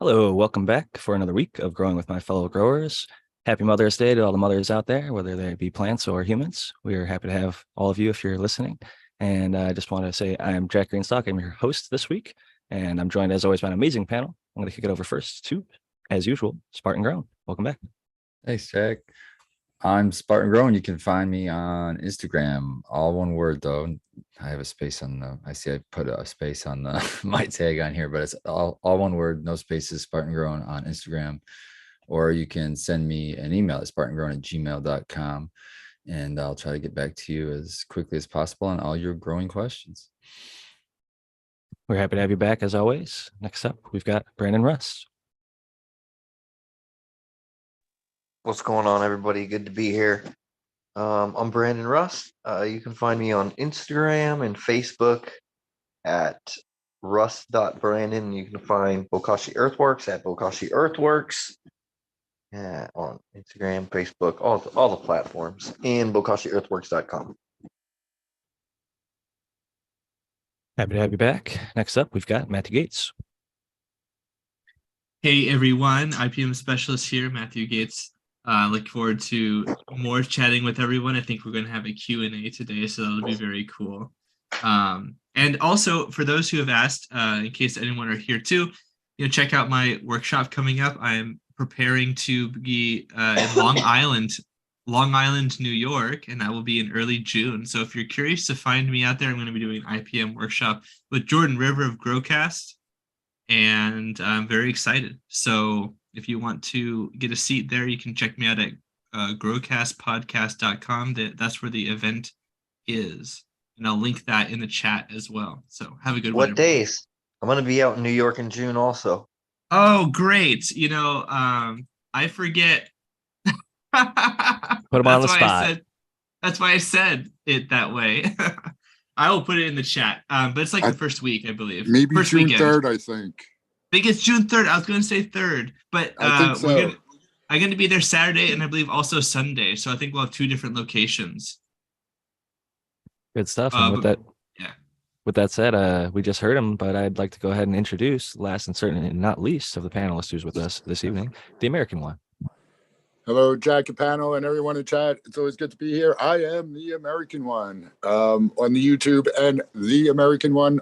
Hello, welcome back for another week of Growing with My Fellow Growers. Happy Mother's Day to all the mothers out there, whether they be plants or humans. We are happy to have all of you if you're listening. And I just want to say I'm Jack Greenstock. I'm your host this week, and I'm joined as always by an amazing panel. I'm going to kick it over first to, as usual, Spartan Grown. Welcome back. Thanks, Jack. I'm Spartan Grown. You can find me on Instagram, all one word though. I have a space on the, I see I put a space on the my tag on here, but it's all one word, no spaces, Spartan Grown on Instagram. Or you can send me an email at spartangrown@gmail.com and I'll try to get back to you as quickly as possible on all your growing questions. We're happy to have you back as always. Next up, we've got Brandon Russ. What's going on, everybody? Good to be here. I'm Brandon Russ. You can find me on Instagram and Facebook at russ.brandon. You can find Bokashi Earthworks at Bokashi Earthworks on Instagram, Facebook, all the platforms, and bokashiearthworks.com. Happy to have you back. Next up, we've got Matthew Gates. Hey, everyone. IPM specialist here, Matthew Gates. Look forward to more chatting with everyone. I think we're going to have a Q&A today, so that'll be very cool. And also, for those who have asked, in case anyone are here too, check out my workshop coming up. I'm preparing to be in Long Island, New York, and that will be in early June. So if you're curious to find me out there, I'm going to be doing an IPM workshop with Jordan River of Growcast, and I'm very excited. So if you want to get a seat there, you can check me out at growcastpodcast.com. That's where the event is. And I'll link that in the chat as well. So have a good one. What days? I'm going to be out in New York in June also. Oh, great. I forget. Put him on the spot. That's why I said it that way. I will put it in the chat. But it's like the first week, I believe. Maybe first June weekend. 3rd, I think. I think it's June 3rd. I was going to say 3rd, but I think so. I'm going to be there Saturday and I believe also Sunday. So I think we'll have two different locations. Good stuff. And with that said, we just heard him, but I'd like to go ahead and introduce, last and certainly not least, of the panelists who's with us this evening, the American one. Hello, Jack and panel and everyone in chat. It's always good to be here. I am the American one on the YouTube and the American one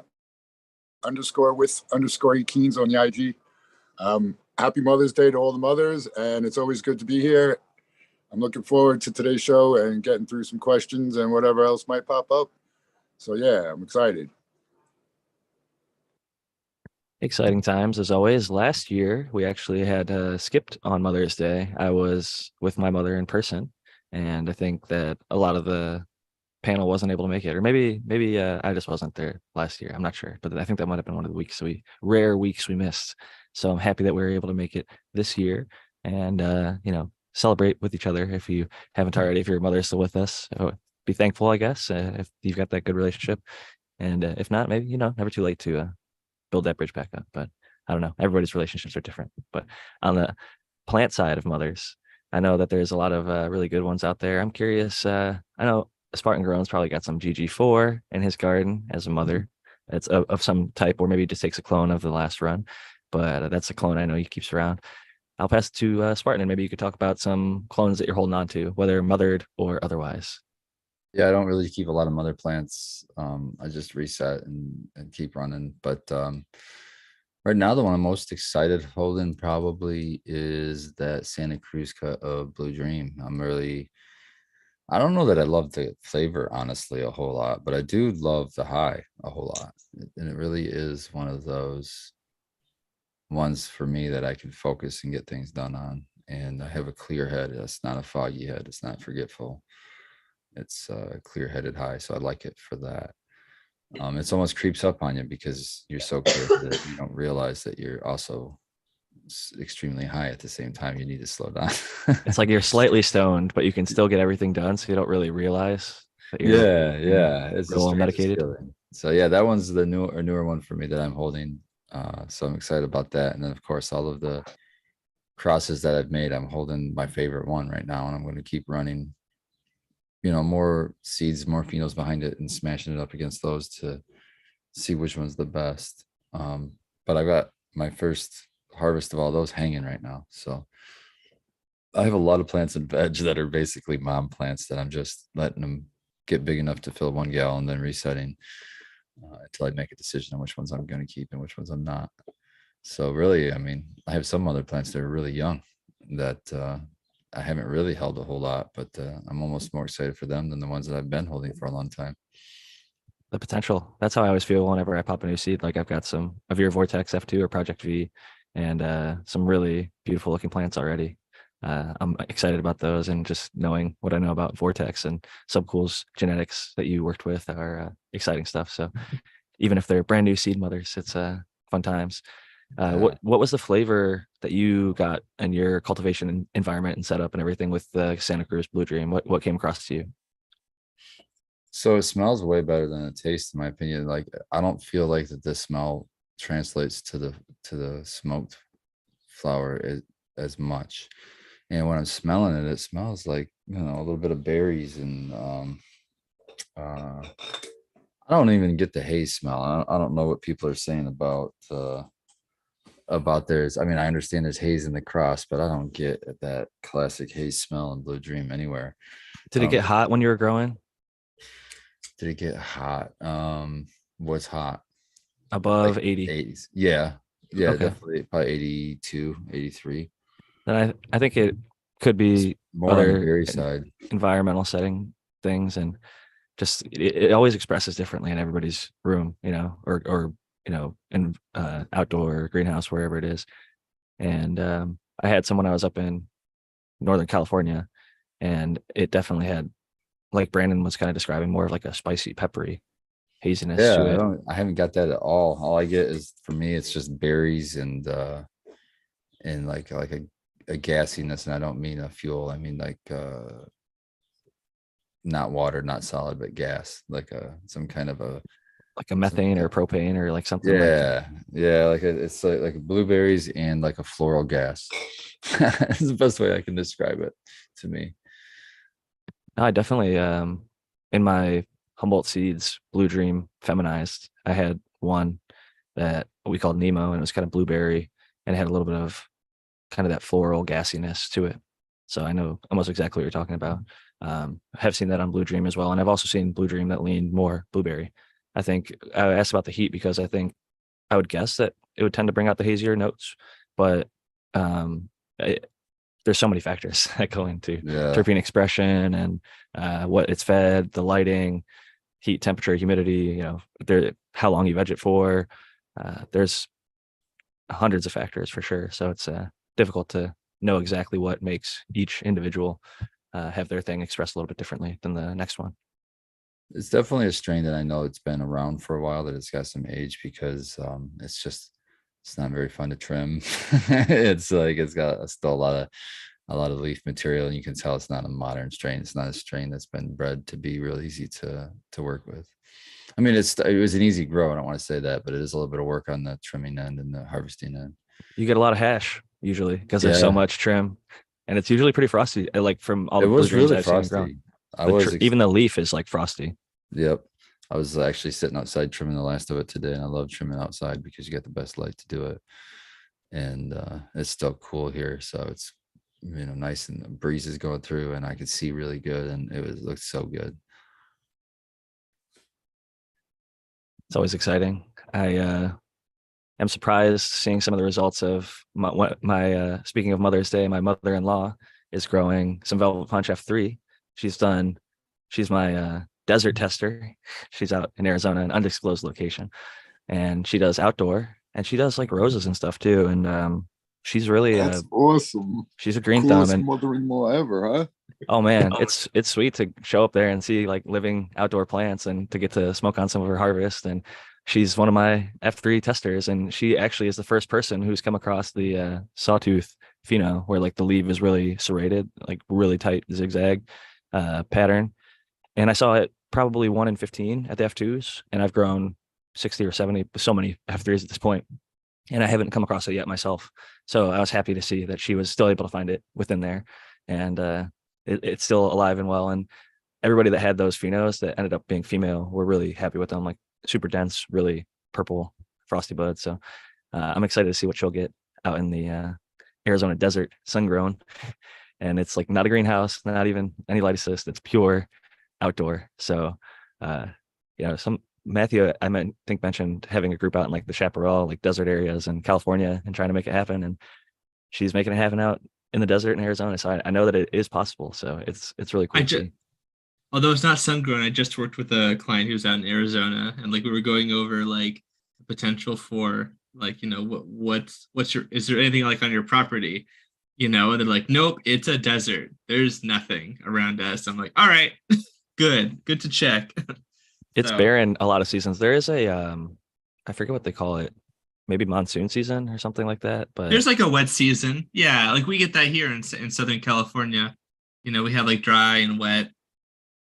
_ Keens on the IG. Happy Mother's Day to all the mothers, and it's always good to be here. I'm looking forward to today's show and getting through some questions and whatever else might pop up. So yeah, I'm excited. Exciting times as always. Last year, we actually had skipped on Mother's Day. I was with my mother in person, and I think that a lot of the panel wasn't able to make it, or maybe I just wasn't there last year. I'm not sure, but I think that might have been one of the rare weeks we missed. So I'm happy that we were able to make it this year and celebrate with each other. If you haven't already, if your mother's still with us, be thankful, I guess, if you've got that good relationship. And if not, maybe never too late to build that bridge back up. But I don't know, everybody's relationships are different. But on the plant side of mothers, I know that there's a lot of really good ones out there. I'm curious. I know Spartan Grown's probably got some GG4 in his garden as a mother. It's of some type, or maybe he just takes a clone of the last run. But that's a clone I know he keeps around. I'll pass it to Spartan, and maybe you could talk about some clones that you're holding on to, whether mothered or otherwise. Yeah, I don't really keep a lot of mother plants. I just reset and keep running. But right now, the one I'm most excited holding probably is that Santa Cruz cut of Blue Dream. I don't know that I love the flavor, honestly, a whole lot, but I do love the high a whole lot. And it really is one of those ones for me that I can focus and get things done on. And I have a clear head. It's not a foggy head. It's not forgetful. It's a clear-headed high, so I like it for that. It's almost creeps up on you because you're so clear that you don't realize that you're also extremely high at the same time. You need to slow down. It's like you're slightly stoned, but you can still get everything done, so you don't really realize that you're it's a little medicated. Feeling. So yeah, that one's the newer one for me that I'm holding. So I'm excited about that. And then of course all of the crosses that I've made, I'm holding my favorite one right now, and I'm going to keep running more seeds, more phenols behind it and smashing it up against those to see which one's the best. But I've got my first harvest of all those hanging right now. So I have a lot of plants and veg that are basically mom plants that I'm just letting them get big enough to fill 1 gallon, then resetting until I make a decision on which ones I'm going to keep and which ones I'm not. So really, I mean, I have some other plants that are really young that I haven't really held a whole lot, but I'm almost more excited for them than the ones that I've been holding for a long time. The potential. That's how I always feel whenever I pop a new seed. Like I've got some of your Vortex F2 or Project V and some really beautiful looking plants already. I'm excited about those, and just knowing what I know about Vortex and Subcool's genetics that you worked with are exciting stuff. So even if they're brand new seed mothers, it's fun times. What was the flavor that you got in your cultivation environment and setup and everything with the Santa Cruz Blue Dream? What came across to you? So it smells way better than it tastes, in my opinion. Like I don't feel like that the smell translates to the smoked flower as much. And when I'm smelling it, it smells like, you know, a little bit of berries and I don't even get the haze smell. I don't know what people are saying about theirs. I mean, I understand there's haze in the cross, but I don't get that classic haze smell in Blue Dream anywhere. Did it get hot when you were growing? Did it get hot? What's hot? Above Like 80? 80s. Yeah. Yeah, Okay. definitely probably 82, 83. Then I think it could It's be more on the other berry side. environmental setting things, and just it always expresses differently in everybody's room, or in outdoor greenhouse, wherever it is. And I had some when I was up in Northern California, and it definitely had, like Brandon was kind of describing, more of like a spicy, peppery haziness to Yeah, it. I haven't got that at all. All I get is, for me, it's just berries and like a gassiness, and I don't mean a fuel. I mean like not water, not solid, but gas, like some kind of a Like a some methane or kind propane or like something like that. yeah, yeah, like it's like blueberries and like a floral gas. It's the best way I can describe it to me. I definitely, in my Humboldt Seeds Blue Dream feminized, I had one that we called Nemo, and it was kind of blueberry, and it had a little bit of kind of that floral gassiness to it. So I know almost exactly what you're talking about. I have seen that on Blue Dream as well, and I've also seen Blue Dream that leaned more blueberry. I think I asked about the heat because I think I would guess that it would tend to bring out the hazier notes, but um, there's so many factors that go into Yeah, terpene expression and what it's fed, the lighting, heat, temperature, humidity. How long you veg it for. There's hundreds of factors for sure. So it's difficult to know exactly what makes each individual have their thing expressed a little bit differently than the next one. it's definitely a strain that I know it's been around for a while, that it's got some age, because it's not very fun to trim. It's like it's got still a lot of leaf material, and you can tell it's not a modern strain. It's not a strain that's been bred to be real easy to work with. I mean, it was an easy grow. I don't want to say that, but it is a little bit of work on the trimming end and the harvesting end. You get a lot of hash usually because there's so Yeah, much trim, and it's usually pretty frosty. Like from all it the blue was dreams really I've seen grown, frosty. I was, even the leaf is like frosty. yep. I was actually sitting outside trimming the last of it today, and I love trimming outside because you get the best light to do it. And it's still cool here, so it's, nice, and the breeze is going through, and I could see really good, and it looked so good. It's always exciting. I am surprised seeing some of the results of my speaking of Mother's Day, my mother-in-law is growing some Velvet Punch F3. She's my desert tester. She's out in Arizona, an undisclosed location, and she does outdoor, and she does like roses and stuff too. And she's really That's awesome. she's a green thumb. Coolest And mother-in-law ever, huh? oh man, it's sweet to show up there and see like living outdoor plants and to get to smoke on some of her harvest. And she's one of my F3 testers, and she actually is the first person who's come across the sawtooth pheno, where like the leaf is really serrated, like really tight zigzag pattern. And I saw it probably 1 in 15 at the F2s, and I've grown 60 or 70, so many F3s at this point, and I haven't come across it yet myself. So I was happy to see that she was still able to find it within there, and it's still alive and well. And everybody that had those phenos that ended up being female were really happy with them, like super dense, really purple frosty buds. So I'm excited to see what she'll get out in the Arizona desert, sun grown, and it's like not a greenhouse, not even any light assist. It's pure outdoor. So, uh, some Matthew, think mentioned having a group out in like the chaparral, like desert areas in California and trying to make it happen. And she's making it happen out in the desert in Arizona. So I know that it is possible. So it's really I cool to just see. Although it's not sun grown, I just worked with a client who's out in Arizona, and like we were going over like the potential for like what's your is there anything like on your property, and they're like, nope, it's a desert. There's nothing around us. I'm like, all right, good to check. It's So barren a lot of seasons. There is a I forget what they call it, maybe monsoon season or something like that. But there's like a wet season, yeah, like we get that here in Southern California. We have like dry and wet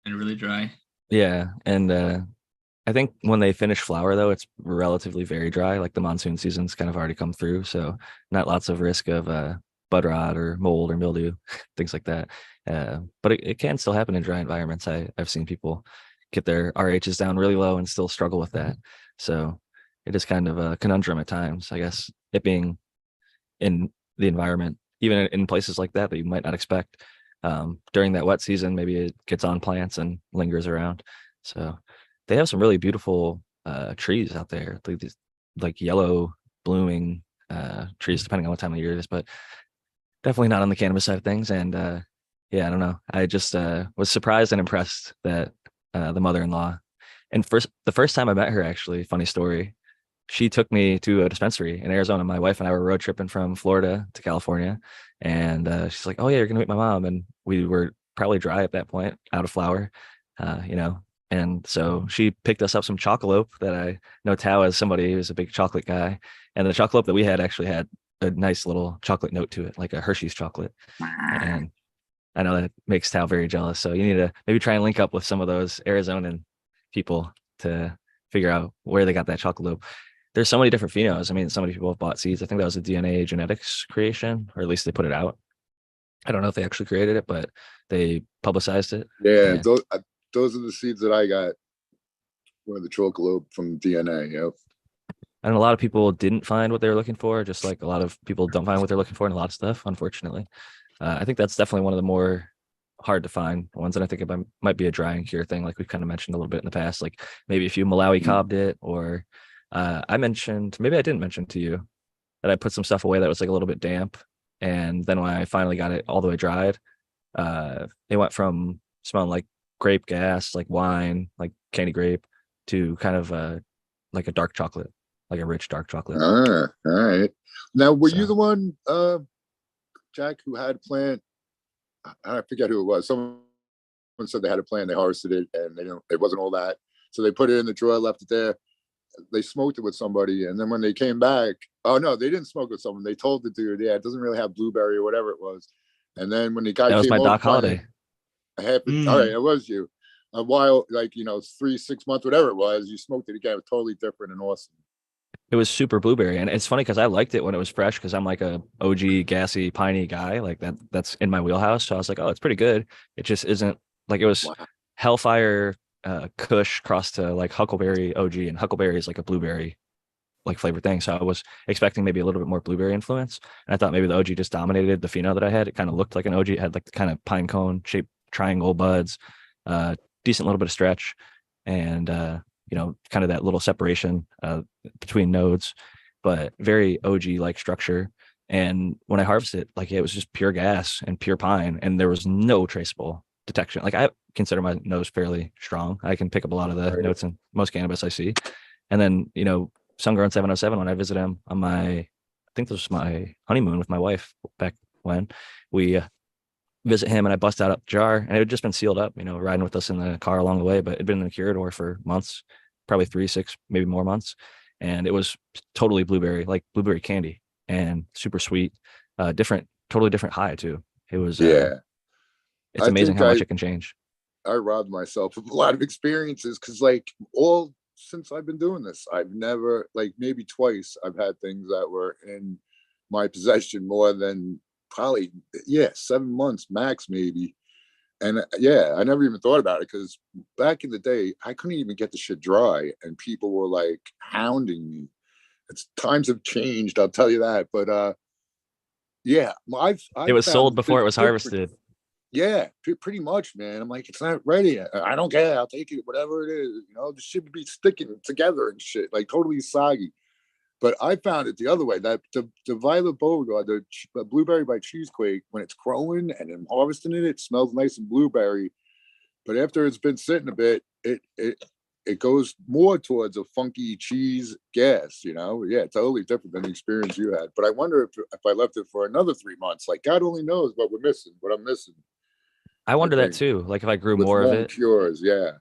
and really dry. yeah, and I think when they finish flower though, it's relatively very dry. Like the monsoon season's kind of already come through, so not lots of risk of bud rot or mold or mildew, things like that. But it can still happen in dry environments. I've seen people get their RHs down really low and still struggle with that. So it is kind of a conundrum at times, I guess. It being in the environment, even in places like that that you might not expect. During that wet season, maybe it gets on plants and lingers around. So they have some really beautiful trees out there, like these like yellow blooming trees, depending on what time of year it is, but definitely not on the cannabis side of things. And yeah, I don't know. I just was surprised and impressed that the mother-in-law, and the first time I met her, actually, funny story, she took me to a dispensary in Arizona. My wife and I were road tripping from Florida to California, and she's like, "Oh yeah, you're gonna meet my mom." And we were probably dry at that point, out of flour, uh, you know. And so she picked us up some chocolate that I know Tao as somebody who's a big chocolate guy, and the chocolate that we had actually had a nice little chocolate note to it, like a Hershey's chocolate. And I know that makes Tao very jealous. So you need to maybe try and link up with some of those Arizonan people to figure out where they got that chocolate. There's so many different phenos. I mean, so many people have bought seeds. I think that was a DNA genetics creation, or at least they put it out. I don't know if they actually created it, but they publicized it. Yeah, And, those are the seeds that I got. One of the Chocolope from DNA. Yep. and a lot of people didn't find what they were looking for, just like a lot of people don't find what they're looking for in a lot of stuff, unfortunately. I think that's definitely one of the more hard to find ones. And I think it might be a dry and cure thing, like we've kind of mentioned a little bit in the past. Like maybe if you Malawi cobbed it, or I mentioned, maybe I didn't mention to you that I put some stuff away that was like a little bit damp. And then when I finally got it all the way dried, it went from smelling like grape gas, like wine, like candy grape, to kind of like a dark chocolate, like a rich dark chocolate. All right. Now, were you So the one, Jack, who had a plant? I forget who it was. Someone said they had a plant, they harvested it, and it wasn't all that. So they put it in the drawer, left it there. They smoked it with somebody, and then when they came back, oh no, they didn't smoke with someone. They told the dude, yeah, it doesn't really have blueberry or whatever it was. And then when the guy that was came my over, Doc Holiday. all right, it was you. A while, like 3-6 months, whatever it was, you smoked it again, totally different and awesome. It was super blueberry, and it's funny because I liked it when it was fresh because I'm like a OG gassy piney guy, like that's in my wheelhouse. So I was like, oh, it's pretty good. It just isn't like it was Wow. Hellfire Kush crossed to like Huckleberry OG, and Huckleberry is like a blueberry like flavored thing. So I was expecting maybe a little bit more blueberry influence, and I thought maybe the OG just dominated the pheno that I had. It kind of looked like an OG. It had like the kind of pine cone shaped triangle buds, decent little bit of stretch, and kind of that little separation between nodes, but very OG like structure. And when I harvested it, like it was just pure gas and pure pine, and there was no traceable detection. Like I consider my nose fairly strong. I can pick up a lot of the Right. notes in most cannabis I see. And then, Sungrown 707, when I visited him on I think this was my honeymoon with my wife back when we visit him, and I bust out a jar, and it had just been sealed up, riding with us in the car along the way, but it'd been in the curador for months, probably 3, 6, maybe more months. And it was totally blueberry, like blueberry candy, and super sweet, totally different high too. It was, Yeah. it's I amazing think how much it can change. I robbed myself of a lot of experiences because, like, all since I've been doing this, I've never, like, maybe twice, I've had things that were in my possession more than probably, yeah, 7 months max, maybe. And yeah, I never even thought about it because back in the day, I couldn't even get the shit dry, and people were like hounding me. times have changed, I'll tell you that. But yeah, It I've was found sold a big before it was difference. harvested. Yeah, pretty much, man. I'm like, it's not ready. I don't care. I'll take it, whatever it is. The shit would be sticking together and shit, like totally soggy. But I found it the other way. That the Violet Beauregard, the blueberry by Cheesequake, when it's growing and I'm harvesting it, it smells nice and blueberry. But after it's been sitting a bit, it goes more towards a funky cheese gas. Yeah, totally different than the experience you had. But I wonder if I left it for another 3 months, like God only knows what we're missing, what I'm missing. I I wonder that think too. Like if I grew with more of long it cures, yeah.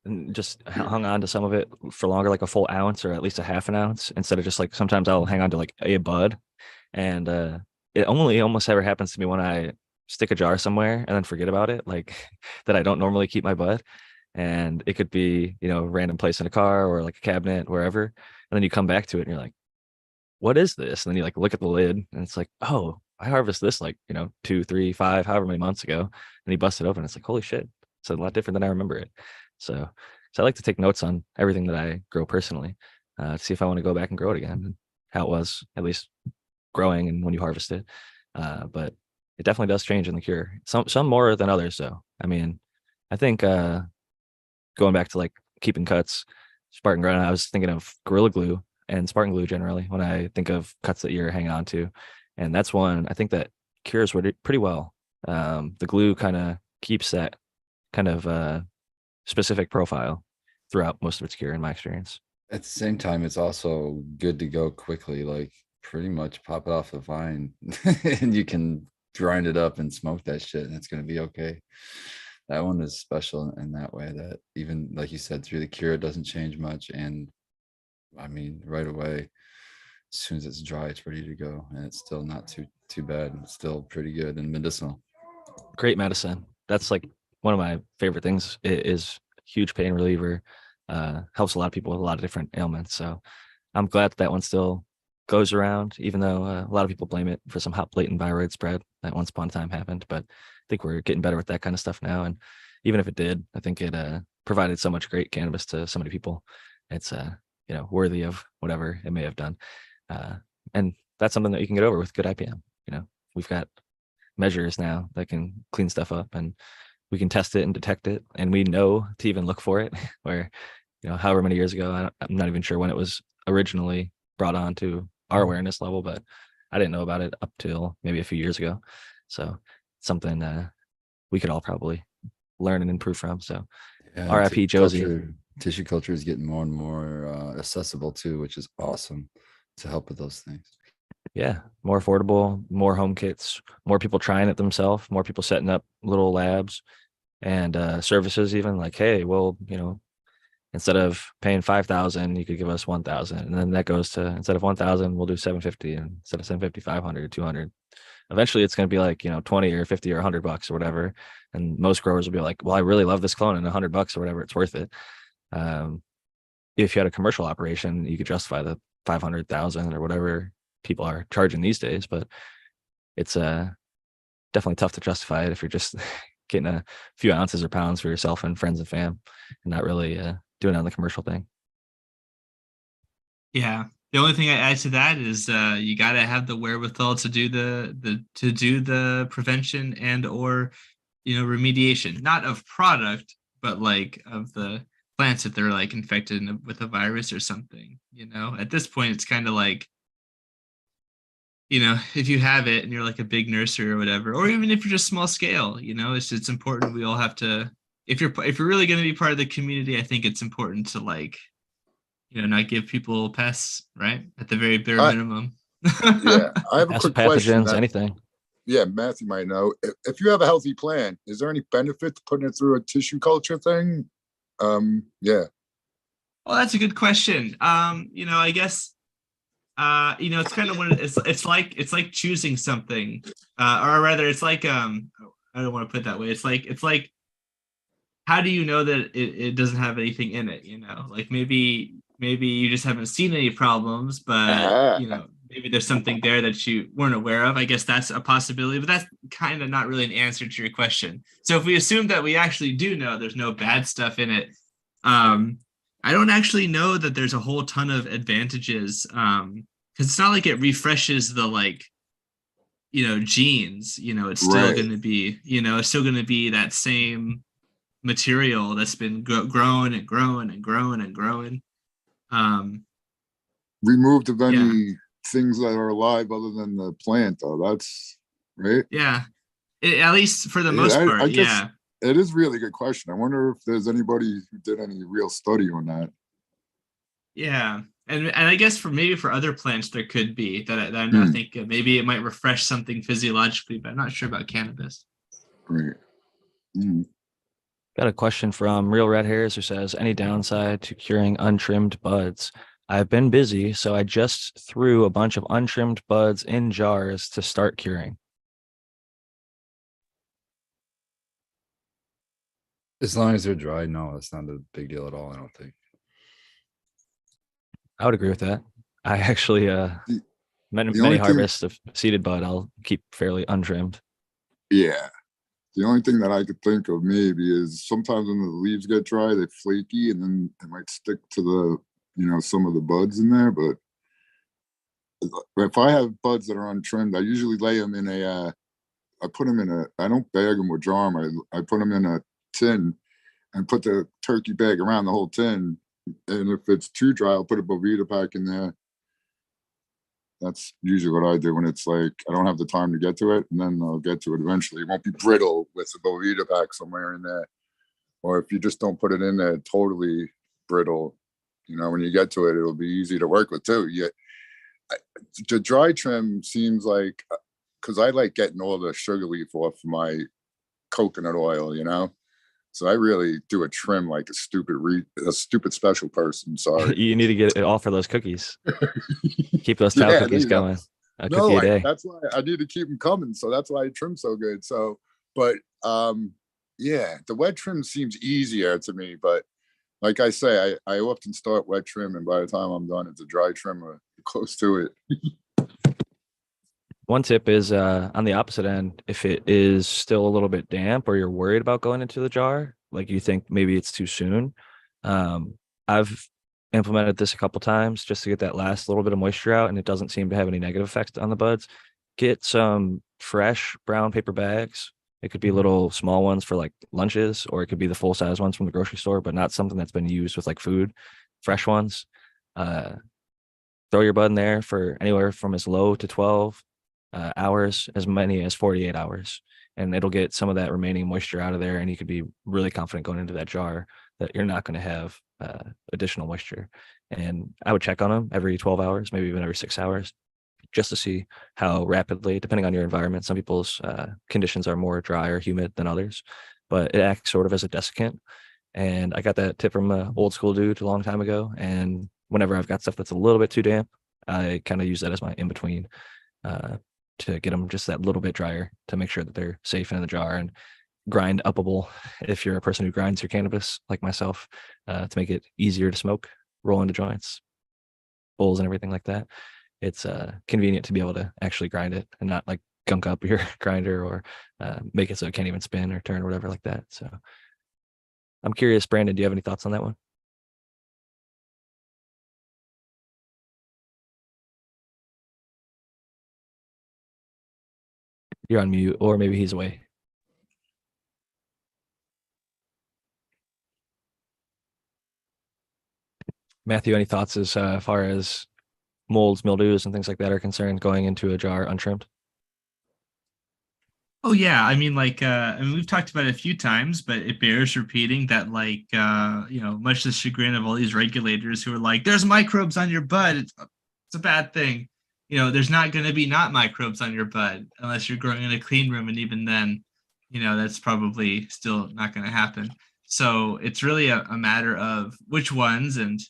and just hung on to some of it for longer, like a full ounce or at least a half an ounce, instead of just like sometimes I'll hang on to like a bud. And it only almost ever happens to me when I stick a jar somewhere and then forget about it, like that I don't normally keep my bud. And it could be, a random place in a car or like a cabinet, wherever. And then you come back to it and you're like, what is this? And then you like look at the lid and it's like, oh, I harvested this like, 2, 3, 5, however many months ago. And you bust it open. It's like, holy shit. It's a lot different than I remember it. So I like to take notes on everything that I grow personally, to see if I want to go back and grow it again, and how it was, at least growing and when you harvest it. But it definitely does change in the cure. Some more than others, though. I mean, I think going back to like keeping cuts, Spartan Ground, I was thinking of Gorilla Glue and Spartan Glue generally when I think of cuts that you're hanging on to. And that's one I think that cures pretty well. The glue kind of keeps that kind of specific profile throughout most of its cure, in my experience. At the same time, it's also good to go quickly, like pretty much pop it off the vine and you can grind it up and smoke that shit and it's going to be okay. That one is special in that way, that even like you said, through the cure, it doesn't change much. And I mean, right away, as soon as it's dry, it's ready to go. And it's still not too bad. It's still pretty good and medicinal. Great medicine. That's like one of my favorite things. It is huge pain reliever. Helps a lot of people with a lot of different ailments. So I'm glad that one still goes around, even though a lot of people blame it for some hot blatant viroid spread that once upon a time happened. But I think we're getting better with that kind of stuff now. And even if it did, I think it provided so much great cannabis to so many people. It's worthy of whatever it may have done. Uh, and that's something that you can get over with good IPM. We've got measures now that can clean stuff up, and we can test it and detect it, and we know to even look for it. Where however many years ago, I'm not even sure when it was originally brought on to our awareness level, but I didn't know about it up till maybe a few years ago. So it's something we could all probably learn and improve from. So Yeah, RIP Josie. tissue culture is getting more and more accessible too, which is awesome to help with those things. Yeah, more affordable, more home kits, more people trying it themselves, more people setting up little labs and services, even like, hey, well, instead of paying 5,000, you could give us 1,000. And then that goes to, instead of 1,000, we'll do 750, and instead of 750, 500, 200. Eventually it's going to be like, 20 or 50 or $100 or whatever. And most growers will be like, well, I really love this clone, and $100 or whatever, it's worth it. If you had a commercial operation, you could justify the 500,000 or whatever people are charging these days, but it's definitely tough to justify it if you're just getting a few ounces or pounds for yourself and friends and fam, and not really doing it on the commercial thing. Yeah. The only thing I add to that is you got to have the wherewithal to do the prevention and or remediation, not of product, but like of the plants if they're like infected with a virus or something. At this point, it's kind of like, if you have it and you're like a big nursery or whatever, or even if you're just small scale, it's important. We all have to, if you're really going to be part of the community, I think it's important to like, not give people pests, right? At the very bare I, minimum. yeah, I have a Acid quick question pathogens, that, anything. yeah, Matthew might know. If you have a healthy plant, is there any benefit to putting it through a tissue culture thing? Yeah. Well, that's a good question. I guess it's kind of when it's like choosing something, or rather, it's like I don't want to put it that way. It's like how do you know that it doesn't have anything in it? Like maybe you just haven't seen any problems, but maybe there's something there that you weren't aware of. I guess that's a possibility, but that's kind of not really an answer to your question. So if we assume that we actually do know there's no bad stuff in it, um, I don't actually know that there's a whole ton of advantages. Because it's not like it refreshes the like, genes. It's still Right. going to be, it's still going to be that same material that's been grown and grown and grown and grown. Um, Removed of yeah, any things that are alive other than the plant, though. That's right. yeah. At least for the Yeah, most part, I guess yeah. it is a really good question. I wonder if there's anybody who did any real study on that. Yeah, and I guess for other plants there could be that I'm not Hmm, thinking. Maybe it might refresh something physiologically, but I'm not sure about cannabis. right. Hmm. Got a question from Real Red Hairs who says, any downside to curing untrimmed buds? I've been busy, so I just threw a bunch of untrimmed buds in jars to start curing. As long as they're dry, no, it's not a big deal at all. I don't think. I would agree with that. I actually The, many the many only thing, harvests of seeded bud I'll keep fairly untrimmed. yeah, the only thing that I could think of maybe is sometimes when the leaves get dry, they're flaky, and then it might stick to the, some of the buds in there. But if I have buds that are untrimmed, I usually lay them in I put them in I don't bag them or jar them. I put them in a tin and put the turkey bag around the whole tin. And if it's too dry, I'll put a Boveda pack in there. That's usually what I do when it's like I don't have the time to get to it, and then I'll get to it eventually. It won't be brittle with a Boveda pack somewhere in there. Or if you just don't put it in there totally brittle, when you get to it, it'll be easy to work with too. Yeah, the dry trim seems like because I like getting all the sugar leaf off my coconut oil. So I really do a trim like a stupid special person. Sorry. You need to get it all for those cookies. Keep those tau Yeah, there cookies you go. going. A No, cookie a day. that's why I need to keep them coming. So that's why I trim so good. So, but yeah, the wet trim seems easier to me. But like I say, I often start wet trim, and by the time I'm done, it's a dry trim or close to it. One tip is on the opposite end, if it is still a little bit damp or you're worried about going into the jar, like you think maybe it's too soon. I've implemented this a couple times just to get that last little bit of moisture out, and it doesn't seem to have any negative effect on the buds. Get some fresh brown paper bags. It could be little small ones for like lunches, or it could be the full size ones from the grocery store, but not something that's been used with like food. Fresh ones. Uh, Throw your bud in there for anywhere from as low to 12 hours, as many as 48 hours. And it'll get some of that remaining moisture out of there. And you could be really confident going into that jar that you're not going to have additional moisture. And I would check on them every 12 hours, maybe even every 6 hours, just to see how rapidly, depending on your environment, some people's conditions are more dry or humid than others, but it acts sort of as a desiccant. And I got that tip from an old school dude a long time ago. And whenever I've got stuff that's a little bit too damp, I kind of use that as my in between uh, to get them just that little bit drier to make sure that they're safe in the jar and grind upable if you're a person who grinds your cannabis like myself to make it easier to smoke, roll into joints, bowls, and everything like that. It's convenient to be able to actually grind it and not like gunk up your grinder or make it so it can't even spin or turn or whatever like that. So I'm curious, Brandon, do you have any thoughts on that one? You're on mute, or maybe he's away. Matthew, any thoughts as far as molds, mildews, and things like that are concerned going into a jar untrimmed? Oh yeah, I mean we've talked about it a few times, but it bears repeating that much to the chagrin of all these regulators who are like, there's microbes on your bud. It's a bad thing. There's not going to be not microbes on your bud unless you're growing in a clean room, and even then, that's probably still not going to happen. So it's really a matter of which ones and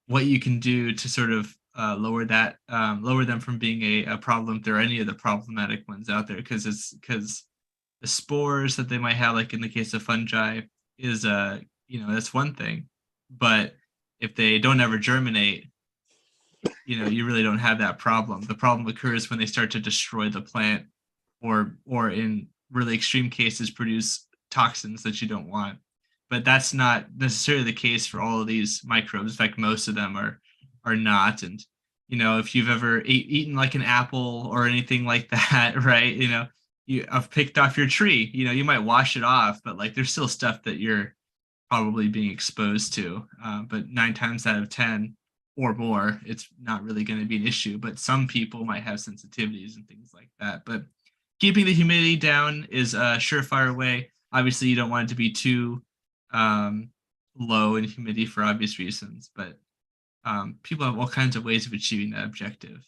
what you can do to sort of lower them from being a problem if there are any of the problematic ones out there, because the spores that they might have, like in the case of fungi, is that's one thing, but if they don't ever germinate, you really don't have that problem. The problem occurs when they start to destroy the plant, or in really extreme cases produce toxins that you don't want. but that's not necessarily the case for all of these microbes. In fact, most of them are not. And if you've ever eaten like an apple or anything like that, right? You have picked off your tree. You might wash it off, but like there's still stuff that you're probably being exposed to. But 9 times out of 10 or more, it's not really going to be an issue. But some people might have sensitivities and things like that. But keeping the humidity down is a surefire way. Obviously, you don't want it to be too um, low in humidity for obvious reasons, but people have all kinds of ways of achieving that objective.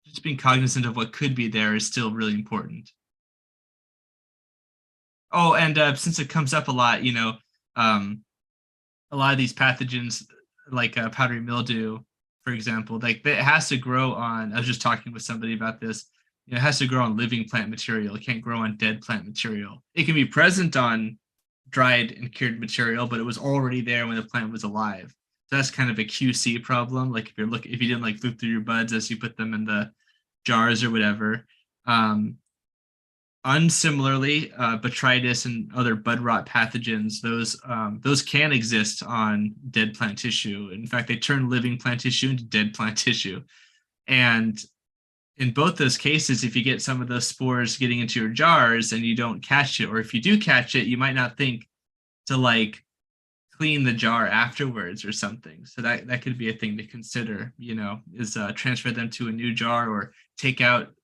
Just being cognizant of what could be there is still really important. Oh, and since it comes up a lot, um, a lot of these pathogens, like powdery mildew, for example, like it has to grow on. I was just talking with somebody about this. It has to grow on living plant material. It can't grow on dead plant material. It can be present on dried and cured material, but it was already there when the plant was alive. So that's kind of a QC problem. Like if you didn't like look through your buds as you put them in the jars or whatever. Unsimilarly, botrytis and other bud rot pathogens, those can exist on dead plant tissue. In fact, they turn living plant tissue into dead plant tissue. And in both those cases, if you get some of those spores getting into your jars and you don't catch it, or if you do catch it, you might not think to like clean the jar afterwards or something. So that could be a thing to consider, is transfer them to a new jar or take out,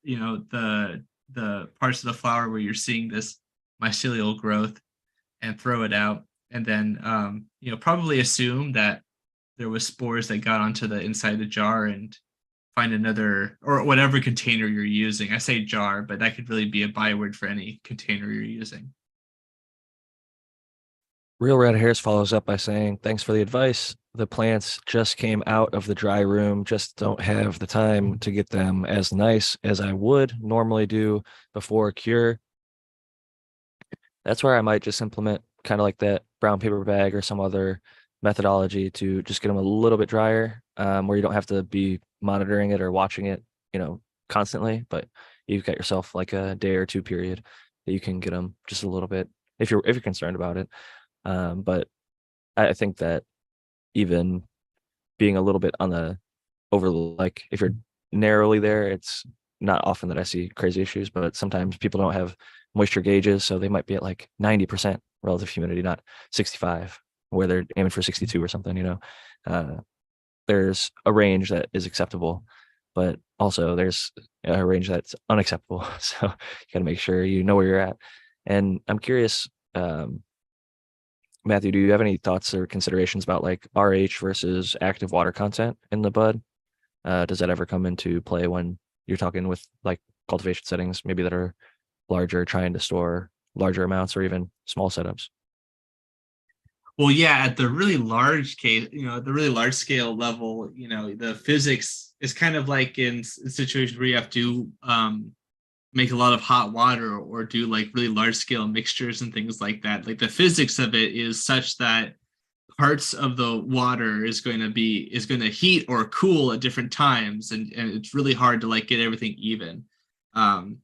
the parts of the flower where you're seeing this mycelial growth and throw it out. And then, probably assume that there was spores that got onto the inside of the jar and find another or whatever container you're using. I say jar, but that could really be a byword for any container you're using. Real Red Hairs follows up by saying, thanks for the advice. The plants just came out of the dry room, just don't have the time to get them as nice as I would normally do before a cure. That's where I might just implement kind of like that brown paper bag or some other methodology to just get them a little bit drier, where you don't have to be monitoring it or watching it, constantly, but you've got yourself like a day or two period that you can get them just a little bit if you're concerned about it. But I think that even being a little bit on the over, like if you're narrowly there, it's not often that I see crazy issues, but sometimes people don't have moisture gauges, so they might be at like 90% relative humidity, not 65, where they're aiming for 62 or something. There's a range that is acceptable, but also there's a range that's unacceptable. So you got to make sure you know where you're at. And I'm curious, Matthew, do you have any thoughts or considerations about like RH versus active water content in the bud? Does that ever come into play when you're talking with like cultivation settings, maybe that are larger, trying to store larger amounts or even small setups? Well, yeah, at the really large case, at the really large scale level, the physics is kind of like in situations where you have to make a lot of hot water or do like really large scale mixtures and things like that. Like the physics of it is such that parts of the water is going to heat or cool at different times, and it's really hard to like get everything even. Like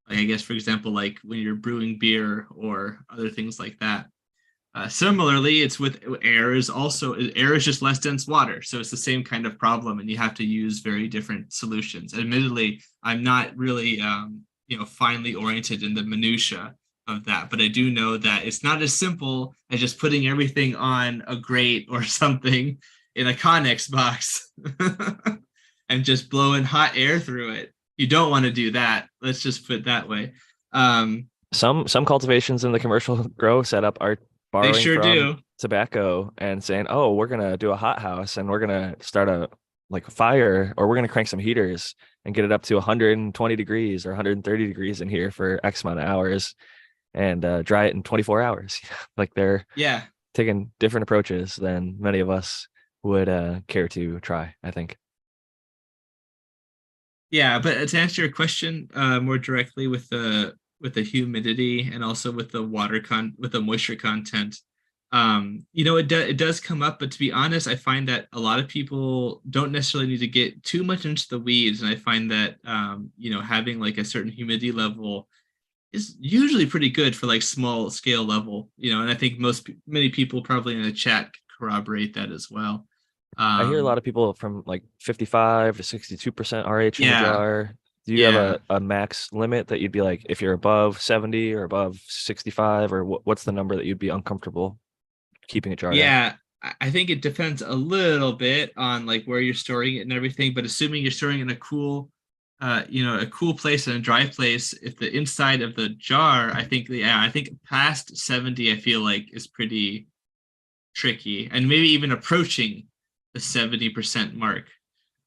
I guess for example, like when you're brewing beer or other things like that. Similarly, it's with air is just less dense water. So it's the same kind of problem, and you have to use very different solutions. Admittedly, I'm not really, finely oriented in the minutia of that, but I do know that it's not as simple as just putting everything on a grate or something in a Connex box and just blowing hot air through it. You don't want to do that. Let's just put it that way. Some cultivations in the commercial grow setup are They borrowing sure from do. tobacco and saying, "Oh, we're gonna do a hot house and we're gonna start a like fire, or we're gonna crank some heaters and get it up to 120 degrees or 130 degrees in here for X amount of hours and dry it in 24 hours." Like they're Yeah. taking different approaches than many of us would care to try, I think. Yeah, but to answer your question more directly with the humidity and also with the with the moisture content, it does come up. But to be honest, I find that a lot of people don't necessarily need to get too much into the weeds, and I find that having like a certain humidity level is usually pretty good for like small scale level, and I think many people probably in the chat can corroborate that as well. I hear a lot Um, of people from like 55 to 62% RH in the yeah, jar. Do you have yeah, a max limit that you'd be like if you're above 70 or above 65, or what's the number that you'd be uncomfortable keeping it jarred at? yeah. I think it depends a little bit on like where you're storing it and everything, but assuming you're storing it in a cool, a cool place and a dry place, if the inside of the jar, I think past 70, I feel like is pretty tricky, and maybe even approaching the 70% mark.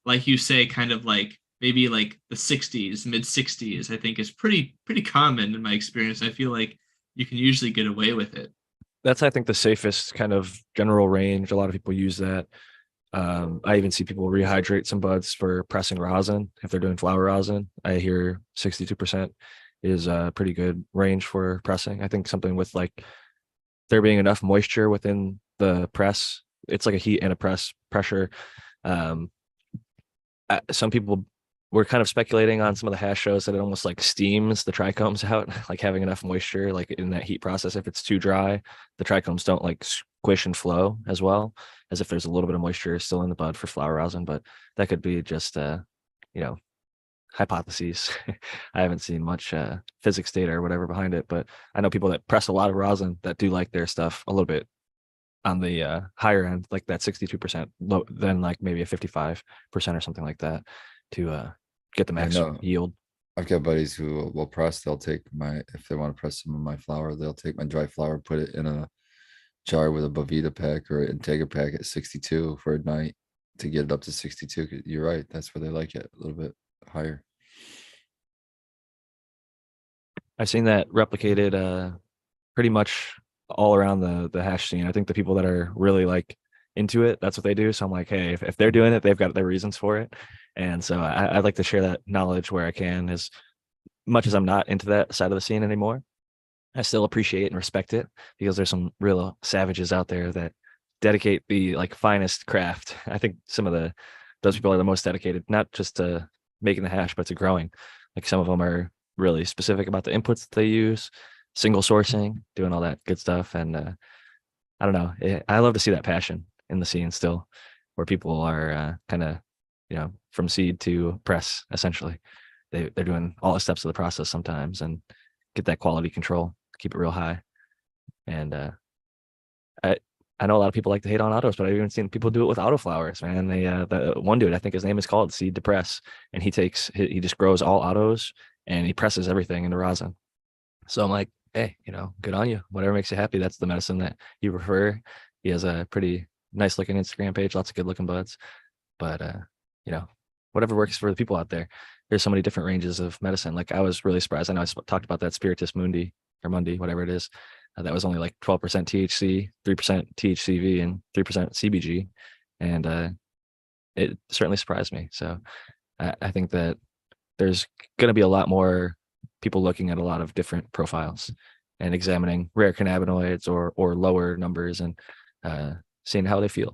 Like you say, kind of like maybe like the 60s, mid 60s, I think is pretty common in my experience. I feel like you can usually get away with it. That's, I think, the safest kind of general range. A lot of people use that. I even see people rehydrate some buds for pressing rosin if they're doing flower rosin. I hear 62% is a pretty good range for pressing. I think something with like there being enough moisture within the press, it's like a heat and a press pressure. Um, some people were kind of speculating on some of the hash shows that it almost like steams the trichomes out, like having enough moisture, like in that heat process. If it's too dry, the trichomes don't like squish and flow as well as if there's a little bit of moisture still in the bud for flower rosin. But that could be just, you know, hypotheses. I haven't seen much physics data or whatever behind it, but I know people that press a lot of rosin that do like their stuff a little bit on the higher end, like that 62%, than like maybe a 55% or something like that to get the I max know. yield. I've got buddies who will press. They'll take if they want to press some of my flour, they'll take my dry flour, put it in a jar with a Boveda pack or an Integra pack at 62 for a night to get it up to 62. 'Cause you're right. That's where they like it a little bit higher. I've seen that replicated pretty much all around the hash scene. I think the people that are really like into it, that's what they do. So I'm like, hey, if they're doing it, they've got their reasons for it. And so I'd like to share that knowledge where I can, as much as I'm not into that side of the scene anymore. I still appreciate and respect it because there's some real savages out there that dedicate the like finest craft. I think some of those people are the most dedicated, not just to making the hash, but to growing. Like some of them are really specific about the inputs that they use, single sourcing, doing all that good stuff. And I don't know, I love to see that passion in the scene still, where people are kind of, from seed to press essentially. They're doing all the steps of the process sometimes and get that quality control, keep it real high. And I I know a lot of people like to hate on autos, but I've even seen people do it with auto flowers, man. The one dude, I think his name is called Seed to Press, and he just grows all autos and he presses everything into rosin. So I'm like, hey, good on you. Whatever makes you happy, that's the medicine that you prefer. He has a pretty nice looking Instagram page, lots of good looking buds. But you know, whatever works for the people out there. There's so many different ranges of medicine. Like I was really surprised. I know talked about that Spiritus Mundi or Mundi, whatever it is. That was only like 12% THC, 3% THCV, and 3% CBG, and it certainly surprised me. So I think that there's going to be a lot more people looking at a lot of different profiles and examining rare cannabinoids or lower numbers and seeing how they feel.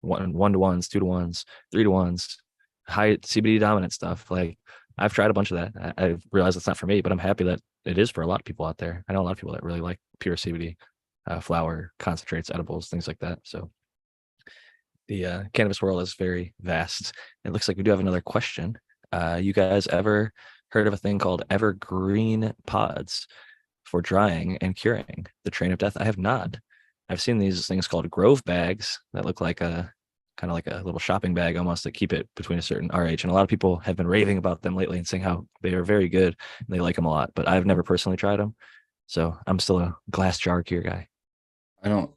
One to ones, 2 to 1s, 3 to 1s, high CBD dominant stuff. Like I've tried a bunch of that. I realize it's not for me, but I'm happy that it is for a lot of people out there. I know a lot of people that really like pure CBD, flower, concentrates, edibles, things like that. So the cannabis world is very vast. It looks like we do have another question. You guys ever heard of a thing called evergreen pods for drying and curing the train of death? I have not. I've seen these things called grove bags that look like a kind of like a little shopping bag almost, to keep it between a certain RH. And a lot of people have been raving about them lately and saying how they are very good and they like them a lot. But I've never personally tried them, so I'm still a glass jar cure guy. I don't,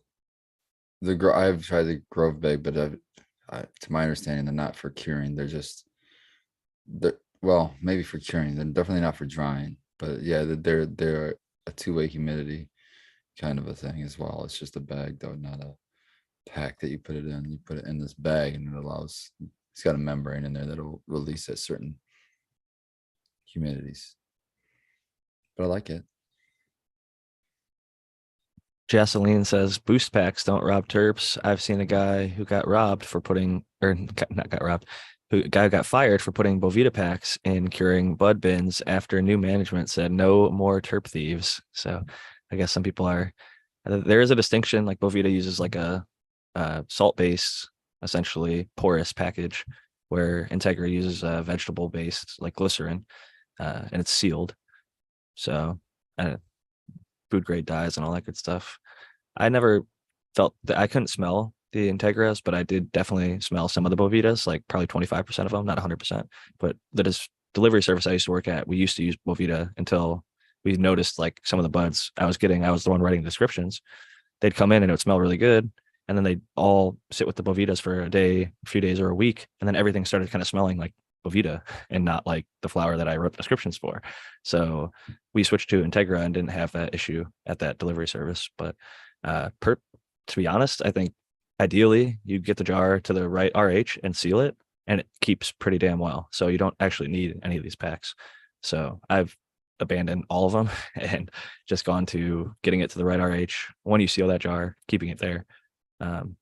I've tried the Grove bag, but to my understanding, they're not for curing. Well, maybe for curing. They're definitely not for drying. But yeah, they're a two-way humidity kind of a thing as well. It's just a bag though, not a pack that you put it in. You put it in this bag and it's got a membrane in there that'll release at certain humidities. But I like it. Jocelyn says boost packs don't rob terps. I've seen a guy who got robbed for putting, or not got robbed, who guy got fired for putting Boveda packs in curing bud bins after new management said no more terp thieves. So I guess some people are. There is a distinction. Like Boveda uses like a salt-based, essentially porous package, where Integra uses a vegetable-based, like glycerin, and it's sealed. So, food grade dyes and all that good stuff. I never felt that I couldn't smell the Integras, but I did definitely smell some of the Bovedas, like probably 25% of them, not 100%. But that is delivery service I used to work at. We used to use Boveda until we noticed like some of the buds I was getting. I was the one writing descriptions. They'd come in and it would smell really good. And then they'd all sit with the Bovedas for a day, a few days, or a week. And then everything started kind of smelling like Boveda and not like the flower that I wrote descriptions for. So we switched to Integra and didn't have that issue at that delivery service. But to be honest, I think ideally you get the jar to the right RH and seal it, and it keeps pretty damn well. So you don't actually need any of these packs. So I've abandoned all of them and just gone to getting it to the right RH. When you seal that jar, keeping it there. Um,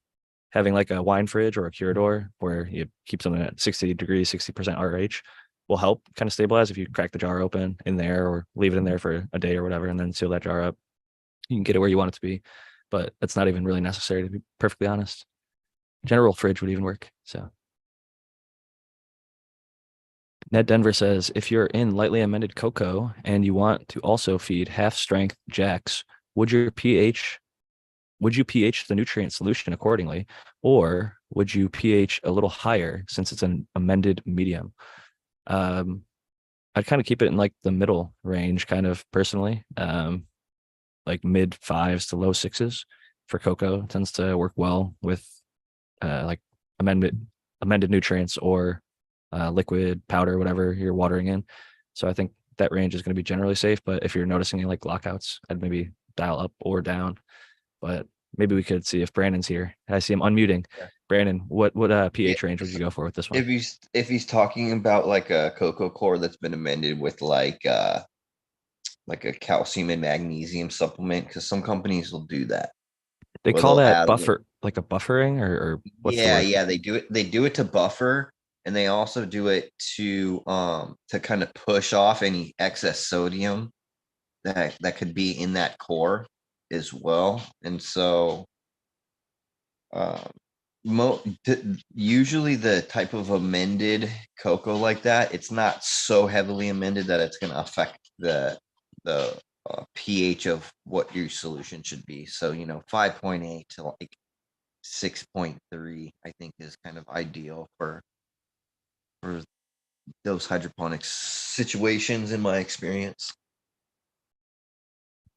Having like a wine fridge or a curador where you keep something at 60 degrees, 60% RH will help kind of stabilize if you crack the jar open in there or leave it in there for a day or whatever, and then seal that jar up. You can get it where you want it to be, but it's not even really necessary, to be perfectly honest. General fridge would even work. So Ned Denver says, if you're in lightly amended cocoa and you want to also feed half strength jacks, would you pH the nutrient solution accordingly, or would you pH a little higher since it's an amended medium? I'd kind of keep it in like the middle range, kind of personally. Like mid fives to low sixes for cocoa tends to work well with like amended nutrients or liquid powder, whatever you're watering in. So I think that range is going to be generally safe. But if you're noticing any like lockouts, I'd maybe dial up or down. But maybe we could see if Brandon's here. I see him unmuting. Yeah. Brandon, what Yeah, pH range would you go for with this one? if he's talking about like a cocoa core that's been amended with like a calcium and magnesium supplement, because some companies will do that They where call they'll that add buffer, like a buffering, or what's the yeah, word? yeah, they do it to buffer, and they also do it to kind of push off any excess sodium that could be in that core as well. And so um usually the type of amended cocoa like that, it's not so heavily amended that it's going to affect the pH of what your solution should be. So 5.8 to like 6.3, I think, is kind of ideal for those hydroponics situations in my experience.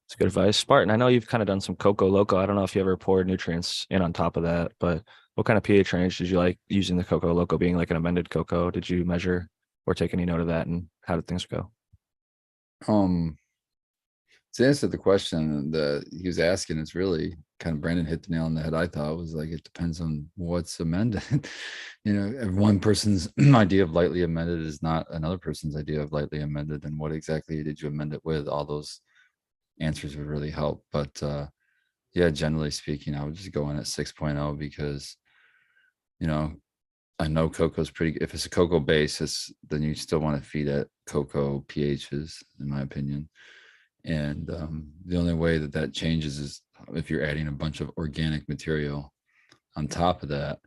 It's good advice. Spartan, I know you've kind of done some Coco Loco. I don't know if you ever poured nutrients in on top of that, but what kind of pH range did you like using the Coco Loco being like an amended cocoa? Did you measure or take any note of that, and how did things go? Um, to answer the question that he was asking, it's really kind of Brandon hit the nail on the head. I thought was like it depends on what's amended. One person's idea of lightly amended is not another person's idea of lightly amended, and what exactly did you amend it with? All those answers would really help. But yeah, generally speaking, I would just go in at 6.0 because you know I know cocoa's pretty. If it's a cocoa basis, then you still want to feed it cocoa pHs, in my opinion. And the only way that that changes is if you're adding a bunch of organic material on top of that.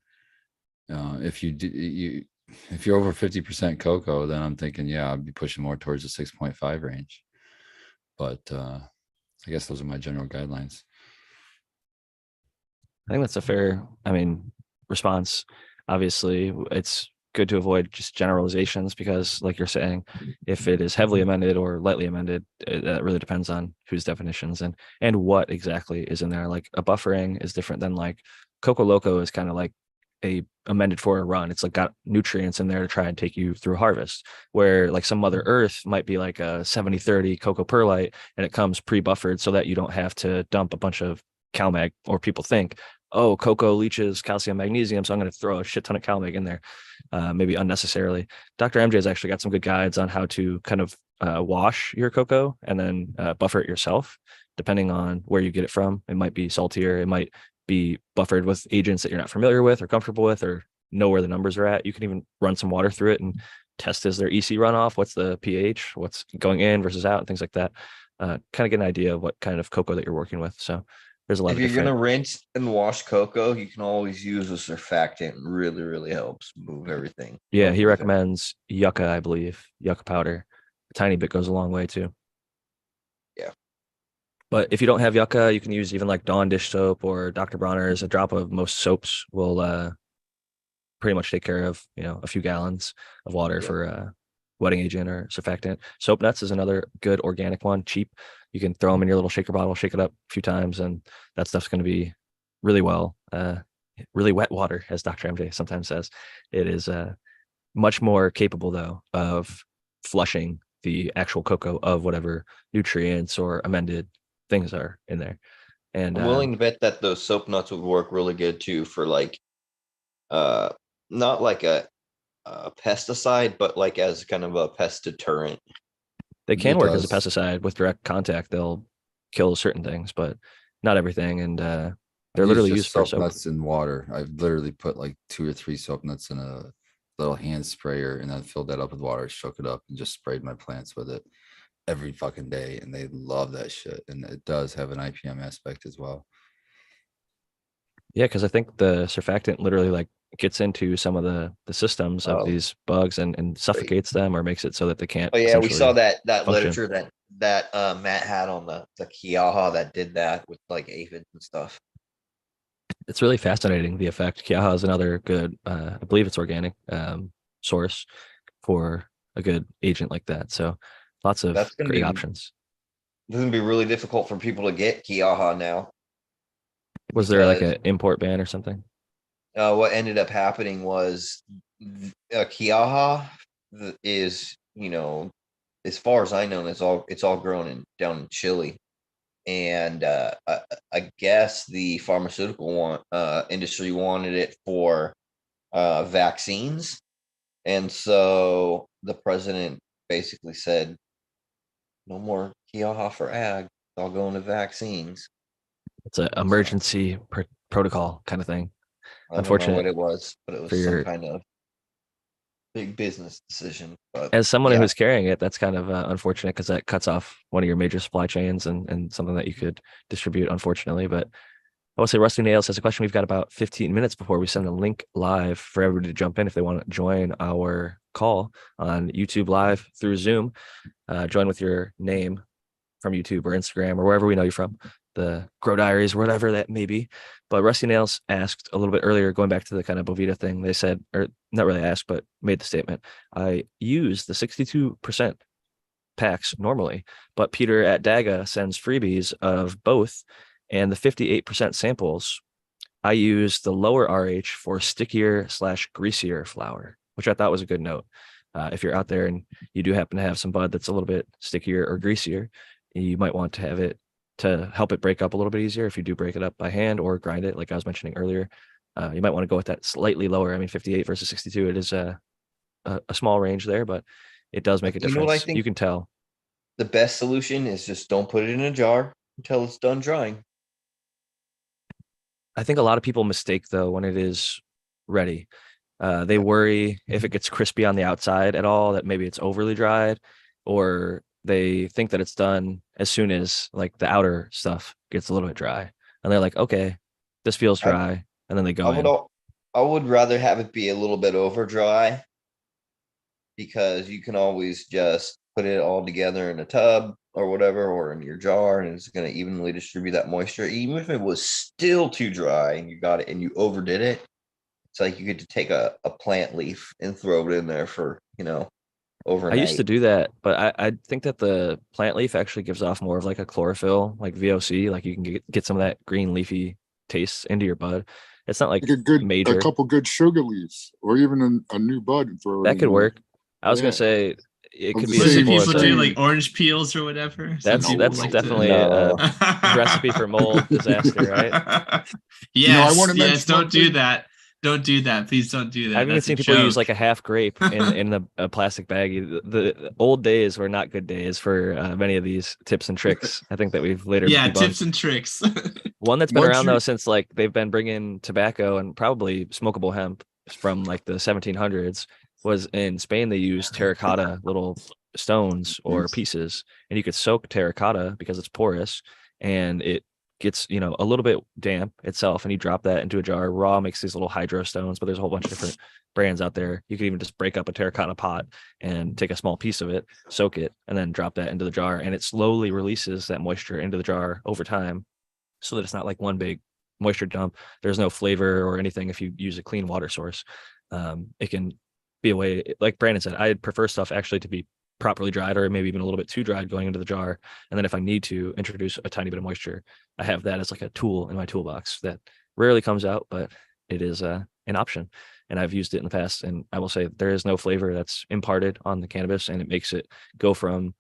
If you do, if you're over 50% cocoa, then I'm thinking, yeah, I'd be pushing more towards the 6.5 range. But I guess those are my general guidelines. I think that's a fair, response. Obviously, it's good to avoid just generalizations because, like you're saying, if it is heavily amended or lightly amended, that really depends on whose definitions and what exactly is in there. Like a buffering is different than like Coco Loco is kind of like a amended for a run. It's like got nutrients in there to try and take you through harvest. Where like some Mother Earth might be like a 70/30 cocoa perlite and it comes pre-buffered so that you don't have to dump a bunch of CalMag, or people think, oh, cocoa leaches calcium, magnesium, so I'm going to throw a shit ton of CalMag in there, maybe unnecessarily. Dr. MJ has actually got some good guides on how to kind of wash your cocoa and then buffer it yourself, depending on where you get it from. It might be saltier, it might be buffered with agents that you're not familiar with or comfortable with, or know where the numbers are at. You can even run some water through it and test, is there EC runoff, what's the pH, what's going in versus out, and things like that. Kind of get an idea of what kind of cocoa that you're working with. So there's a lot If of you're gonna different. rinse and wash cocoa, you can always use a surfactant. Really, really helps move everything. Yeah, he Move everything. recommends yucca, I believe. Yucca powder. A tiny bit goes a long way too. Yeah. But if you don't have yucca, you can use even like Dawn dish soap or Dr. Bronner's. A drop of most soaps will pretty much take care of, a few gallons of water Yeah. for wetting agent or surfactant. Soap nuts is another good organic one, cheap. You can throw them in your little shaker bottle, shake it up a few times, and that stuff's going to be really really wet water, as Dr. MJ sometimes says. It is much more capable, though, of flushing the actual cocoa of whatever nutrients or amended things are in there. And I'm willing to bet that those soap nuts would work really good too for like not like a pesticide, but like as kind of a pest deterrent. they can It work as a does. pesticide with direct contact. They'll kill certain things, but not everything. And I they're use literally just used for soap soap. nuts in water. I've literally put like 2 or 3 soap nuts in a little hand sprayer and then filled that up with water, shook it up, and just sprayed my plants with it every fucking day. And they love that shit. And it does have an IPM aspect as well. Yeah, because I think the surfactant literally like gets into some of the systems of Um, these bugs and Wait. suffocates them or makes it so that they can't Oh yeah, we saw essentially that function. literature that Matt had on the Kiaha that did that with like aphids and stuff. It's really fascinating, the effect. Kiaha is another good, I believe it's organic source for a good agent like that. So lots of That's gonna great be options. really difficult for people to get Kiaha now Was there like because an import ban or something? what ended up happening was Kiaha is as far as I know it's all grown down in Chile, and I guess the pharmaceutical industry wanted it for vaccines, and so the president basically said no more Kiaha for ag. It's all going to vaccines. It's an So emergency protocol kind of thing. I don't know Unfortunate what it was, but it for was some your, kind of big business decision. But as someone yeah, who's carrying it, that's kind of unfortunate because that cuts off one of your major supply chains and something that you could distribute, unfortunately. But I will say Rusty Nails has a question. We've got about 15 minutes before we send a link live for everybody to jump in if they want to join our call on YouTube Live through Zoom. Join with your name from YouTube or Instagram or wherever we know you from, the Grow Diaries, whatever that may be. But Rusty Nails asked a little bit earlier, going back to the kind of Boveda thing, they said, or not really asked, but made the statement, I use the 62% packs normally, but Peter at Daga sends freebies of both. And the 58% samples, I use the lower RH for stickier/greasier flour, which I thought was a good note. If you're out there and you do happen to have some bud that's a little bit stickier or greasier, you might want to have it to help it break up a little bit easier if you do break it up by hand or grind it, like I was mentioning earlier. You might want to go with that slightly lower. I mean, 58 versus 62, it is a small range there, but it does make a you know what I difference. You think can tell. the best solution is just don't put it in a jar until it's done drying. I think a lot of people mistake though when it is ready. They Yeah. worry if it gets crispy on the outside at all, that maybe it's overly dried, or they think that it's done as soon as like the outer stuff gets a little bit dry. And they're like, okay, this feels I dry. And then they I go would in. al- I would rather have it be a little bit over dry because you can always just put it all together in a tub or whatever or in your jar and it's going to evenly distribute that moisture. Even if it was still too dry and you got it and you overdid it, it's like you get to take a plant leaf and throw it in there for I used to overnight. do that, but I think that the plant leaf actually gives off more of like a chlorophyll, like VOC, like you can get some of that green leafy taste into your bud. It's not like Like a major. couple good sugar leaves, or even a new bud and throw it That in could there. work. I was gonna Yeah, say it of could the be as What do same simple as people do? a. Like same. orange peels or whatever? Some That's people No, that's like no, to. definitely a No, recipe for mold disaster, right? I want Yes, to yes. mention one Don't do thing. that. Don't do that. Please don't do that. I've even That's a seen people use joke. like a half grape in a plastic baggie. The old days were not good days for many of these tips and tricks. I think that we've later Yeah, tips debunked. and tricks. One that's been Once around though you since like they've been bringing tobacco and probably smokable hemp from like the 1700s was in Spain. They used terracotta little stones or pieces, and you could soak terracotta because it's porous and it gets, you know, a little bit damp itself, and you drop that into a jar raw, makes these little hydro stones. But there's a whole bunch of different brands out there. You could even just break up a terracotta pot and take a small piece of it, soak it, and then drop that into the jar, and it slowly releases that moisture into the jar over time, so that it's not like one big moisture dump. There's no flavor or anything if you use a clean water source. It can be a way, like Brandon said, I prefer stuff actually to be properly dried, or maybe even a little bit too dried going into the jar. And then if I need to introduce a tiny bit of moisture, I have that as like a tool in my toolbox that rarely comes out, but it is an option. And I've used it in the past, and I will say there is no flavor that's imparted on the cannabis, and it makes it go from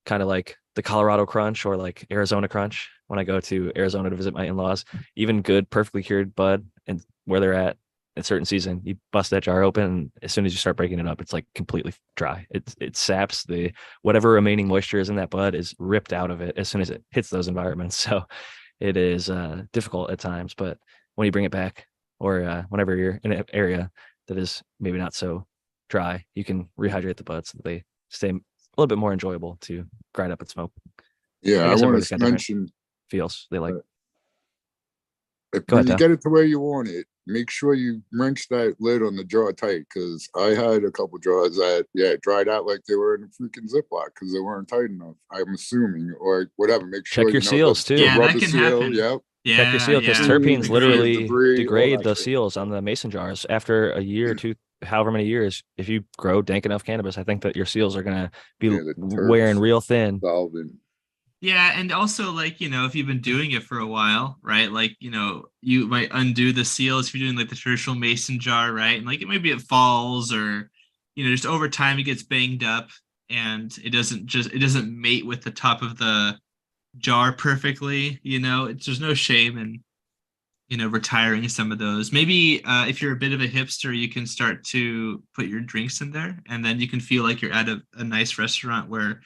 kind of like the Colorado crunch or like Arizona crunch when I go to Arizona to visit my in-laws. Even good, perfectly cured bud and where they're at certain season, you bust that jar open, and as soon as you start breaking it up, it's like completely dry. It saps the whatever remaining moisture is in that bud is ripped out of it as soon as it hits those environments. So it is difficult at times, but when you bring it back, or whenever you're in an area that is maybe not so dry, you can rehydrate the buds so that they stay a little bit more enjoyable to grind up and smoke. Yeah, I guess want everybody's to got different mention feels they like. Go when ahead, you Tom. get it to where you want it, make sure you wrench that lid on the jar tight, because I had a couple jars that dried out like they were in a freaking Ziploc because they weren't tight enough. I'm assuming, or whatever. Make sure Check your seals the too. Yeah, that rubber can seal. happen. Yep. Check your seal, because Yeah. terpenes Agreed. literally Debris, all degrade that the shit. seals on the mason jars after a year or two, however many years. If you grow dank enough cannabis, I think that your seals are gonna be The wearing terps real thin. solvent. Yeah, and also like, if you've been doing it for a while, right? Like, you might undo the seals if you're doing like the traditional mason jar, right? And like maybe it falls, or just over time it gets banged up, and it doesn't mate with the top of the jar perfectly, there's no shame in retiring some of those. Maybe if you're a bit of a hipster, you can start to put your drinks in there, and then you can feel like you're at a nice restaurant where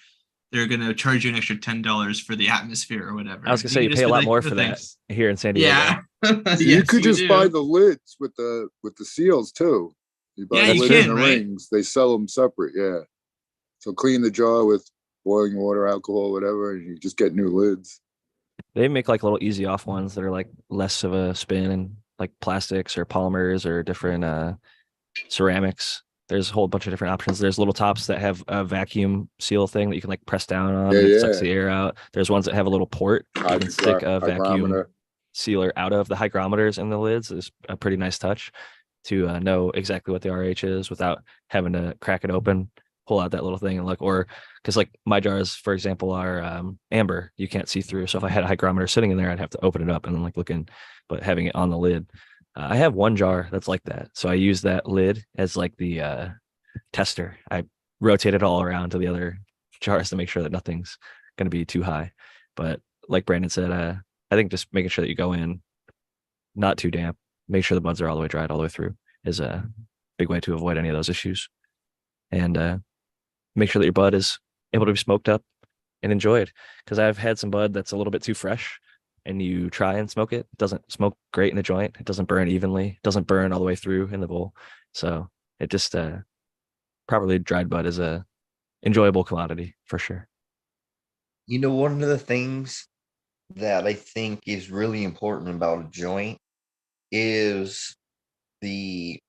they're going to charge you an extra $10 for the atmosphere or whatever. I was gonna say you can pay just a be lot like, more "No, for thanks." that here in San Diego. Yeah. You Yes, could just buy do. the lids with the seals too. You buy Yeah, the you lid can, and the right? rings. They sell them separate. Yeah. So clean the jar with boiling water, alcohol, whatever, and you just get new lids. They make like little easy off ones that are like less of a spin, and like plastics or polymers or different ceramics. There's a whole bunch of different options. There's little tops that have a vacuum seal thing that you can like press down on, Yeah, and it sucks yeah. the air out. There's ones that have a little port that you can stick a vacuum Hygrometer. sealer out of. The hygrometers in the lids is a pretty nice touch to know exactly what the RH is without having to crack it open, pull out that little thing and look. Or because like my jars, for example, are amber, you can't see through. So if I had a hygrometer sitting in there, I'd have to open it up and then like looking, but having it on the lid. I have one jar that's like that. So I use that lid as like the tester. I rotate it all around to the other jars to make sure that nothing's going to be too high. But like Brandon said, I think just making sure that you go in not too damp, make sure the buds are all the way dried all the way through is a big way to avoid any of those issues. And make sure that your bud is able to be smoked up and enjoyed. Because I've had some bud that's a little bit too fresh, and you try and smoke it. It doesn't smoke great in the joint. It doesn't burn evenly. It doesn't burn all the way through in the bowl. So it just properly dried bud is a enjoyable commodity for sure. One of the things that I think is really important about a joint is the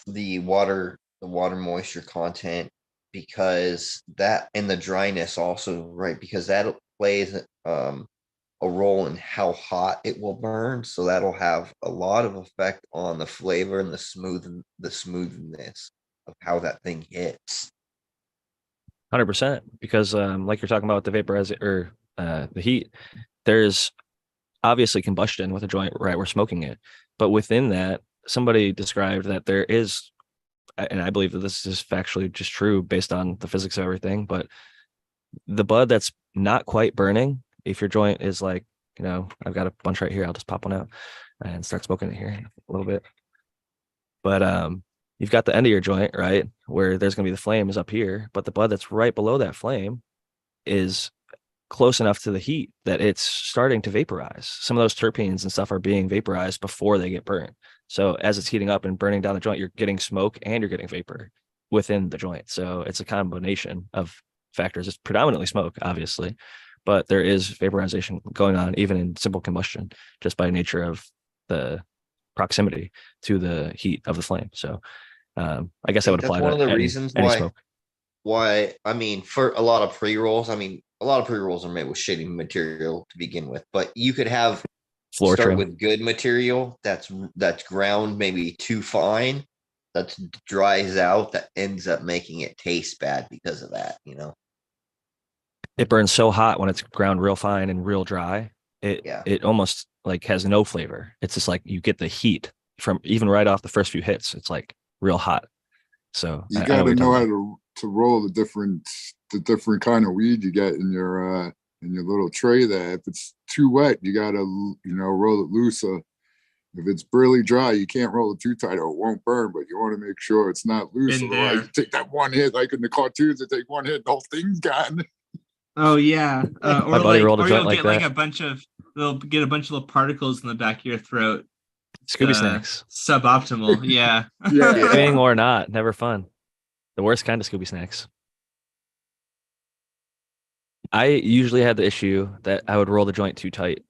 water moisture content, because that, and the dryness also, right? Because that plays a role in how hot it will burn. So that'll have a lot of effect on the flavor and the smoothness of how that thing hits. 100%. Because like you're talking about the vaporizer or the heat, there's obviously combustion with a joint, right? We're smoking it. But within that, somebody described that there is, and I believe that this is factually just true based on the physics of everything, but the bud that's not quite burning, if your joint is like, I've got a bunch right here, I'll just pop one out and start smoking it here a little bit. But you've got the end of your joint, right, where there's going to be the flame is up here, but the bud that's right below that flame is close enough to the heat that it's starting to vaporize. Some of those terpenes and stuff are being vaporized before they get burnt. So as it's heating up and burning down the joint, you're getting smoke and you're getting vapor within the joint. So it's a combination of factors. It's predominantly smoke, obviously, but there is vaporization going on even in simple combustion, just by nature of the proximity to the heat of the flame. So I guess I that would think that's apply one to of the reasons any smoke. why I mean, for a lot of pre-rolls, I mean, a lot of pre-rolls are made with shitty material to begin with, but you could have Floor start trim. with good material that's ground maybe too fine, that dries out, that ends up making it taste bad because of that, you know. It burns so hot when it's ground real fine and real dry. Yeah. It almost like has no flavor. It's just like you get the heat from even right off the first few hits. It's like real hot. So You I know got what to you're know talking how about. to roll the different kind of weed you get in your little tray there. If it's too wet, you got to roll it looser. If it's really dry, you can't roll it too tight or it won't burn, but you want to make sure it's not loose. Been Otherwise, there. you take that one hit, like in the cartoons, they take one hit, the whole thing's gone. Oh yeah, My buddy rolled a or joint you'll like get like that. they'll get a bunch of little particles in the back of your throat. Scooby snacks. Suboptimal. Yeah. Yeah. Kidding or not, never fun. The worst kind of Scooby snacks. I usually had the issue that I would roll the joint too tight,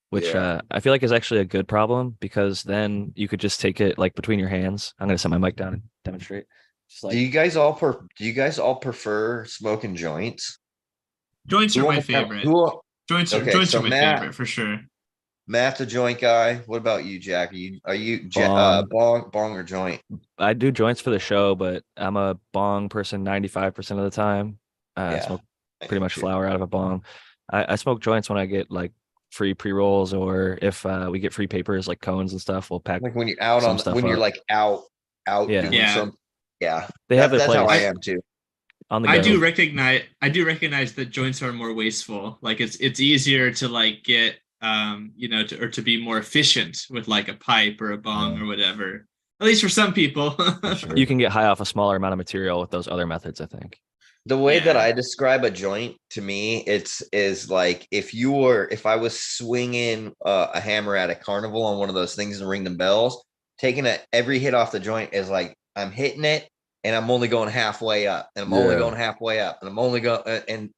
which Yeah. I feel like is actually a good problem because then you could just take it like between your hands. I'm gonna set my mic down and demonstrate. Just Do like you guys all prefer smoking joints? Joints Who are my wants to, favorite. who Okay, Joints are so my favorite for sure. Matt's a joint guy. What about you, Jack? Are you bong. bong or joint? I do joints for the show, but I'm a bong person 95% of the time. I Yeah, smoke I pretty am much too. flower out of a bong. I smoke joints when I get like free pre-rolls or if we get free papers like cones and stuff, we'll pack Like when you're some stuff when you're up. like out Yeah. doing Yeah. something. Yeah, They have their that's how I place I am too. on the I go. do recognize that joints are more wasteful. Like it's easier to like get to be more efficient with like a pipe or a bong Yeah, or whatever. At least for some people. for sure. You can get high off a smaller amount of material with those other methods, I think. The way that Yeah. I describe a joint to me, it's is like if I was swinging a hammer at a carnival on one of those things and ring the bells, taking every hit off the joint is like I'm hitting it and I'm only going halfway up and I'm only Yeah. going halfway up and I'm only going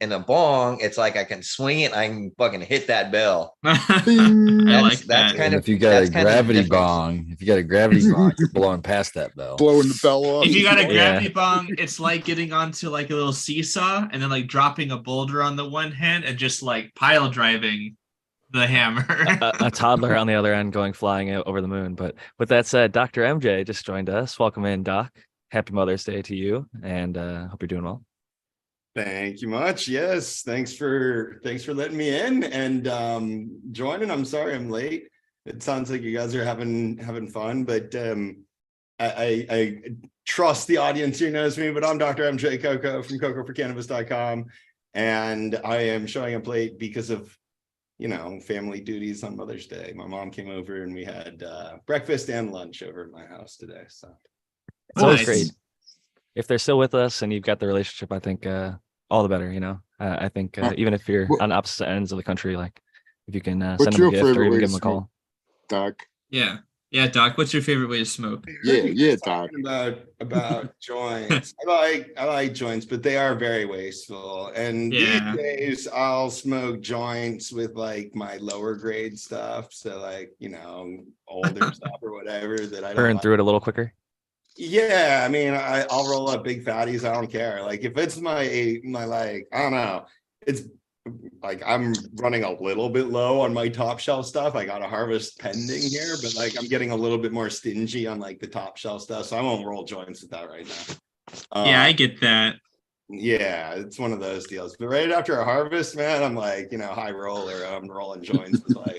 and a bong, it's like I can swing it, I can fucking hit that bell. I Bing. like That's that. kind And of if you got a that's kind of the gravity difference. bong, you're blowing past that bell. Blowing the bell off. If you got a Yeah. gravity bong, it's like getting onto like a little seesaw and then like dropping a boulder on the one hand and just like pile driving the hammer. A toddler on the other end going flying over the moon. But with that said, Dr. MJ just joined us. Welcome in, Doc. Happy Mother's Day to you, and hope you're doing well. Thank you much. Yes, thanks for letting me in and joining. I'm sorry I'm late. It sounds like you guys are having fun, but I trust the audience here knows me. But I'm Dr. MJ Coco from cocoforcannabis.com, and I am showing up late because of family duties on Mother's Day. My mom came over and we had breakfast and lunch over at my house today. So It's always Nice. great if they're still with us and you've got the relationship. I think all the better. I think even if you're What- on opposite ends of the country, like if you can send What's them a your gift or favorite even way give to them a smoke, call. Doc? Yeah. Yeah, Doc, what's your favorite way to smoke? Yeah, Doc. Talking about joints. I like joints, but they are very wasteful. And Yeah. these days I'll smoke joints with like my lower grade stuff. So like, older stuff or whatever that I don't Burn like. through it a little quicker. Yeah, I mean, I'll roll up big fatties. I don't care. Like if it's my like, I don't know, it's like I'm running a little bit low on my top shelf stuff. I got a harvest pending here, but like I'm getting a little bit more stingy on like the top shelf stuff. So I won't roll joints with that right now. Yeah, I get that. Yeah, it's one of those deals. But right after a harvest, man, I'm like, high roller. I'm rolling joints with like,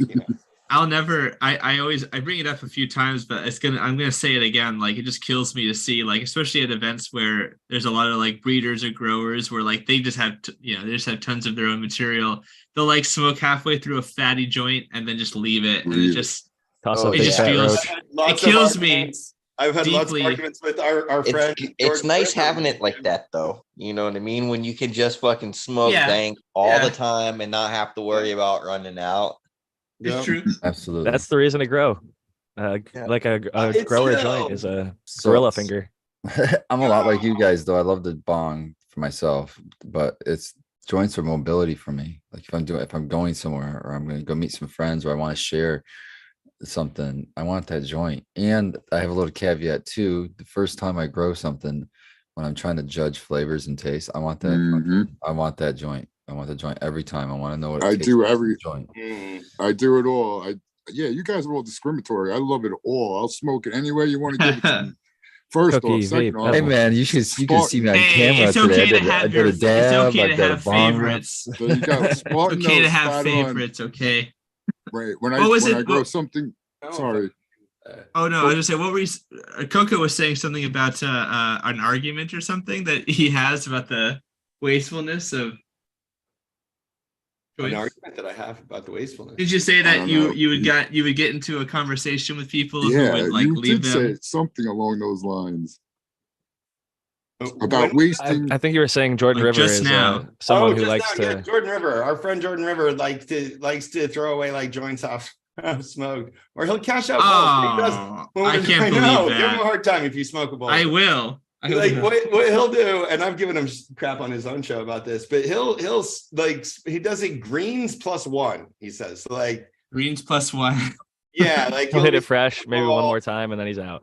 I bring it up a few times, but I'm gonna say it again. Like it just kills me to see, like, especially at events where there's a lot of like breeders or growers where like they just have they just have tons of their own material. They'll like smoke halfway through a fatty joint and then just leave it. And it just Toss Oh, a it big just fat feels roach. it kills me. I've had lots of deeply. arguments with our friend. It's George nice Ritter. having it like that though. You know what I mean? When you can just fucking smoke Yeah. dank all Yeah. the time and not have to worry about running out. It's Yeah. true. Absolutely. That's the reason to grow. Yeah. like a It's grower still joint is a So gorilla finger. I'm a lot like you guys, though. I love the bong for myself, but it's joints are mobility for me. Like if I'm going somewhere or I'm gonna go meet some friends or I want to share something, I want that joint. And I have a little caveat too. The first time I grow something, when I'm trying to judge flavors and taste, I want that joint. I want the joint every time. I want to know what it I tastes do like in every the joint. I do it all. Yeah, you guys are all discriminatory. I love it all. I'll smoke it any way you want to give it to me. First off, Cookie, second vape, off, Hey pebble. man, you can see me on Hey, camera it's today. okay to I have did a it's dab. okay I to did a have bong rip. favorites. there you go. It's Spartan okay to knows, have spot on. favorites, okay. Right. What was when it? I grow something, sorry. Oh no, I was just saying what were you Coco was saying something about an argument or something that he has about the wastefulness of An choice. argument that I have about the wastefulness. Did you say I that don't you know. you would get into a conversation with people who Yeah, would like you leave did say them? something along those lines When- about wasting. I think you were saying Jordan Like River just is now. someone who just likes now, yeah, to. Jordan River, our friend Jordan River likes to throw away like joints off smoked, or he'll cash out balls. He does. Oh, I can't I believe know. Give him a that. hard time if you smoke a bowl. I will. Like what he'll do, and I've given him crap on his own show about this, but he'll like he does it greens +1. He says so like Greens +1. yeah, like He'll hit be it fresh, maybe one more time, and then he's out.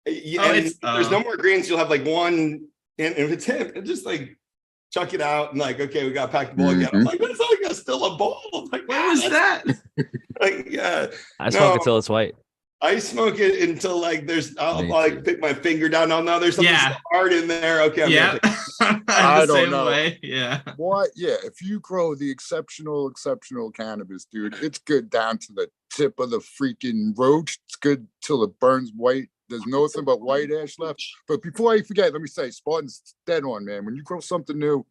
Yeah, Oh, and it's- if there's no more greens. You'll have like one, and if it's him, and just like chuck it out and like, okay, we got to pack the bowl again. I'm like, that's like still a bowl. I'm like, What was that? Like, yeah, I smoke it till it's white. I smoke it until like I'll Me like too. pick my finger down. Oh no, there's something Yeah. so hard in there. Okay, I'm Yeah. gonna I'm I the don't same know. way. Yeah. What? Yeah, if you grow the exceptional cannabis, dude, it's good down to the tip of the freaking roach. It's good till it burns white. There's nothing but white ash left. But before I forget, let me say, Spartan's dead on, man. When you grow something new,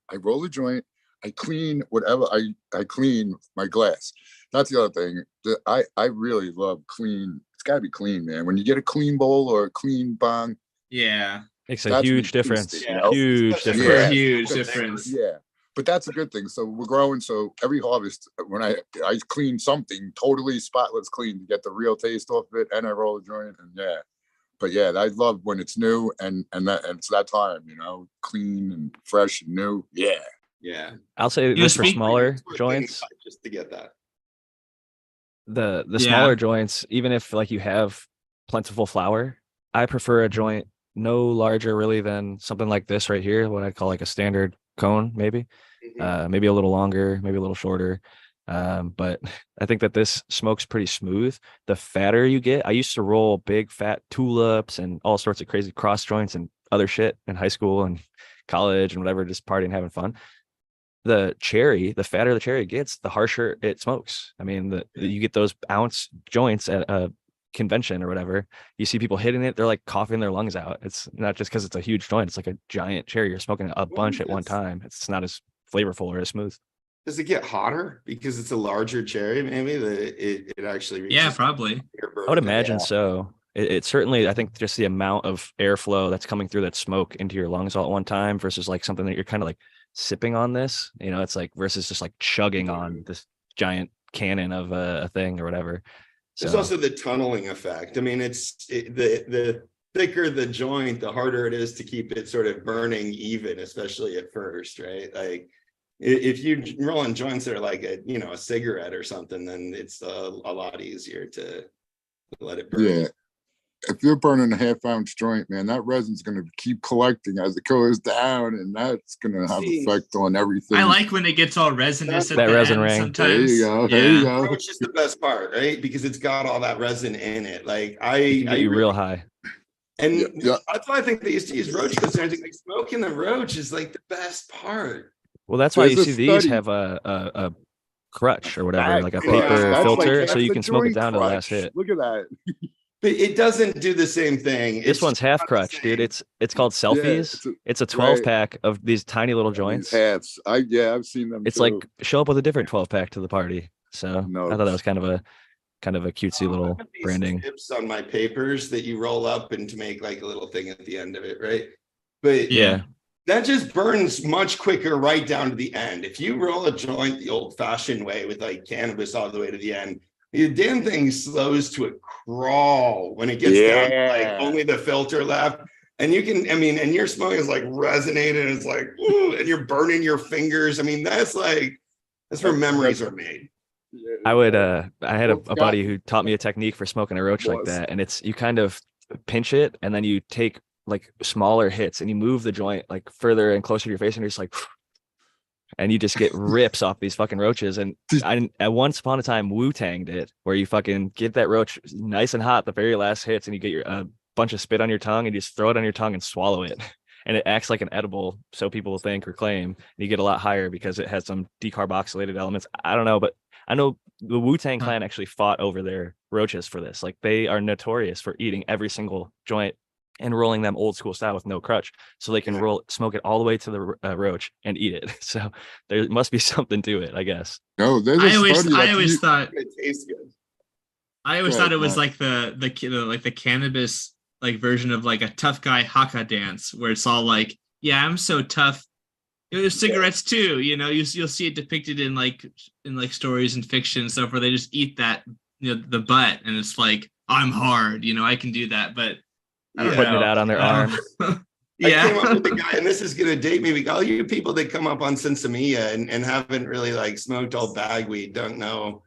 I roll a joint, I clean whatever, I clean my glass. That's the other thing. I really love clean. It's got to be clean, man. When you get a clean bowl or a clean bong, Yeah. Makes a That's huge when you difference. taste it, you know? Huge Especially difference. For a Yeah. huge difference. yeah. But that's a good thing. So we're growing. So every harvest, when I clean something totally spotless clean to get the real taste off of it, and I roll a joint, and yeah. But yeah, I love when it's new and it's that time, you know, clean and fresh and new. Yeah. yeah. I'll say know, this for speak- smaller It's worth joints. $35 just to get that. The Yeah. smaller joints, even if like you have plentiful flower, I prefer a joint no larger really than something like this right here, what I call like a standard cone, maybe. Maybe a little longer, maybe a little shorter. But I think that this smokes pretty smooth. The fatter you get, I used to roll big fat tulips and all sorts of crazy cross joints and other shit in high school and college and whatever, just partying, having fun. The fatter the cherry gets, the harsher it smokes. I mean, you get those ounce joints at a convention or whatever. You see people hitting it, they're like coughing their lungs out. It's not just because it's a huge joint, it's like a giant cherry. You're smoking a bunch at one time. It's not as flavorful or as smooth. Does it get hotter because it's a larger cherry? Maybe it actually reaches. Yeah, probably. I would imagine so. It certainly, I think just the amount of airflow that's coming through that smoke into your lungs all at one time versus like something that you're kind of like sipping on this, you know, it's like versus just like chugging on this giant cannon of a thing or whatever. So There's also the tunneling effect. I mean, the thicker the joint, the harder it is to keep it sort of burning even, especially at first, right? Like if you rolling joints that are like a cigarette or something, then it's a lot easier to let it burn. Yeah. If you're burning a half-ounce joint, man, that resin's going to keep collecting as it goes down, and that's going to have effect on everything. I like when it gets all resinous at that the resin end ring. sometimes. There you go. Yeah. There you go. Which is the best part, right? Because it's got all that resin in it. Like it can get you real high. And Yeah. that's why I think they used to use roach clips and everything. Like smoking the roach is like the best part. Well, that's why you There's see a these study. have a crutch or whatever, Fat like a crutch. paper That's filter, like so half you the can smoke it joint down to the last crutch. hit. Look at that. But it doesn't do the same thing. This one's half crutch, dude. It's called selfies. It's a 12 pack of these tiny little joints. These halves. I've seen them. It's too. like show up with a different 12 pack to the party. So I thought that was kind of a cutesy little branding. Tips on my papers that you roll up and to make like a little thing at the end of it, right? But Yeah. that just burns much quicker right down to the end. If you roll a joint the old-fashioned way with like cannabis all the way to the end, The damn thing slows to a crawl when it gets down to like only the filter left. And you can, I mean, and your smoke is like resonating. It's like, ooh, and you're burning your fingers. I mean, that's where memories are made. I had a buddy who taught me a technique for smoking a roach like that. And it's, you kind of pinch it and then you take like smaller hits and you move the joint like further and closer to your face and you're just like, and you just get rips off these fucking roaches. And at once upon a time, Wu-Tanged it, where you fucking get that roach nice and hot, the very last hits, and you get your bunch of spit on your tongue and you just throw it on your tongue and swallow it. And it acts like an edible, so people will think or claim. And you get a lot higher because it has some decarboxylated elements. I don't know, but I know the Wu-Tang Clan actually fought over their roaches for this. Like they are notorious for eating every single joint and rolling them old school style with no crutch, so they can smoke it all the way to the roach and eat it. So there must be something to it, I guess. No, I always thought it tastes good. I always thought it was like the cannabis like version of like a tough guy haka dance, where it's all like, yeah, I'm so tough. There's cigarettes too, you know. You'll see it depicted in like stories and fiction and stuff where they just eat that, you know, the butt, and it's like, I'm hard, you know, I can do that, but I don't putting know. it out on their arm. Yeah. I came up with the guy, and this is gonna date me. All you people that come up on Sinsemilla and haven't really like smoked all bagweed don't know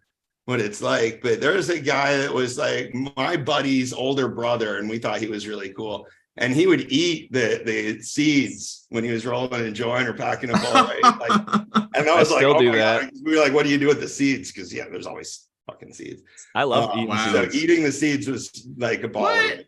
what it's like. But there's a guy that was like my buddy's older brother, and we thought he was really cool. And he would eat the seeds when he was rolling a joint or packing a bowl. Right? Like, and I was like, oh my God. We were like, what do you do with the seeds? Because there's always fucking seeds. I love eating seeds. So eating the seeds was like a ball. They're great.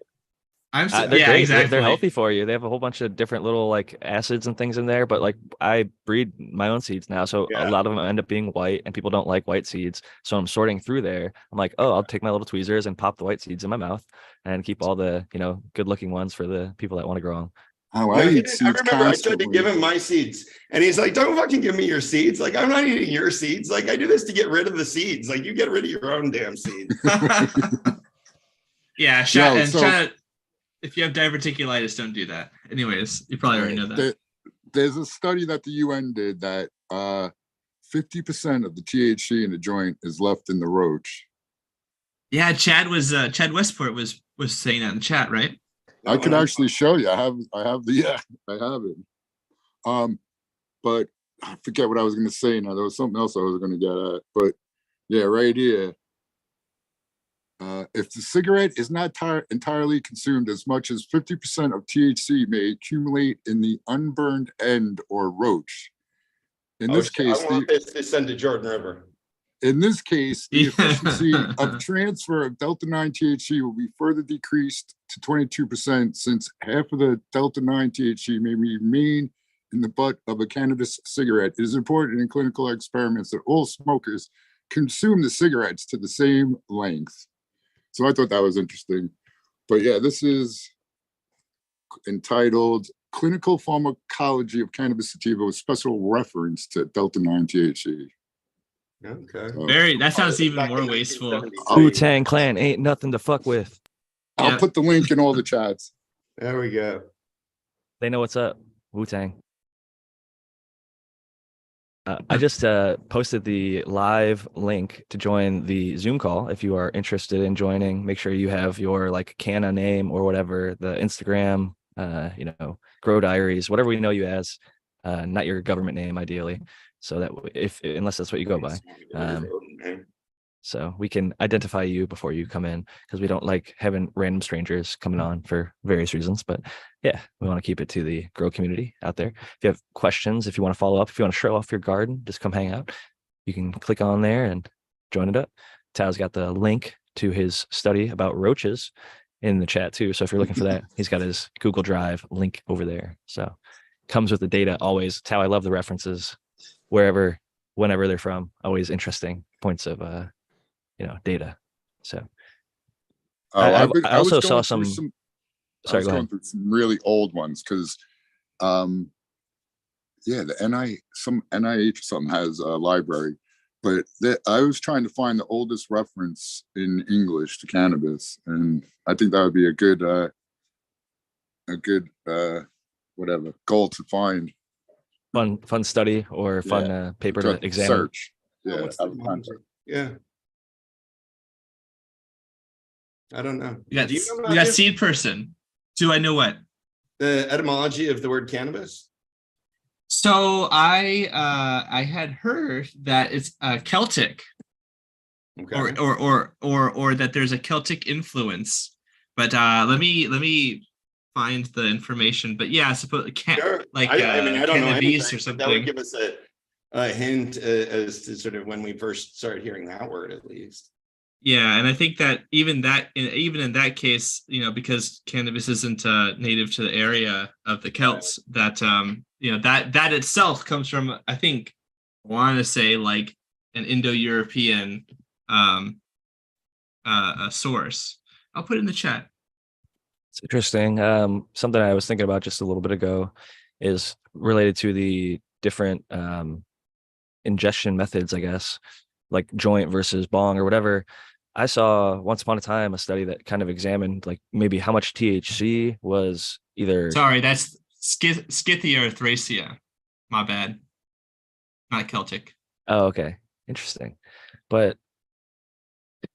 Exactly. They're healthy for you. They have a whole bunch of different little like acids and things in there. But like I breed my own seeds now, so a lot of them end up being white, and people don't like white seeds. So I'm sorting through there. I'm like, oh, I'll take my little tweezers and pop the white seeds in my mouth, and keep all the good-looking ones for the people that want to grow them. Oh, I remember I tried to give him my seeds, and he's like, "Don't fucking give me your seeds. Like, I'm not eating your seeds. Like, I do this to get rid of the seeds. Like, you get rid of your own damn seeds." If you have diverticulitis, don't do that. Anyways, you probably already know that. There's a study that the UN did that 50% of the THC in the joint is left in the roach. Yeah, Chad Westport was saying that in the chat, right? I could actually show you. I have it. But I forget what I was going to say now. There was something else I was going to get at. But yeah, right here. If the cigarette is not entirely consumed, as much as 50% of THC may accumulate in the unburned end or roach. In this case, I want this to send to Jordan River. In this case, the efficiency of transfer of Delta-9 THC will be further decreased to 22%, since half of the Delta-9 THC may remain in the butt of a cannabis cigarette. It is important in clinical experiments that all smokers consume the cigarettes to the same length. So I thought that was interesting. But yeah, this is entitled Clinical Pharmacology of Cannabis Sativa with special reference to Delta-9 THC. Okay. That sounds even more wasteful. Wu-Tang Clan ain't nothing to fuck with. I'll put the link in all the chats. There we go. They know what's up. Wu-Tang. I just posted the live link to join the Zoom call. If you are interested in joining, make sure you have your like Canna name or whatever, the Instagram, Grow Diaries, whatever we know you as, not your government name, ideally. So that unless that's what you go by. So we can identify you before you come in, because we don't like having random strangers coming on for various reasons. But yeah, we want to keep it to the grow community out there. If you have questions, if you want to follow up, if you want to show off your garden, just come hang out. You can click on there and join it up. Tao's got the link to his study about roaches in the chat too. So if you're looking for that, he's got his Google Drive link over there. So comes with the data always. Tao, I love the references wherever, whenever they're from. Always interesting points of data. So I also saw some sorry, go ahead. Some really old ones, because the NIH or something has a library, but I was trying to find the oldest reference in English to cannabis, and I think that would be a good goal to find. Fun study or fun paper to examine. Search. Yeah. I don't know. We got, Do you know, we got Matthew? seed person. Do I know what? The etymology of the word cannabis? So I had heard that it's Celtic, Okay. or that there's a Celtic influence. But let me find the information. But yeah, I suppose Sure. like I mean, I don't know cannabis anything, or but that would something. give us a hint as to sort of when we first started hearing that word, at least. Yeah, and I think that even in that case, because cannabis isn't native to the area of the Celts, that that itself comes from, I think, I want to say like an Indo-European a source. I'll put it in the chat. It's interesting. Something I was thinking about just a little bit ago is related to the different ingestion methods, I guess, like joint versus bong or whatever. I saw once upon a time a study that kind of examined like maybe how much THC was either. Sorry, that's Scythia or Thracia. My bad. Not Celtic. Oh, okay. Interesting. But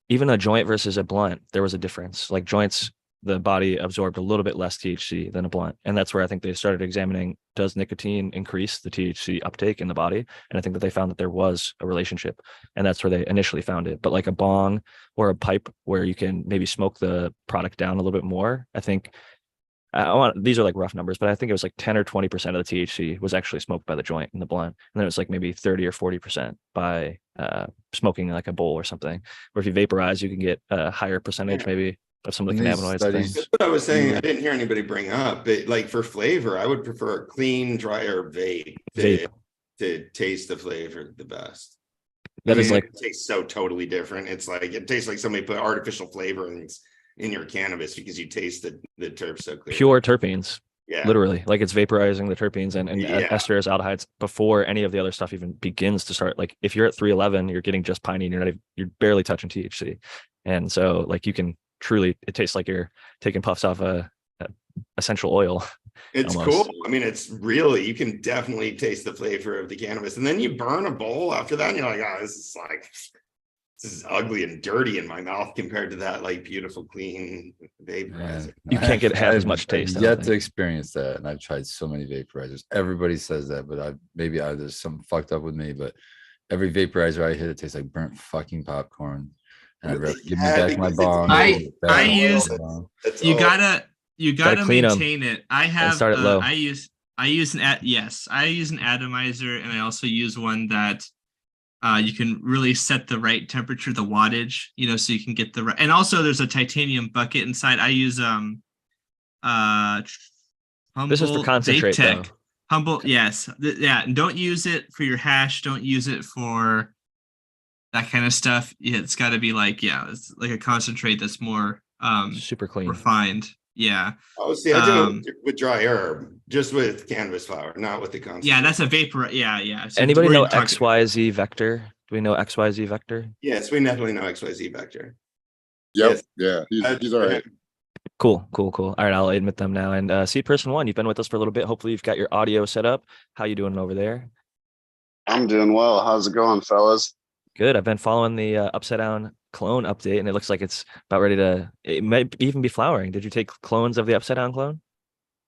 even a joint versus a blunt, there was a difference. Like joints, the body absorbed a little bit less THC than a blunt. And that's where I think they started examining, does nicotine increase the THC uptake in the body? And I think that they found that there was a relationship. And that's where they initially found it. But like a bong or a pipe where you can maybe smoke the product down a little bit more, I think these are like rough numbers, but I think it was like 10 or 20% of the THC was actually smoked by the joint in the blunt. And then it was like maybe 30 or 40% by smoking like a bowl or something. Or if you vaporize, you can get a higher percentage maybe of some of the And these cannabinoids and studies- things. That's what I was saying. I didn't hear anybody bring up, but like for flavor, I would prefer a clean, drier vape to taste the flavor the best. That is like, it tastes so totally different. It's like it tastes like somebody put artificial flavorings in your cannabis because you taste the terps so clearly. pure terpenes. Yeah. Literally, like it's vaporizing the terpenes and Yeah. esters, aldehydes before any of the other stuff even begins to start. Like if you're at 311, you're getting just piney and you're barely touching THC. And so like you can truly, it tastes like you're taking puffs off a essential oil. It's almost. cool. I mean, it's really, you can definitely taste the flavor of the cannabis. And then you burn a bowl after that, and you're like, oh, this is ugly and dirty in my mouth compared to that like beautiful, clean vaporizer. You can't get half as I've much taste. yet to experience that, and I've tried so many vaporizers. Everybody says that, but maybe there's something fucked up with me. But every vaporizer I hit, it tastes like burnt fucking popcorn. And I'd rather give me back my bomb. You gotta clean 'em maintain it. I have start it low. I use an atomizer, and I also use one that you can really set the right temperature, the wattage, so you can get the right. And also there's a titanium bucket inside. I use This is for concentrate though. Humble, yes. Yeah, and don't use it for your hash, don't use it for that kind of stuff. Yeah, it's got to be like, it's like a concentrate that's more super clean, refined. Yeah. Oh, see, I do it with dry herb, just with cannabis flower, not with the concentrate. Yeah, that's a vapor. Yeah. So anybody know XYZ Vector? Do we know XYZ Vector? Yes, we definitely know XYZ Vector. Yep. Yes. Yeah. He's all right. Cool. All right, I'll admit them now. And Seed Person 1, you've been with us for a little bit. Hopefully you've got your audio set up. How you doing over there? I'm doing well. How's it going, fellas? Good. I've been following the Upside Down clone update, and it looks like it's about ready to. It might even be flowering. Did you take clones of the Upside Down clone?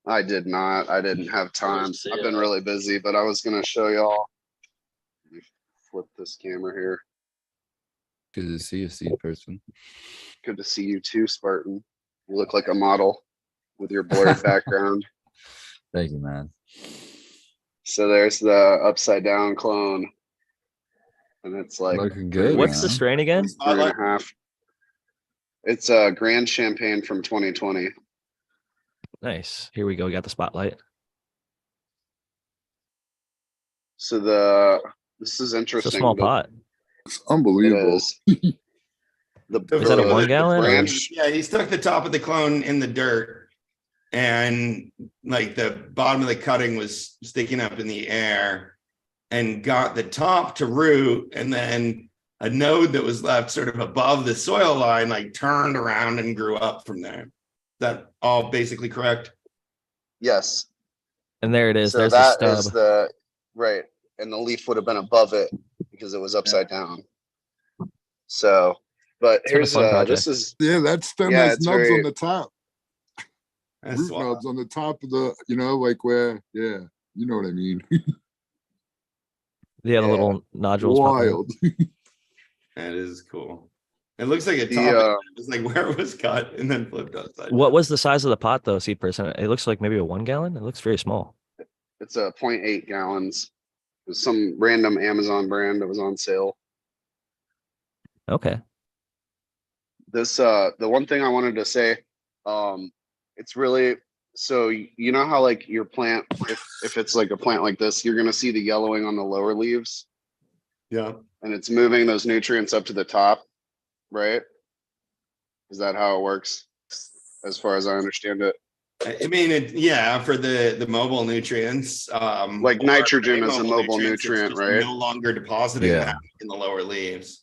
I did not. I didn't have time. I've been really busy, but I was going to show y'all. Let me flip this camera here. Good to see you, Seed Person. Good to see you too, Spartan. You look like a model with your blurred background. Thank you, man. So there's the Upside Down clone. And it's like looking good. What's the strain again? 3.5. It's a Grand Champagne from 2020. Nice. Here we go. We got the spotlight. So this is interesting. It's a small pot. It's unbelievable. It is. Is that a 1 gallon? Yeah, he stuck the top of the clone in the dirt, and like the bottom of the cutting was sticking up in the air, and got the top to root, and then a node that was left sort of above the soil line like turned around and grew up from there. Is that all basically correct? Yes. And there it is. So there's that the is stub. right. And the leaf would have been above it because it was upside down. So But It's been a here's fun project. this is Yeah, that stem yeah, has it's nubs very on the top, That's root wild. nubs on the top of the, like where, yeah, you know what I mean. Yeah, the yeah. little nodules popping out. Wild. That is cool. It looks like a The top. It's like where it was cut and then flipped upside What down. was the size of the pot though, seed person? It looks like maybe a 1 gallon. It looks very small. it's a 0.8 gallons. It was some random Amazon brand that was on sale. Okay. This the one thing I wanted to say, it's really so you know how like your plant, if it's like a plant like this, you're gonna see the yellowing on the lower leaves, Yeah. and it's moving those nutrients up to the top, right? Is that how it works, as far as I understand it? I mean, yeah, for the mobile nutrients, Like or nitrogen is a mobile mobile nutrients, it's nutrient, just right? no longer depositing Yeah. that in the lower leaves.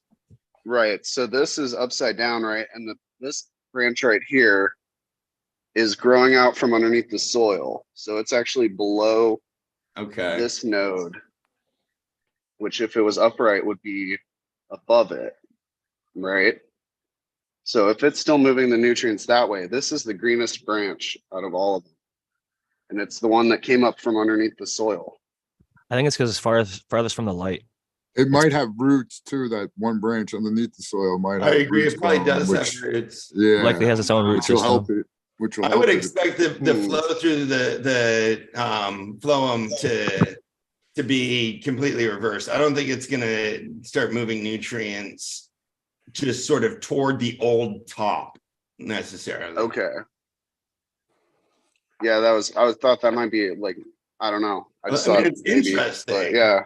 Right. So this is upside down, right? And this branch right here is growing out from underneath the soil. So it's actually below Okay. this node, which if it was upright would be above it, right? So if it's still moving the nutrients that way, this is the greenest branch out of all of them. And it's the one that came up from underneath the soil. I think it's because it's farthest from the light. It might have roots too. That one branch underneath the soil might have I agree. roots It probably going, does which, have roots. yeah, Likely has its own root which will help system. it. Which will I help would it. expect the flow through the phloem to be completely reversed. I don't think it's gonna start moving nutrients just sort of toward the old top necessarily. Okay. Yeah, I thought that might be like, I don't know. I just I mean, thought it's maybe, interesting. but yeah.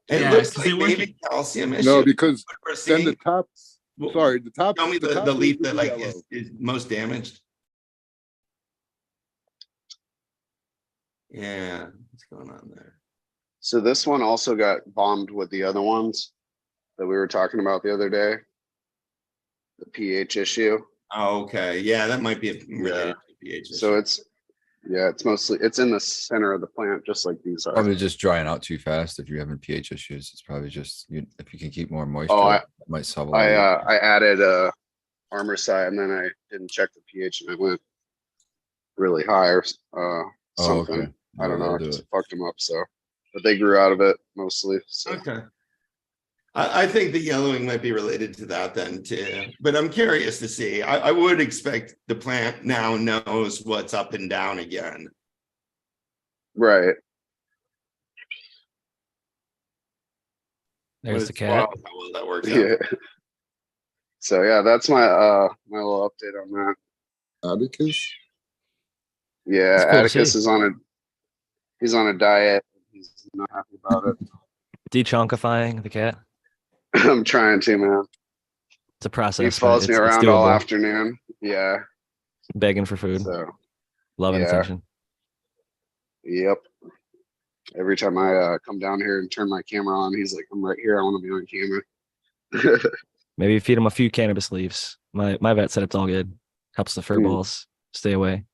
It Yeah, looks 'cause like they weren't- maybe calcium issue. No, because What we're then the seeing. top. Well, Sorry, the top. Show me the top leaf leaf that is like yellow. is most damaged. Yeah, what's going on there? So this one also got bombed with the other ones that we were talking about the other day. The pH issue. Oh, okay. Yeah, that might be related to pH issue. So it's it's in the center of the plant, just like these are. Probably just drying out too fast. If you're having pH issues, it's probably just if you can keep more moisture, Oh, it might solve a lot. I added armor side and then I didn't check the pH and I went really high or something. Okay. I don't Yeah, know. that'll It do just it. fucked them up. So, but they grew out of it mostly. So. Okay. I think the yellowing might be related to that then too, but I'm curious to see. I would expect the plant now knows what's up and down again. Right. There's But the it's cat. wild how well that works out. Yeah. So yeah, that's my my little update on that. Abacus. Yeah, It's cool to Atticus see. is he's on a diet. He's not happy about it. Dechunkifying the cat. I'm trying to, man. It's a He process, but follows me it's around all doable. afternoon. Yeah. Begging for food, So love and yeah. attention. Yep. Every time I come down here and turn my camera on, he's like, "I'm right here. I want to be on camera." Maybe feed him a few cannabis leaves. My vet said it's all good. Helps the fur balls stay away.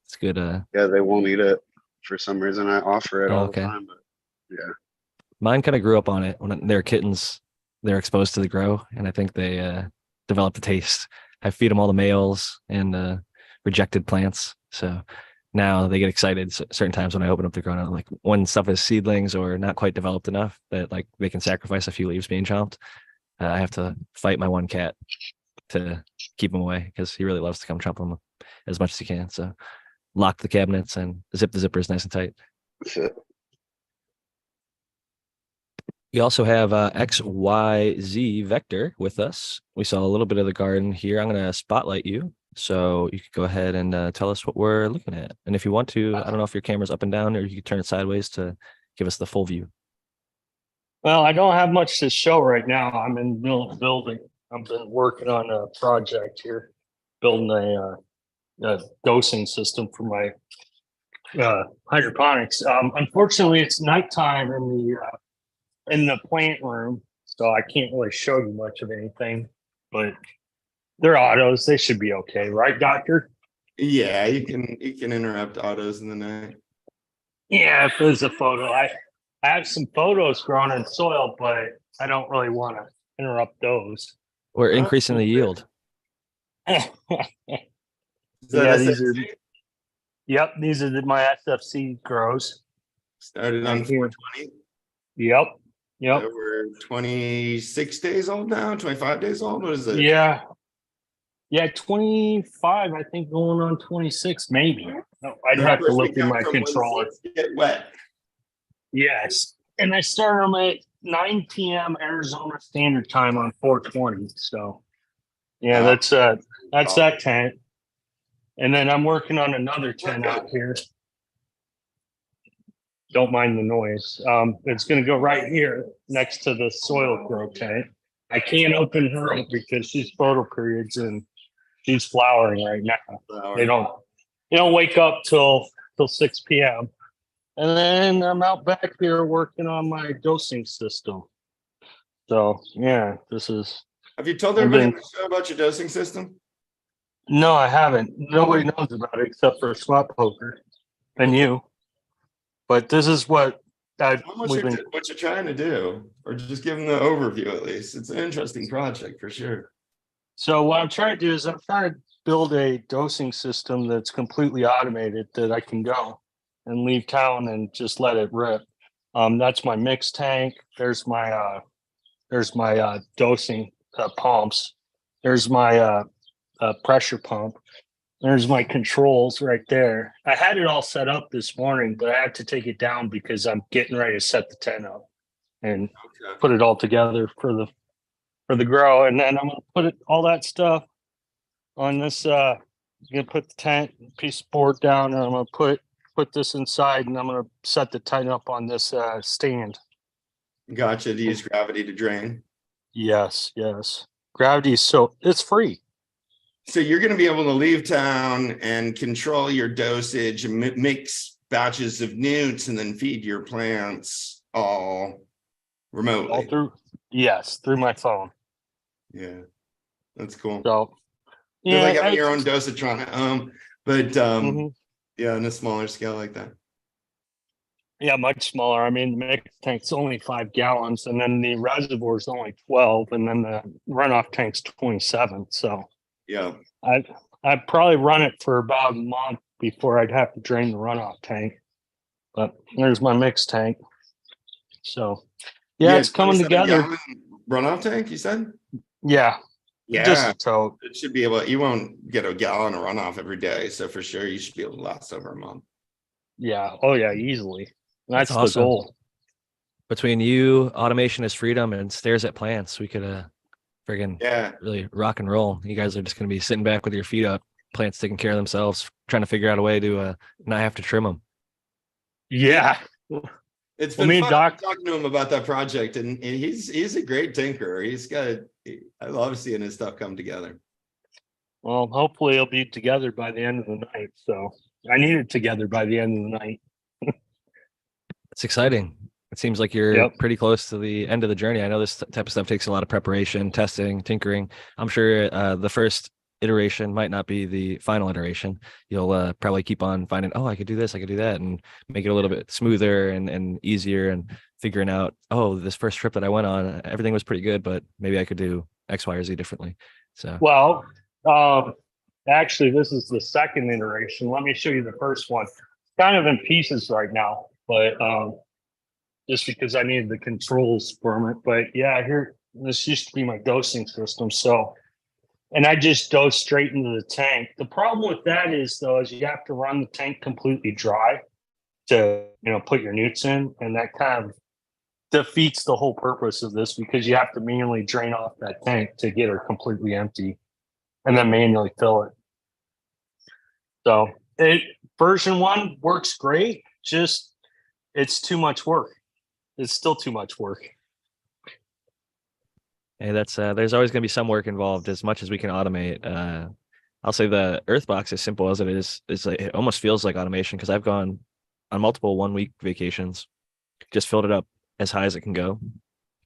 It's good. Yeah, they won't eat it for some reason. I offer it all Okay. the time, but yeah. Mine kind of grew up on it when they're kittens. They're exposed to the grow, and I think they developed a taste. I feed them all the males and rejected plants. So now they get excited certain times when I open up the grow. And like when stuff is seedlings or not quite developed enough that like they can sacrifice a few leaves being chomped. I have to fight my one cat to keep him away because he really loves to come chomp them as much as he can. So lock the cabinets and zip the zippers nice and tight. We also have XYZ Vector with us. We saw a little bit of the garden here. I'm going to spotlight you so you could go ahead and tell us what we're looking at. And if you want to, I don't know if your camera's up and down or you can turn it sideways to give us the full view. Well, I don't have much to show right now. I'm in the middle of building. I've been working on a project here, building a dosing system for my hydroponics. Unfortunately, it's nighttime in the plant room, so I can't really show you much of anything. But they're autos; they should be okay, right, Doctor? Yeah, you can interrupt autos in the night. Yeah, if there's a photo, I have some photos grown in soil, but I don't really want to interrupt those. We're Oh, increasing the yield. Is that Yeah, these are. SFC? Yep, these are my SFC grows. Started on Right here. 420. Yep. Yep. So we're 26 days old now, 25 days old. What is it? Yeah. Yeah, 25, I think going on 26, maybe. No, I'd And of have to course, we look in come my from when controller. seeds get wet. Yes. And I started them at 9 p.m. Arizona Standard Time on 420. So yeah, Oh. that's that tent. And then I'm working on another tent out here. Don't mind the noise. It's gonna go right here next to the soil grow tent. I can't open her up because she's photo periods and she's flowering right now. They don't wake up till 6 p.m. And then I'm out back here working on my dosing system. So yeah, this is. Have you told I've everybody on been- the show about your dosing system? No, I haven't. Nobody knows about it except for Swap Poker and you. But this is what What you're trying to do, or just give them the overview at least. It's an interesting project for sure. So what I'm trying to do is I'm trying to build a dosing system that's completely automated that I can go and leave town and just let it rip. That's my mix tank. There's my dosing pumps. There's my pressure pump. There's my controls right there. I had it all set up this morning, but I had to take it down because I'm getting ready to set the tent up and put it all together for the grow. And then I'm gonna put all that stuff on this. I'm gonna put the tent piece of board down, and I'm gonna put this inside, and I'm gonna set the tent up on this stand. Gotcha. To use gravity to drain. Yes. Gravity is it's free. So you're going to be able to leave town and control your dosage and mix batches of newts and then feed your plants all remotely. Through my phone. Yeah, that's cool. So yeah, like having your own dosatron at home, but yeah, on a smaller scale like that. Yeah, much smaller. I mean, the mix tank's only 5 gallons, and then the reservoir is only 12, and then the runoff tank's 27. So yeah, I'd probably run it for about a month before I'd have to drain the runoff tank. But there's my mix tank. So yeah, it's coming together. Runoff tank, you said? Yeah. Yeah. So it should be able. You won't get a gallon of runoff every day, so for sure you should be able to last over a month. Yeah. Oh yeah, easily. That's awesome. the goal. Between you, automation is freedom, and stares at plants, we could friggin' really rock and roll. You guys are just going to be sitting back with your feet up, plants taking care of themselves, trying to figure out a way to not have to trim them. Yeah. It's been fun talking to him about that project, and he's a great tinkerer. I love seeing his stuff come together. Well, hopefully it'll be together by the end of the night. So I need it together by the end of the night. It's exciting. It seems like you're pretty close to the end of the journey. I know this type of stuff takes a lot of preparation, testing, tinkering. I'm sure the first iteration might not be the final iteration. You'll probably keep on finding, oh, I could do this, I could do that, and make it a little bit smoother and easier, and figuring out, oh, this first trip that I went on, everything was pretty good, but maybe I could do X, Y, or Z differently. So well, actually, this is the second iteration. Let me show you the first one. It's kind of in pieces right now, but just because I needed the controls from it. But yeah, this used to be my dosing system. So, and I just dose straight into the tank. The problem with that is you have to run the tank completely dry to, put your newts in. And that kind of defeats the whole purpose of this, because you have to manually drain off that tank to get her completely empty and then manually fill it. So version 1 works great. Just, it's too much work. It's still too much work. Hey, that's there's always going to be some work involved. As much as we can automate, I'll say the earth box, as simple as it is like, it almost feels like automation, because I've gone on multiple 1-week vacations, just filled it up as high as it can go,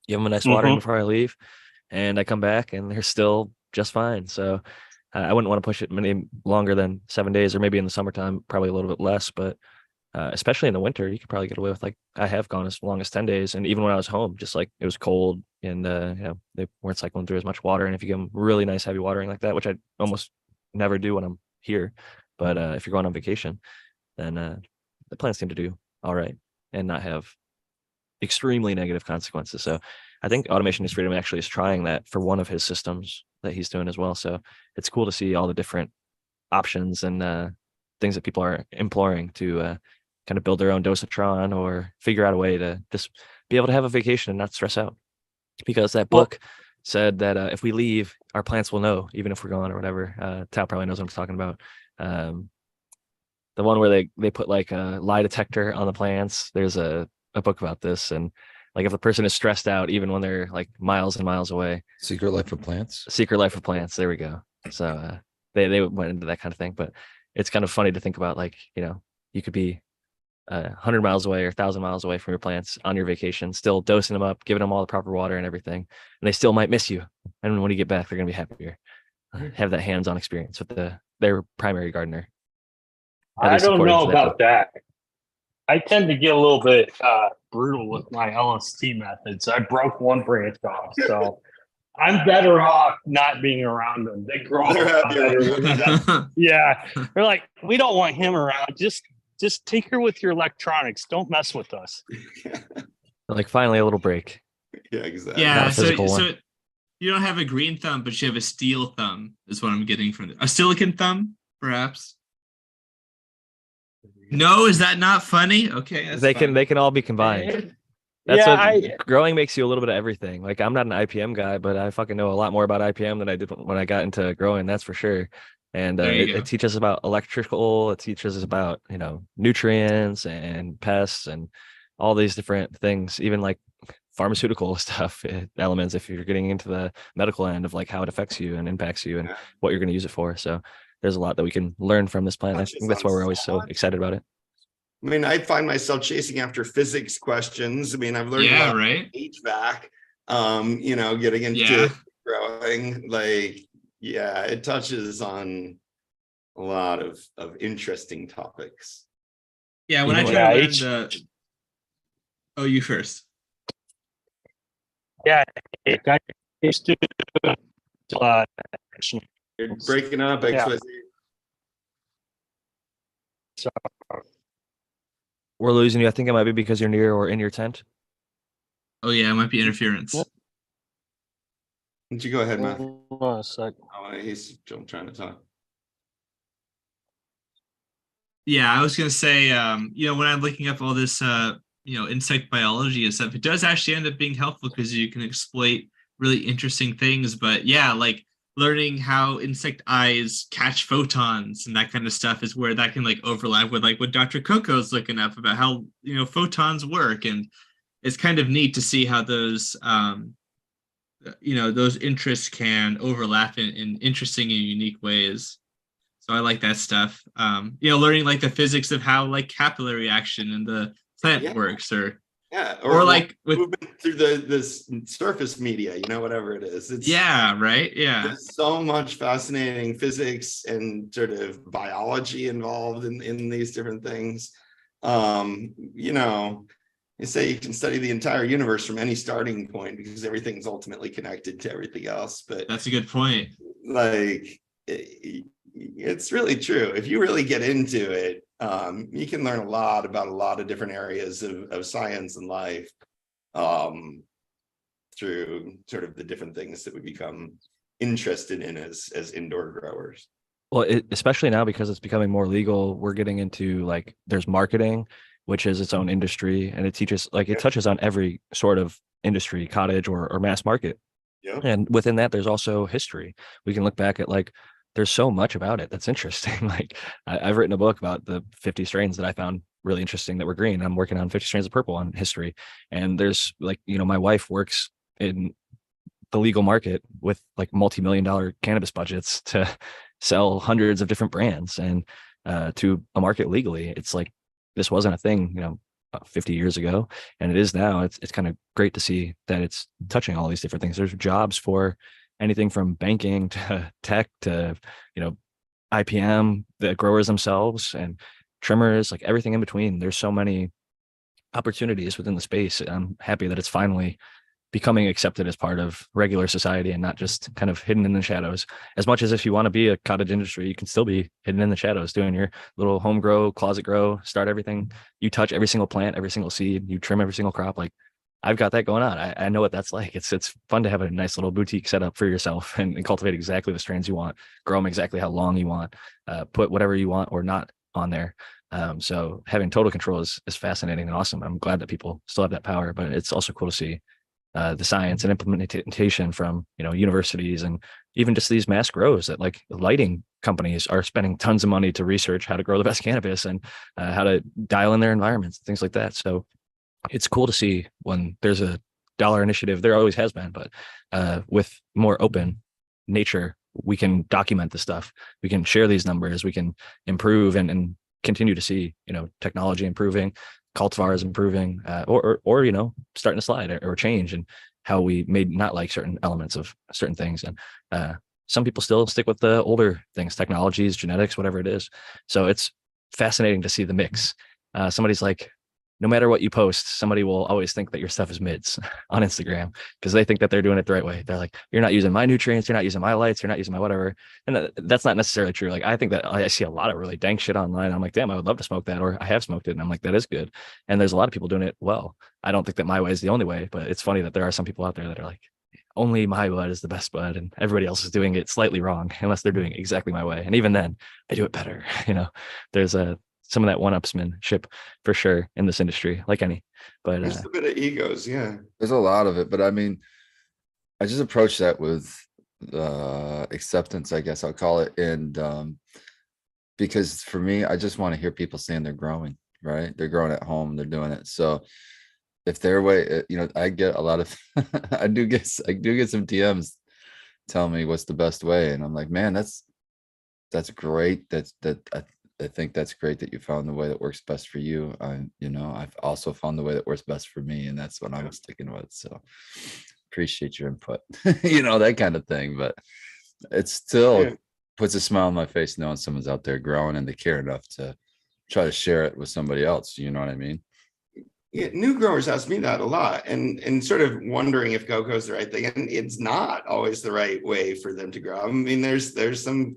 give them a nice watering before I leave, and I come back and they're still just fine. So I wouldn't want to push it any longer than 7 days, or maybe in the summertime probably a little bit less, but especially in the winter, you could probably get away with, like, I have gone as long as 10 days. And even when I was home, just like it was cold, and they weren't cycling through as much water. And if you give them really nice heavy watering like that, which I almost never do when I'm here, but if you're going on vacation, then the plants seem to do all right and not have extremely negative consequences. So I think Automation is Freedom actually is trying that for one of his systems that he's doing as well. So it's cool to see all the different options and things that people are imploring to kind of build their own dosatron or figure out a way to just be able to have a vacation and not stress out. Because that book said that if we leave, our plants will know, even if we're gone or whatever. Tao probably knows what I'm talking about. The one where they put like a lie detector on the plants. There's a book about this, and like if the person is stressed out, even when they're like miles and miles away. Secret Life of Plants. Secret Life of Plants. There we go. So they went into that kind of thing, but it's kind of funny to think about, like, you could be 100 miles away or 1,000 miles away from your plants on your vacation, still dosing them up, giving them all the proper water and everything, and they still might miss you. And when you get back, they're gonna be happier. Have that hands-on experience with their primary gardener. I don't know about that. I tend to get a little bit brutal with my LST methods. I broke one branch off, so I'm better off not being around them. They grow up better. Yeah, they're like, we don't want him around. Just take her with your electronics. Don't mess with us. Like, finally a little break. Yeah, exactly. Yeah, so you don't have a green thumb, but you have a steel thumb, is what I'm getting from it. A silicon thumb, perhaps. No, is that not funny? Okay, they can all be combined. That's growing makes you a little bit of everything. Like, I'm not an IPM guy, but I fucking know a lot more about IPM than I did when I got into growing. That's for sure. And it teaches us about electrical. It teaches us about nutrients and pests and all these different things, even like pharmaceutical stuff, elements, if you're getting into the medical end of like how it affects you and impacts you and what you're going to use it for. So there's a lot that we can learn from this plant. I think that's why we're always so excited about it. I mean, I find myself chasing after physics questions. I mean, I've learned a lot about HVAC, getting into growing, like, it touches on a lot of interesting topics. Yeah, when I try to learn oh, you first. Yeah, I used to You're breaking up, XYZ. So we're losing you. I think it might be because you're near or in your tent. Oh yeah, it might be interference. Why don't you go ahead, Matt? Hold on a sec. He's trying to talk. Yeah, I was gonna say, when I'm looking up all this, insect biology and stuff, it does actually end up being helpful because you can exploit really interesting things. But yeah, like learning how insect eyes catch photons and that kind of stuff is where that can like overlap with like what Dr. Coco's looking up about how photons work, and it's kind of neat to see how those those interests can overlap in interesting and unique ways. So I like that stuff. Learning like the physics of how like capillary action in the plant works, or like with movement through this surface media, whatever it is. It's There's so much fascinating physics and sort of biology involved in these different things. You say you can study the entire universe from any starting point because everything's ultimately connected to everything else. But that's a good point. Like, it's really true. If you really get into it, you can learn a lot about a lot of different areas of science and life through sort of the different things that we become interested in as indoor growers. Well, especially now because it's becoming more legal, we're getting into like there's marketing, which is its own industry, and it teaches it touches on every sort of industry, cottage or mass market. Yeah. And within that, there's also history. We can look back at there's so much about it that's interesting. Like I've written a book about the 50 strains that I found really interesting that were green. I'm working on 50 strains of purple on history. And there's my wife works in the legal market with like multi-million-dollar cannabis budgets to sell hundreds of different brands and to a market legally. It's like this wasn't a thing 50 years ago, and it is now. It's kind of great to see that it's touching all these different things. There's jobs for anything from banking to tech to IPM, the growers themselves and trimmers, like everything in between. There's so many opportunities within the space. I'm happy that it's finally becoming accepted as part of regular society and not just kind of hidden in the shadows. As much as if you want to be a cottage industry, you can still be hidden in the shadows doing your little home grow, closet grow, start everything. You touch every single plant, every single seed, you trim every single crop. Like I've got that going on. I know what that's like. It's fun to have a nice little boutique set up for yourself and cultivate exactly the strains you want, grow them exactly how long you want, put whatever you want or not on there. So having total control is fascinating and awesome. I'm glad that people still have that power, but it's also cool to see the science and implementation from universities and even just these mass grows that like lighting companies are spending tons of money to research how to grow the best cannabis and how to dial in their environments, things like that. So it's cool to see when there's a dollar initiative. There always has been, but with more open nature, we can document the stuff. We can share these numbers. We can improve and continue to see technology improving, cultivars improving, or starting to slide or change, and how we may not like certain elements of certain things. And some people still stick with the older things, technologies, genetics, whatever it is. So it's fascinating to see the mix. Somebody's like, no matter what you post, somebody will always think that your stuff is mids on Instagram because they think that they're doing it the right way. They're like, you're not using my nutrients, you're not using my lights, you're not using my whatever. And that's not necessarily true. Like, I think that I see a lot of really dank shit online. I'm like, damn, I would love to smoke that, or I have smoked it. And I'm like, that is good. And there's a lot of people doing it well. I don't think that my way is the only way, but it's funny that there are some people out there that are like, only my bud is the best bud and everybody else is doing it slightly wrong unless they're doing it exactly my way. And even then I do it better. There's some of that one-upsmanship for sure in this industry, like any. But There's a bit of egos, yeah. There's a lot of it, but I mean, I just approach that with acceptance, I guess I'll call it. And because for me, I just want to hear people saying they're growing, right? They're growing at home, they're doing it. So if their way, I get a lot of, I do get some DMs telling me what's the best way. And I'm like, man, that's great. I think that's great that you found the way that works best for you. I've also found the way that works best for me, and that's what I'm sticking with. So appreciate your input, that kind of thing. But it still puts a smile on my face knowing someone's out there growing and they care enough to try to share it with somebody else. You know what I mean? Yeah, new growers ask me that a lot, and sort of wondering if Coco is the right thing, and it's not always the right way for them to grow. I mean, there's some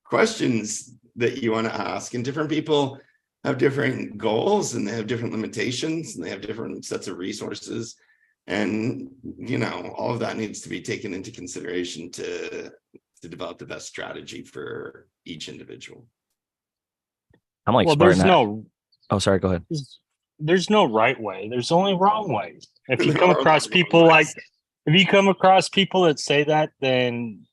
questions that you want to ask, and different people have different goals and they have different limitations and they have different sets of resources, and all of that needs to be taken into consideration to develop the best strategy for each individual. I'm like, well, there's no oh, sorry, go ahead. There's no right way. There's only wrong ways. If you come across people that say that, then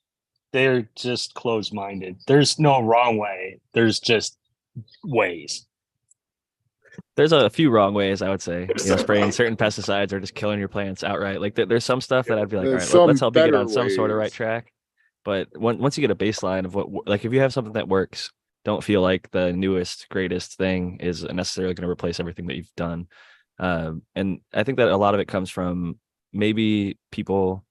they're just closed-minded. There's no wrong way. There's just ways. There's a few wrong ways, I would say. Spraying certain pesticides or just killing your plants outright. Like there's some stuff that I'd be like, all right, let's help you get on some sort of right track. But once you get a baseline of what, like, if you have something that works, don't feel like the newest, greatest thing is necessarily going to replace everything that you've done. And I think that a lot of it comes from maybe people,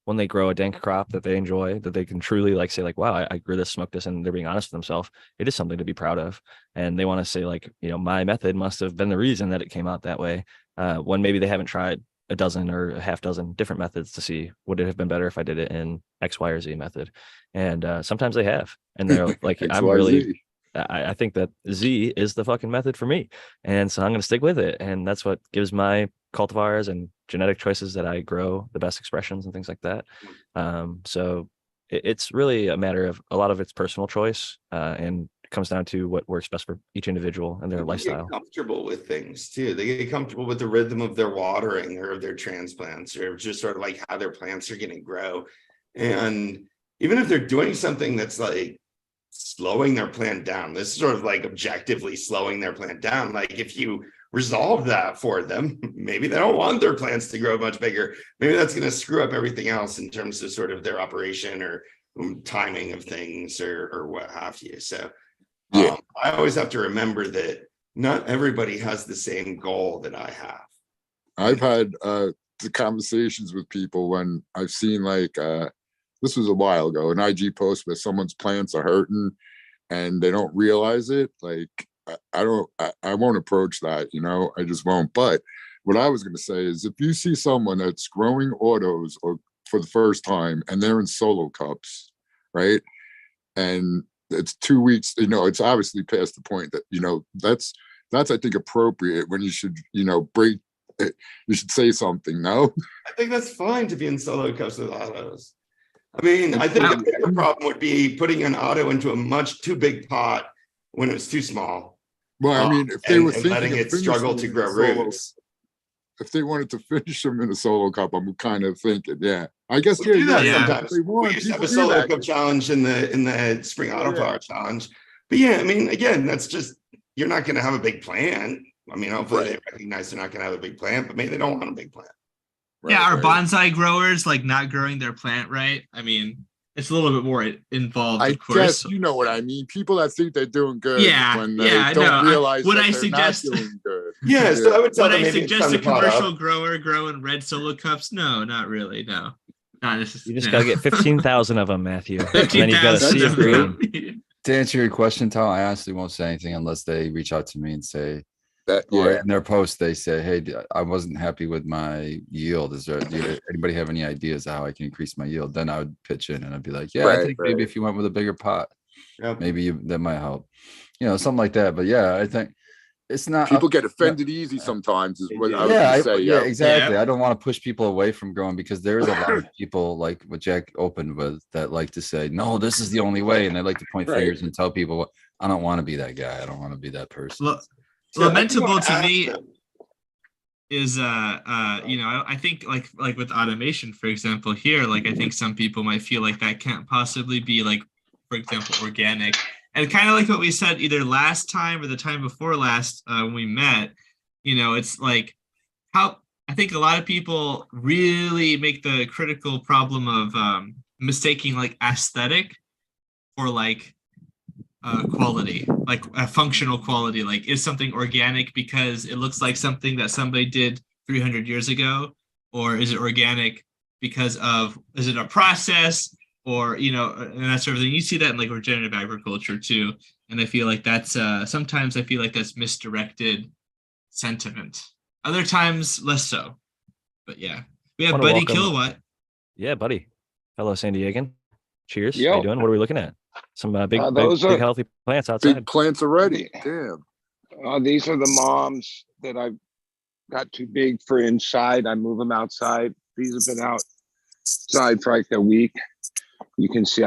when they grow a dank crop that they enjoy, that they can truly like say like, wow, I grew this, smoked this, and they're being honest with themselves. It is something to be proud of. And they want to say like, my method must have been the reason that it came out that way. When maybe they haven't tried a dozen or a half dozen different methods to see would it have been better if I did it in X, Y, or Z method. And sometimes they have, and they're like, I think that Z is the fucking method for me. And so I'm going to stick with it. And that's what gives my cultivars and genetic choices that I grow the best expressions and things like that. So it's really a matter of a lot of it's personal choice, and it comes down to what works best for each individual and their lifestyle. Get comfortable with things too. They get comfortable with the rhythm of their watering or of their transplants, or just sort of like how their plants are going to grow. And even if they're doing something that's like slowing their plant down, this is sort of like objectively slowing their plant down. Like if you resolve that for them, maybe they don't want their plants to grow much bigger. Maybe that's going to screw up everything else in terms of sort of their operation or timing of things or what have you. So I always have to remember that not everybody has the same goal that I have. I've had the conversations with people when I've seen this was a while ago, an IG post where someone's plants are hurting and they don't realize it. Like I won't approach that, I just won't. But what I was going to say is if you see someone that's growing autos or for the first time and they're in solo cups, right? And it's 2 weeks, it's obviously past the point that, that's I think appropriate when you should, break it. You should say something, no? I think that's fine to be in solo cups with autos. I mean, I think the bigger problem would be putting an auto into a much too big pot when it's too small. Well, I mean, if they were thinking letting of it struggle to finishing grow in solo, roots. if they wanted to finish them in a solo cup, I'm kind of thinking, yeah. I guess We do that yeah. sometimes. If they want, We used to have people a do solo that. cup challenge in the spring auto flower challenge. But yeah, I mean, again, that's just, you're not going to have a big plant. I mean, hopefully they recognize they're not going to have a big plant, but maybe they don't want a big plant. Yeah, are bonsai growers like not growing their plant right? I mean, it's a little bit more involved, I of course. guess you know what I mean. People that think they're doing good Yeah, when they yeah, don't no, realize would that I they're suggest- not doing good. Yeah, so I would tell Would them I maybe it's suggest time a to pot commercial up. grower growing red solo cups? No, not really. No, not necessarily. You just gotta get 15,000 of them, Matthew. And then 15,000 you've got a sea of of them. green. To answer your question, Tom, I honestly won't say anything unless they reach out to me and say, That, or yeah. in their post, they say, hey, I wasn't happy with my yield. Anybody have any ideas how I can increase my yield? Then I would pitch in and I'd be like, yeah, I think maybe if you went with a bigger pot, maybe that might help, something like that. But yeah, I think it's not. People get offended easy sometimes is what I was Yeah, gonna say. yeah, exactly. I don't want to push people away from growing because there's a lot of people like what Jack opened with that like to say, no, this is the only way. And they like to point fingers and tell people, I don't want to be that guy. I don't want to be that person. Lamentable to me is I think like with automation, for example, here, like I think some people might feel like that can't possibly be like, for example, organic. And kind of like what we said either last time or the time before last when we met, it's like how I think a lot of people really make the critical problem of mistaking like aesthetic for like quality, like a functional quality. Like, is something organic because it looks like something that somebody did 300 years ago, or is it organic because is it a process, or and that sort of thing. You see that in like regenerative agriculture too, and I feel like that's sometimes I feel like that's misdirected sentiment. Other times less so, but yeah, we have Buddy Kilowatt. Yeah, Buddy, fellow San Diegan. Cheers. Yo. How you doing? What are we looking at? Some big healthy plants outside. Big plants already. Damn. These are the moms that I've got too big for inside. I move them outside. These have been outside for like a week. You can see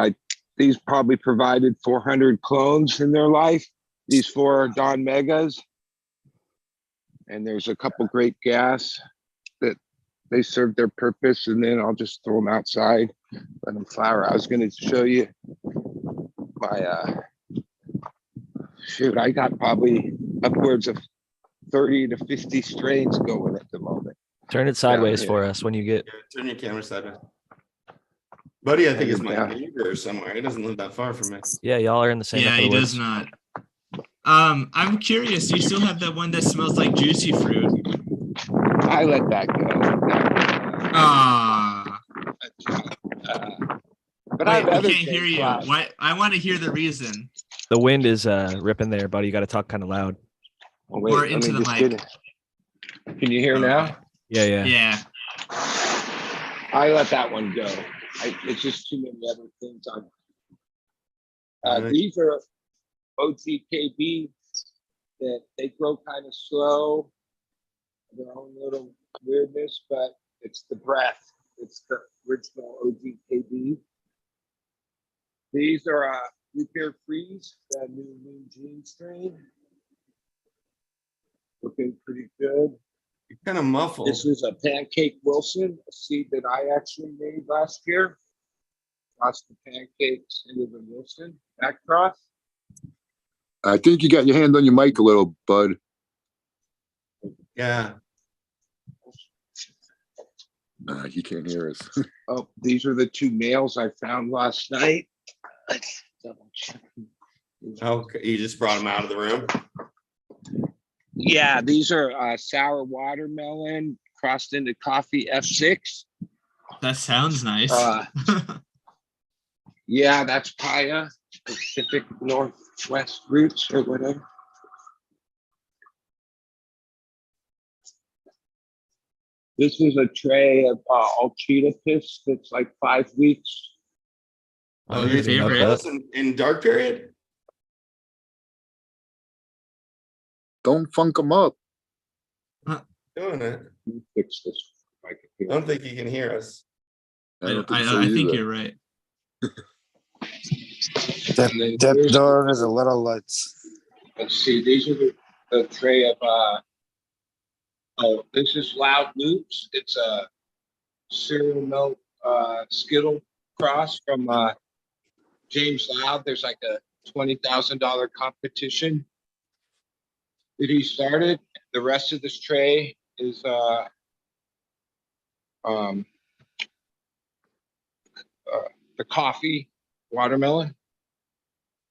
these probably provided 400 clones in their life. These 4 are Don Megas. And there's a couple great gas that they serve their purpose, and then I'll just throw them outside, let them flower. I was going to show you my I got probably upwards of 30 to 50 strains going at the moment. Turn it sideways for us when you get. Turn your camera sideways. Buddy, I think is my neighbor somewhere. He doesn't live that far from me. Yeah, y'all are in the same. Yeah, he does not. I'm curious. Do you still have that one that smells like juicy fruit? I let that go. But wait, I can't hear you. Why? I want to hear the reason. The wind is ripping there, buddy. You got to talk kind of loud. Oh, wait, or into the mic. Can you hear now? Yeah. I let that one go. It's just too many other things on. These are OTKB that they grow kind of slow, their own little weirdness, but it's the breath. It's the original OTKB. These are Repair Freeze, the new Moon Gene strain. Looking pretty good. You're kind of muffled. This is a Pancake Wilson, a seed that I actually made last year. Crossed the pancakes into the Wilson back cross. I think you got your hand on your mic a little, bud. Yeah. He can't hear us. Oh, these are the 2 males I found last night. Let's double check. Okay, you just brought them out of the room. Yeah, these are sour watermelon crossed into coffee F6. That sounds nice. Yeah, that's Paya, Pacific Northwest roots or whatever. This is a tray of Alchita piss that's like 5 weeks. Oh, I your didn't know favorite. that. Those in dark period? Don't funk them up. Doing it. Let me fix this. If I can I hear don't it. think you can hear us. I don't think so I think either. you're right. That door is a little lights. Let's see, these are the tray of, oh, this is Loud Loops. It's a cereal milk, Skittle cross from, James Loud. There's like a $20,000 competition that he started. The rest of this tray is, the coffee watermelon.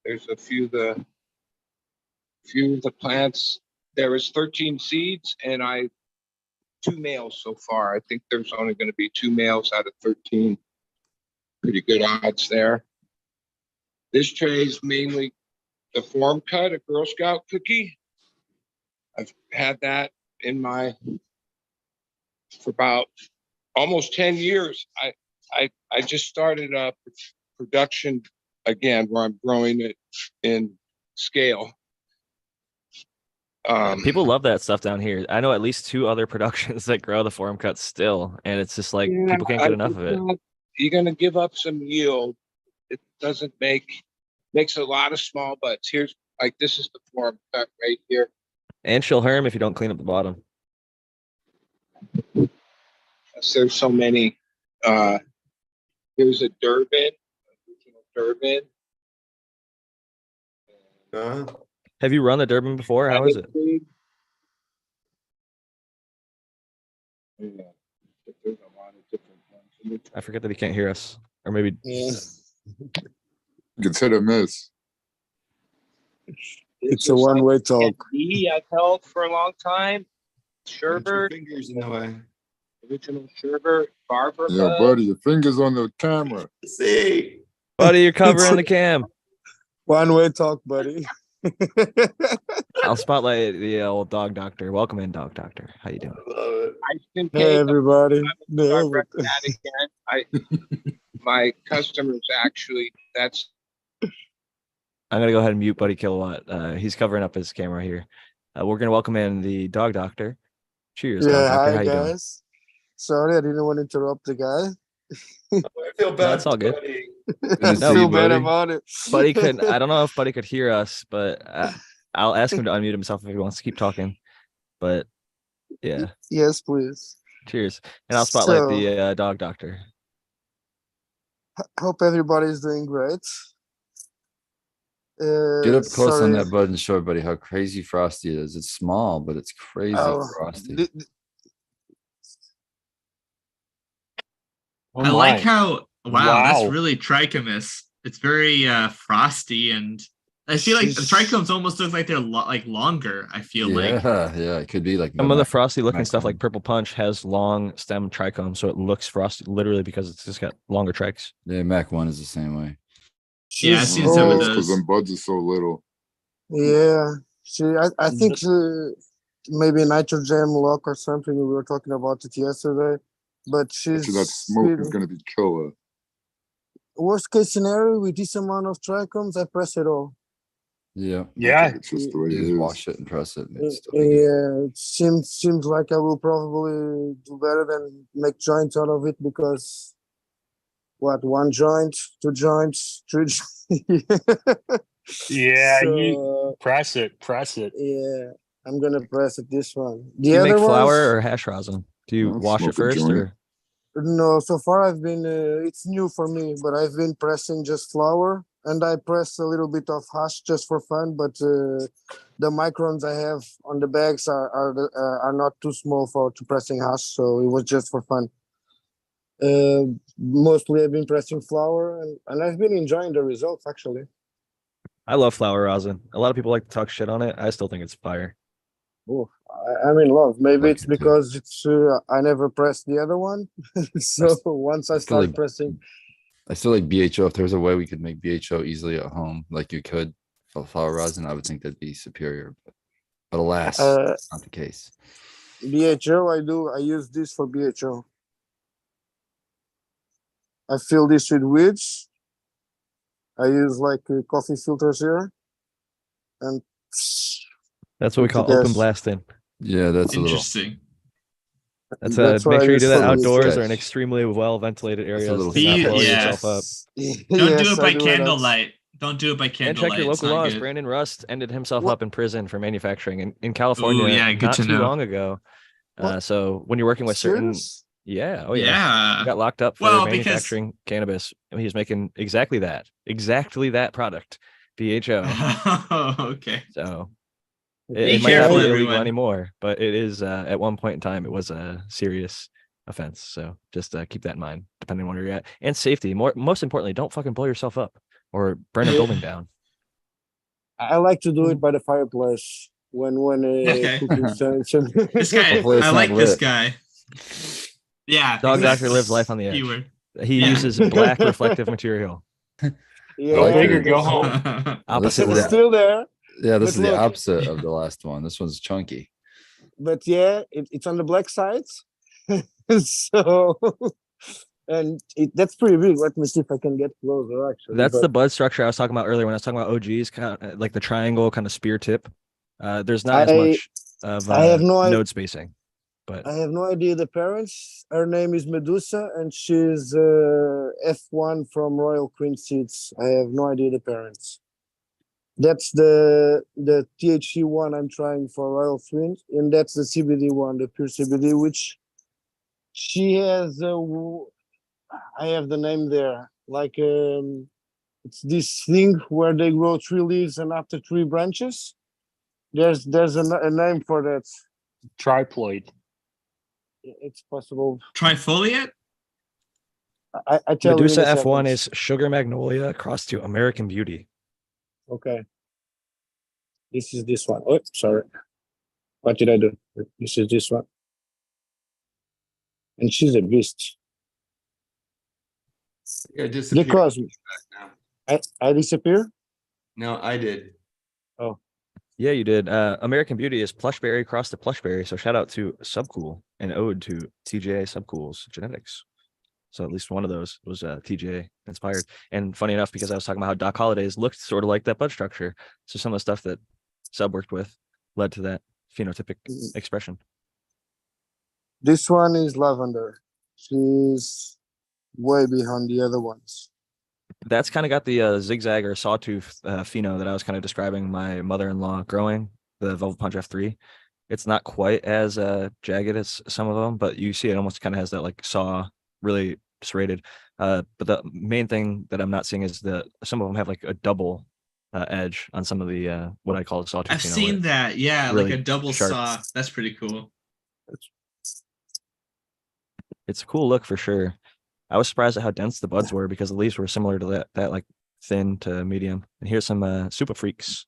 There's a few of the plants. There was 13 seeds and 2 males so far. I think there's only going to be 2 males out of 13. Pretty good odds there. This tray is mainly the form cut, a Girl Scout cookie. I've had that in my for about almost 10 years. I just started a production again where I'm growing it in scale. People love that stuff down here. I know at least 2 other productions that grow the form cuts still, and it's just like people can't get enough of it. You're gonna give up some yield. It doesn't makes a lot of small buds. Here's like this is the form cut right here. And she'll harm if you don't clean up the bottom. There's so many. Here's a Durban, original Durban. Have you run the Durban before? How is it? Yeah, there's a lot of different ones. I forget that he can't hear us, or maybe Yeah. It's hit or miss. It's a one-way talk. I've held for a long time. Put your Sherbert, fingers in the way. original Sherbert, Barbara. Yeah, buddy, your fingers on the camera. See. buddy, you're covering the cam. One-way talk, buddy. I'll spotlight the old dog doctor. Welcome in, dog doctor. How you doing? I love it. Hey, everybody. Nailed it. That again. My customers actually, that's I'm gonna go ahead and mute Buddy Kilowatt. He's covering up his camera here. We're gonna welcome in the dog doctor. Cheers, dog Yeah, doctor. How hi you doing? guys. Sorry, I didn't want to interrupt the guy. I feel bad. That's all good. buddy. Good to No, see Feel you, bad buddy. about it. Buddy could. I don't know if Buddy could hear us, but I'll ask him to unmute himself if he wants to keep talking. But yeah, Yes, please. cheers. And I'll spotlight So- the dog doctor. Hope everybody's doing great. Get up close on sorry. that bud and show everybody how crazy frosty it is. It's small, but it's crazy Oh, frosty. Oh I like my. how wow, that's Wow. really trichomus. It's very frosty, and I feel like the Jeez. trichomes almost look like they're like longer. I feel like Yeah, it could be like Some of the mac- frosty looking mac stuff like one. Purple Punch has long stem trichomes, so it looks frosty literally because it's just got longer trikes. Yeah, Mac 1 is the same way. Yeah, I've She's seen some of old. those. Because them buds are so little. Yeah, I think maybe nitrogen lock or something. We were talking about it yesterday, but she's So that smoke is still- gonna be killer. worst case scenario with this amount of trichomes. I press it all. Yeah. Yeah. It's just the way You it just is. wash it and press it. And it's still be good. Yeah, it seems like I will probably do better than make joints out of it because what 1 joint, 2 joints, 3 Yeah, you So, press it. yeah, I'm gonna press it this one. The Do you other make flour ones, or hash rosin? Do you I'll wash it smoke a first joint. or? no, so far I've been it's new for me, but I've been pressing just flour and I press a little bit of hash just for fun, but the microns I have on the bags are not too small for to pressing hash, so it was just for fun. Mostly I've been pressing flour and I've been enjoying the results actually. I love flour rosin. A lot of people like to talk shit on it. I still think it's fire. Oh, I'm in love. Maybe Like it's it too. because it's I never pressed the other one, so once I feel start like- pressing, I still like BHO. If there was a way we could make BHO easily at home, like you could for flour rosin, I would think that'd be superior. But alas, Uh, it's not the case. BHO, I use this for BHO. I fill this with weeds. I use like coffee filters here, and That's what we with the call open gas. blasting. Yeah, that's a little. Interesting. That's That's what make I sure you use do that for Little outdoors or in sketch. extremely well ventilated That's a areas little to not blow sketch. yourself up. Don't do Yes, it by I do it. candlelight. Don't do it by And candlelight. check your It's local not laws. good. Brandon Rust ended himself What? up in prison for manufacturing in California yeah, good not to too know. long ago. What? So when you're working with certain, Serious? yeah, oh yeah, Yeah. he got locked up for Well, because manufacturing cannabis. And he's making exactly that product, BHO. okay. So Okay. it might not careful, be illegal everyone. anymore, but it is at one point in time it was a serious offense. So just keep that in mind, depending on where you're at, and safety. Most importantly, don't fucking blow yourself up or burn a building down. I like to do it by the fireplace when Okay. cooking some. This guy, Hopefully it's I not like this lit. guy. Yeah, Dog exactly. Doctor lives life on the edge. Keyword. He Yeah. uses black reflective material. Yeah, I like Go big or it. go home. Opposite is it's the- world. still there. Yeah, this But is the look- opposite of the last one. This one's chunky. But yeah, it's on the black side. So, and that's pretty big. Let me see if I can get closer. Actually, That's but the bud structure I was talking about earlier when I was talking about OGs, kind of like the triangle kind of spear tip. There's not as much of I have no node spacing, but I have no idea the parents. Her name is Medusa, and she's F1 from Royal Queen Seeds. I have no idea the parents. That's the THC one I'm trying for Royal Queen, and that's the CBD one, the pure CBD, which she has. I have the name there. Like it's this thing where they grow 3 leaves and after 3 branches. There's a name for that. Triploid. It's possible. Trifoliate? I tell Medusa you in a F1 second. is Sugar Magnolia crossed to American Beauty. Okay. This is this one. Oh, sorry. What did I do? This is this one. And she's a beast. Yeah, They disappeared caused me. now. I disappear? No, I did. Yeah, you did. American Beauty is Plushberry crossed to Plushberry. So shout out to Subcool and ode to TJ Subcool's genetics. So at least one of those was TJ inspired. And funny enough, because I was talking about how Doc Hollidays looked sort of like that bud structure. So some of the stuff that Sub worked with led to that phenotypic expression. This one is lavender. She's way behind the other ones. That's kind of got the zigzag or sawtooth pheno that I was kind of describing my mother-in-law growing, the Velvet Punch F3. It's not quite as jagged as some of them, but you see it almost kind of has that like saw, really serrated. But the main thing that I'm not seeing is some of them have like a double edge on some of the what I call sawtooth. I've seen that. Yeah, really like a double sharp. saw. That's pretty cool. It's a cool look for sure. I was surprised at how dense the buds were because the leaves were similar to that like thin to medium. And here's some super freaks.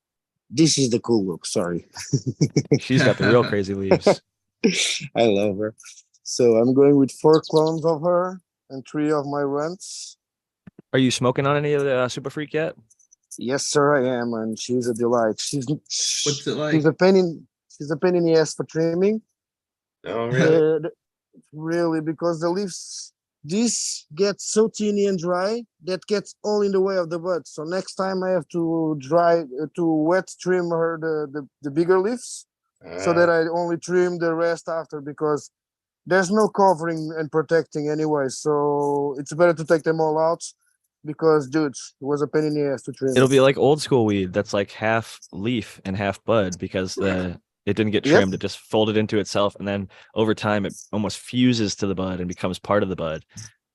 This is the cool look. Sorry. She's got the real crazy leaves. I love her. So I'm going with 4 clones of her and 3 of my runs. Are you smoking on any of the super freak yet? Yes, sir, I am, and she's a delight. What's it like? She's a pain in the ass for trimming. Oh, really? Really, because the leaves this gets so teeny and dry that gets all in the way of the bud. So next time I have to wet trim her the bigger leaves, so that I only trim the rest after, because there's no covering and protecting anyway. So it's better to take them all out, because dude, it was a pain in the ass to trim. It'll be like old school weed that's like half leaf and half bud because it didn't get trimmed. It just folded into itself, and then over time it almost fuses to the bud and becomes part of the bud.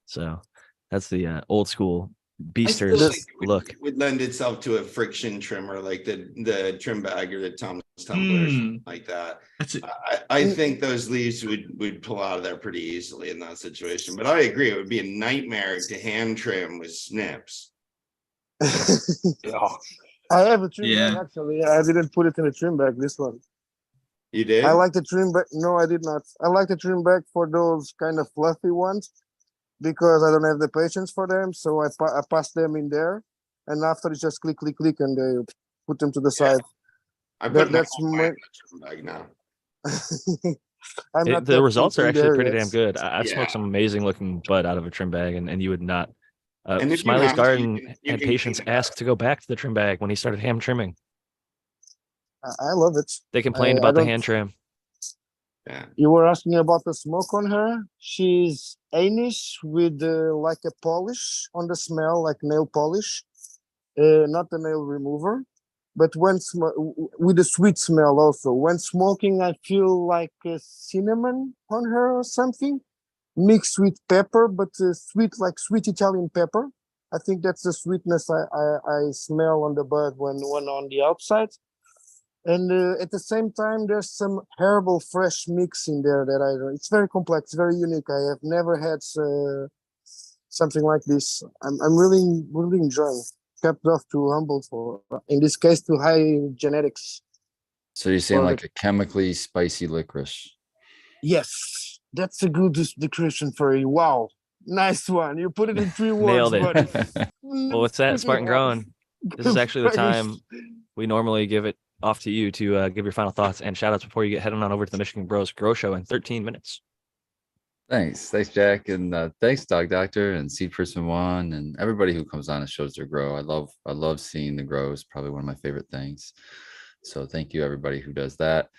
So that's the old school beasters look. Would lend itself to a friction trimmer like the trim bag or the Thomas tumbler, something like that. I think those leaves would pull out of there pretty easily in that situation. But I agree, it would be a nightmare to hand trim with snips. I have a trim bag, actually. I didn't put it in a trim bag, this one. You did? I like the trim bag. No, I did not. I like the trim bag for those kind of fluffy ones, because I don't have the patience for them. So I pass them in there, and after it's just click, click, click, and they put them to the side. I put That's my whole plant in the trim bag now. I'm not The that results are in actually there pretty yet. damn good. I've smoked Yeah. some amazing looking bud out of a trim bag, and you would not. And if you Smiley's have to, Garden you had can patients clean it up. ask to go back to the trim bag when he started hand trimming. I love it. They complained I about the don't. hand trim. Yeah. You were asking about the smoke on her. She's Anish with like a polish on the smell, like nail polish, not the nail remover, but with a sweet smell also. When smoking, I feel like cinnamon on her or something, mixed with pepper, but sweet, like sweet Italian pepper. I think that's the sweetness I smell on the bud when on the outside. And at the same time, there's some herbal fresh mix in there that it's very complex, very unique. I have never had something like this. I'm really enjoying. Kept off to humble for, in this case, to high genetics. So you're saying For like a chemically spicy licorice? Yes, that's a good description for you. Wow, nice one. You put it in 3 words, Nailed it. buddy. Well, with that, Smart and Grown, this is actually the time we normally give it off to you to give your final thoughts and shout outs before you get heading on over to the Michigan Bros Grow Show in 13 minutes. Thanks, Jack, and thanks, Dog Doctor and Seed Person One, and everybody who comes on and shows their grow. I love seeing the grow. It's probably one of my favorite things. So thank you everybody who does that.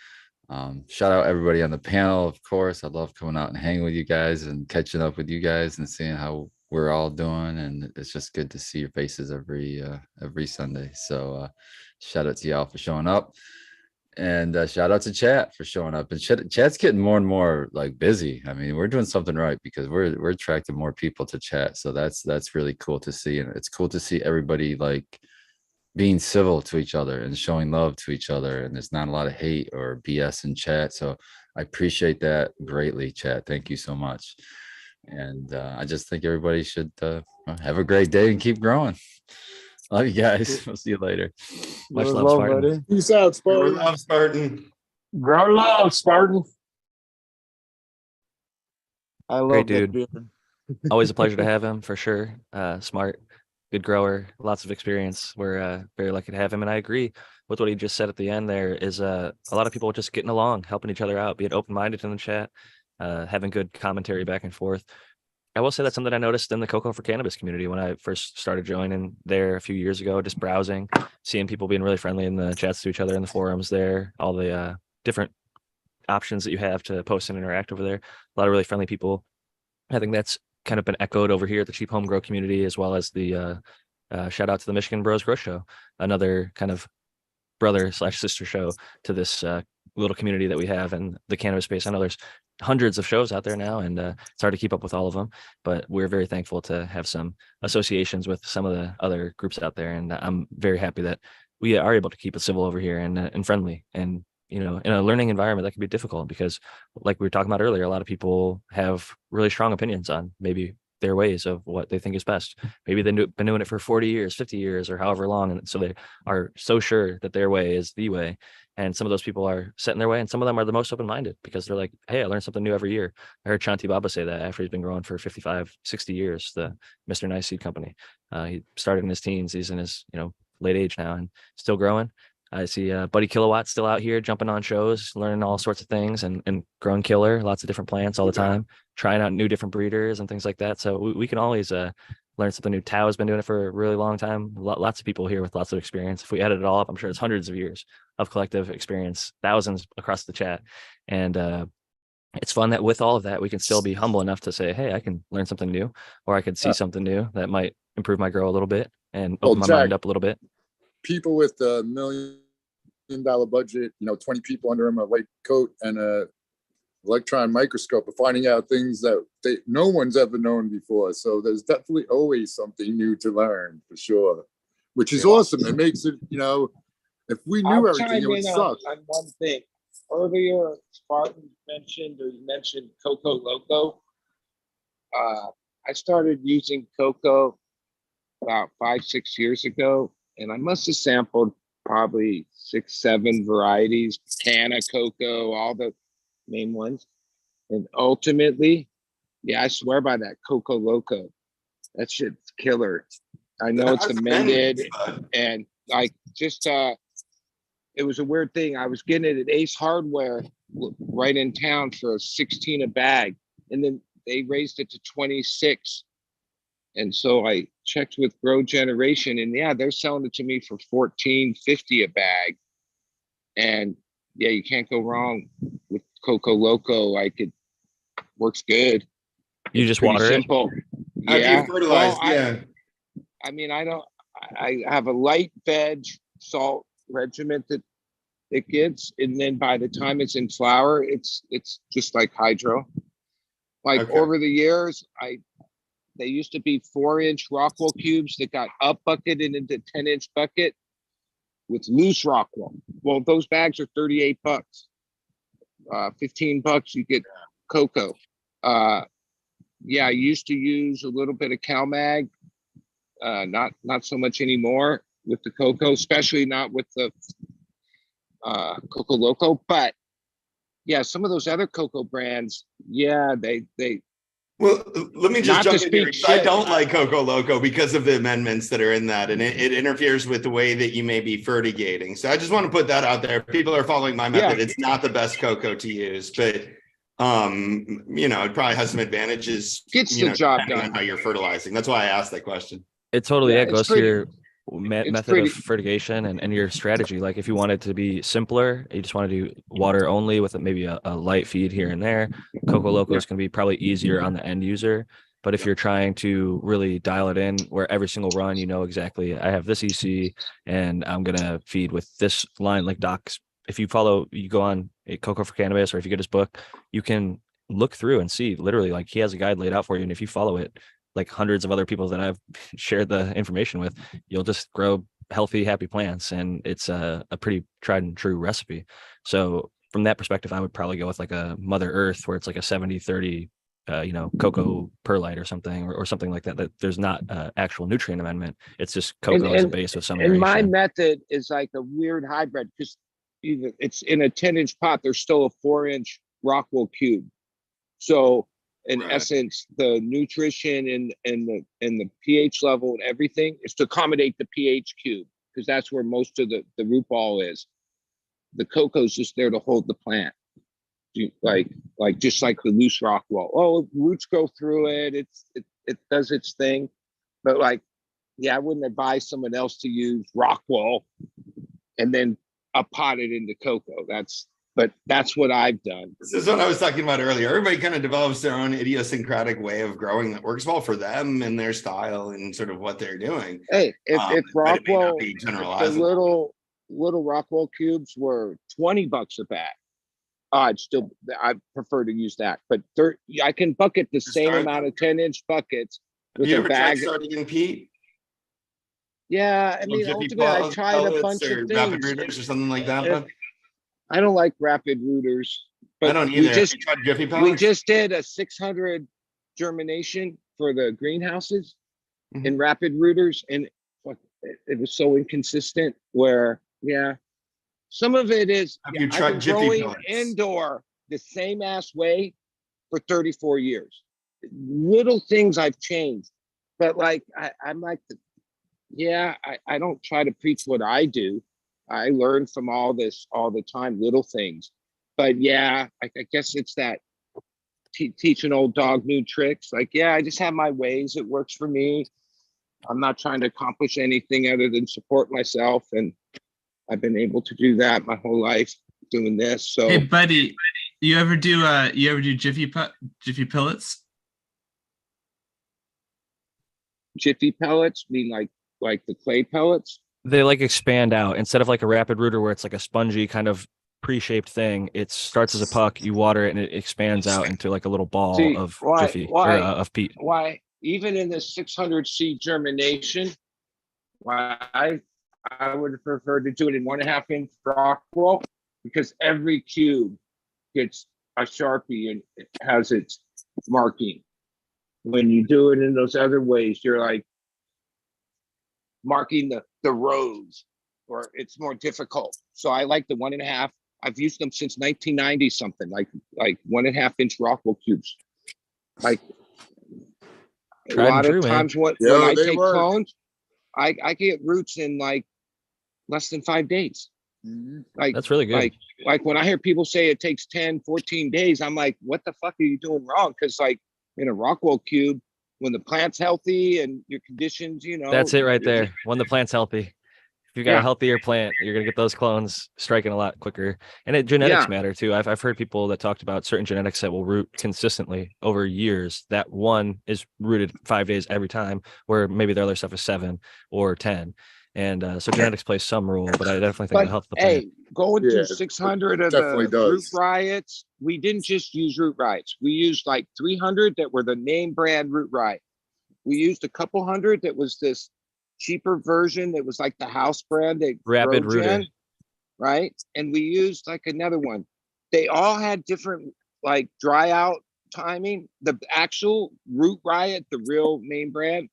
Shout out everybody on the panel, of course. I love coming out and hanging with you guys and catching up with you guys and seeing how we're all doing. And it's just good to see your faces every Sunday. So shout out to y'all for showing up. And shout out to chat for showing up. And chat's getting more and more like busy. I mean, we're doing something right because we're attracting more people to chat. So that's really cool to see. And it's cool to see everybody like being civil to each other and showing love to each other. And there's not a lot of hate or BS in chat. So I appreciate that greatly, chat. Thank you so much. And I just think everybody should have a great day and keep growing. Love you guys. We'll see you later. Much love, Spartan. buddy. Peace out, Spartan. Love Spartan. Grow love, Spartan. I love Great that dude. beard. Always a pleasure to have him for sure. Smart, good grower, lots of experience. We're very lucky to have him. And I agree with what he just said at the end there is a lot of people just getting along, helping each other out, being open-minded in the chat, having good commentary back and forth. I will say that's something I noticed in the Coco for Cannabis community when I first started joining there a few years ago, just browsing, seeing people being really friendly in the chats to each other in the forums there, all the different options that you have to post and interact over there. A lot of really friendly people. I think that's kind of been echoed over here at the Cheap Home Grow community, as well as the shout out to the Michigan Bros Grow Show, another kind of brother/sister show to this little community that we have in the cannabis space. I know there's hundreds of shows out there now, and it's hard to keep up with all of them, but we're very thankful to have some associations with some of the other groups out there. And I'm very happy that we are able to keep it civil over here and friendly. And, you know, in a learning environment, that can be difficult because like we were talking about earlier, a lot of people have really strong opinions on maybe their ways of what they think is best. Maybe they've been doing it for 40 years, 50 years, or however long. And so they are so sure that their way is the way. And some of those people are set in their way. And some of them are the most open-minded because they're like, hey, I learned something new every year. I heard Chanti Baba say that after he's been growing for 55, 60 years, the Mr. Nice Seed Company. He started in his teens. He's in his, late age now and still growing. I see Buddy Kilowatt still out here jumping on shows, learning all sorts of things and growing killer, lots of different plants all the time, trying out new different breeders and things like that. So we can always learn something new. Tao has been doing it for a really long time. Lots of people here with lots of experience. If we added it all up, I'm sure it's hundreds of years of collective experience, thousands across the chat. And it's fun that with all of that, we can still be humble enough to say, hey, I can learn something new, or I could see something new that might improve my grow a little bit and open my mind up a little bit. People with $1 million budget, 20 people under them, a white coat and a electron microscope, are finding out things that no one's ever known before. So there's definitely always something new to learn for sure, which is awesome. It makes it, if we knew everything, it would suck. On one thing. Earlier, Spartan mentioned, or you mentioned Coco Loco. I started using Coco about 5-6 years ago, and I must have sampled probably 6-7 varieties, Canna, Coco, all the main ones. And ultimately, yeah, I swear by that Coco Loco. That shit's killer. I know it's amended and like just it was a weird thing. I was getting it at Ace Hardware right in town for 16 a bag, and then they raised it to 26. And so I checked with Grow Generation, and yeah, they're selling it to me for $14.50 a bag. And yeah, you can't go wrong with Coco Loco. Works good. You It's just pretty water it. simple. After Yeah. you fertilize, Well, yeah. I mean, I have a light veg salt regiment that it gets, and then by the time it's in flower, it's just like hydro. Like Okay. over the years, they used to be 4-inch Rockwell cubes that got up bucketed into 10-inch bucket with loose Rockwell. Well, those bags are $38. $15 you get cocoa. Yeah, I used to use a little bit of CalMag. Not so much anymore with the cocoa, especially not with the Coco Loco. But yeah, some of those other cocoa brands, yeah, they Well, let me just not to jump in here. speak I shit. don't like Coco Loco because of the amendments that are in that, and it interferes with the way that you may be fertigating. So I just want to put that out there. People are following my method. Yeah. It's not the best cocoa to use, but it probably has some advantages. Gets the job depending done. on how you're fertilizing. That's why I asked that question. It totally Yeah, it it's goes to pretty- your it's method pretty- of fertigation and your strategy. Like if you want it to be simpler, you just want to do water only with maybe a light feed here and there. Coco Loco is going to be probably easier on the end user. But if you're trying to really dial it in where every single run, you know exactly, I have this EC and I'm going to feed with this line, like Doc's. If you go on a Coco for Cannabis, or if you get his book, you can look through and see literally like he has a guide laid out for you. And if you follow it, like hundreds of other people that I've shared the information with, you'll just grow healthy, happy plants. And it's a pretty tried and true recipe. So from that perspective, I would probably go with like a Mother Earth where it's like a 70-30, cocoa perlite or something, or something like that, that there's not actual nutrient amendment. It's just cocoa as a base with some And my aeration. method is like a weird hybrid because it's in a 10-inch pot. There's still a 4-inch Rockwell cube. So in Right. essence, the nutrition and the pH level and everything is to accommodate the pH cube because that's where most of the root ball is. The cocoa is just there to hold the plant. Like just like the loose Rockwell. Oh, roots go through it. It does its thing. But like, yeah, I wouldn't advise someone else to use Rockwell and then pot it into cocoa. But that's what I've done. This is what I was talking about earlier. Everybody kind of develops their own idiosyncratic way of growing that works well for them and their style and sort of what they're doing. Hey, if But it may Rockwell, not be if the generalizable. little Rockwell cubes were $20 a bag, I prefer to use that. But I can bucket the same Start- amount of 10-inch buckets Have with you a ever tried bag. starting in peat? Yeah, I Little mean, Jiffy ultimately, I tried a pellets bunch or of rapid things. rooters or something like that? If- Bud? I don't like rapid rooters. I But don't we either. Have just you tried Jiffy we pellets? just did a 600 germination for the greenhouses in rapid rooters, and it was so inconsistent. Where some of it is Have you I've tried been Jiffy growing pellets? indoor the same ass way for 34 years. Little things I've changed, but like I'm like I don't try to preach what I do. I learn from all this all the time, little things. But I guess it's that teach an old dog new tricks. Like, I just have my ways. It works for me. I'm not trying to accomplish anything other than support myself. And I've been able to do that my whole life doing this. So Hey, buddy, you ever do Jiffy pellets? Jiffy pellets mean like the clay pellets. They like expand out instead of like a rapid rooter where it's like a spongy kind of pre-shaped thing. It starts as a puck, you water it, and it expands out into like a little ball See, of why- Jiffy why- or of peat. Why, even in the 600 seed germination, why I would prefer to do it in 1.5-inch Rockwell because every cube gets a Sharpie and it has its marking. When you do it in those other ways, you're like marking the rows, or it's more difficult. So I like the 1.5. I've used them since 1990 something, like 1.5-inch Rockwell cubes. Like Tried a and lot true, of man. times when Yeah, I they take work. clones, I get roots in like less than 5 days. Like, That's really good. Like when I hear people say it takes 10, 14 days, I'm like, what the fuck are you doing wrong? Because like in a Rockwell cube, when the plant's healthy and your conditions, That's it right there. When the plant's healthy. If you've got a Yeah. healthier plant, you're gonna get those clones striking a lot quicker. And genetics matter too. I've heard people that talked about certain genetics that will root consistently over years. That one is rooted 5 days every time, where maybe the other stuff is 7 or 10. And so genetics plays some role, but I definitely think the health of the plant. Hey, going Yeah, through 600 of definitely the root does. riots, we didn't just use root riots. We used like 300 that were the name brand root riot. We used a couple hundred that was this cheaper version that was like the house brand that Rapid GrowGen, rooter. right? And we used like another one. They all had different like dry out timing. The actual root riot, the real name brand,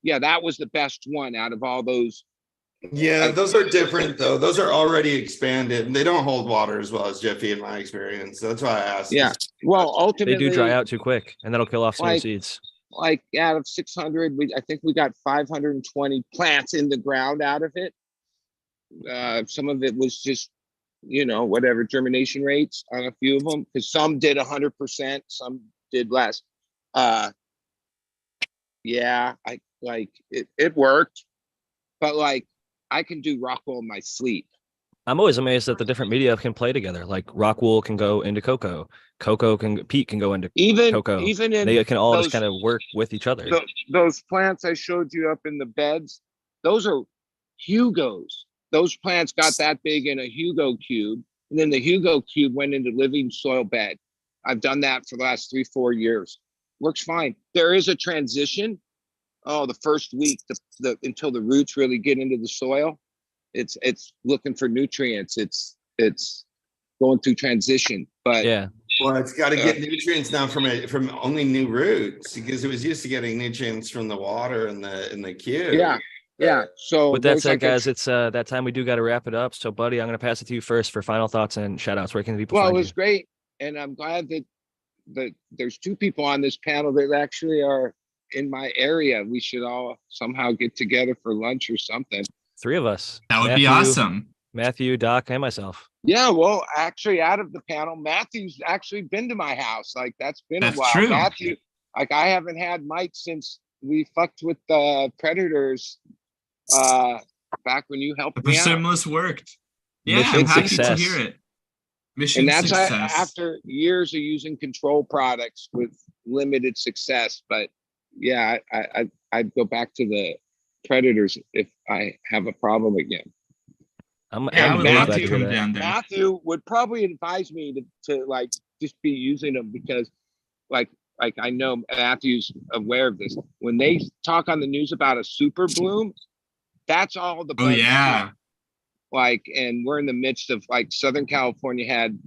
yeah, that was the best one out of all those. Yeah, those are different though. Those are already expanded and they don't hold water as well as Jiffy in my experience. That's why I asked. Yeah. Well, They ultimately do dry out too quick, and that'll kill off some of the seeds. Like out of 600, I think we got 520 plants in the ground out of it. Some of it was just, whatever germination rates on a few of them, because some did 100%, some did less. Yeah, I like it worked, but like I can do Rockwell in my sleep. I'm always amazed that the different media can play together. Like rock wool can go into cocoa, peat can go into cocoa. Even in They can all those, just kind of work with each other. Those plants I showed you up in the beds, those are Hugos. Those plants got that big in a Hugo cube, and then the Hugo cube went into living soil bed. I've done that for the last 3-4 years. Works fine. There is a transition. Oh, the first week, until the roots really get into the soil, it's looking for nutrients. It's going through transition. But yeah, well, it's got to get nutrients now from only new roots, because it was used to getting nutrients from the water in the cube. Yeah. So with that said, guys, it's that time we do got to wrap it up. So, buddy, I'm going to pass it to you first for final thoughts and shout outs. Where can people find you? Well, it was great. And I'm glad that there's 2 people on this panel that actually are in my area. We should all somehow get together for lunch or something. 3 of us. That would be awesome. Matthew, Doc, and myself. Yeah, well, actually, out of the panel, Matthew's actually been to my house. Like, that's been a while. True. Matthew, like, I haven't had Mike since we fucked with the Predators back when you helped me out. The Persimmons worked. Yeah, Mission I'm happy success. to hear it. Mission and that's success. After years of using control products with limited success. But yeah, I'd go back to the Predators if I have a problem again. I would love to come down there. Matthew would probably advise me to like just be using them, because like I know Matthew's aware of this. When they talk on the news about a super bloom, that's all the buds. Oh yeah. Like, and we're in the midst of, like, Southern California had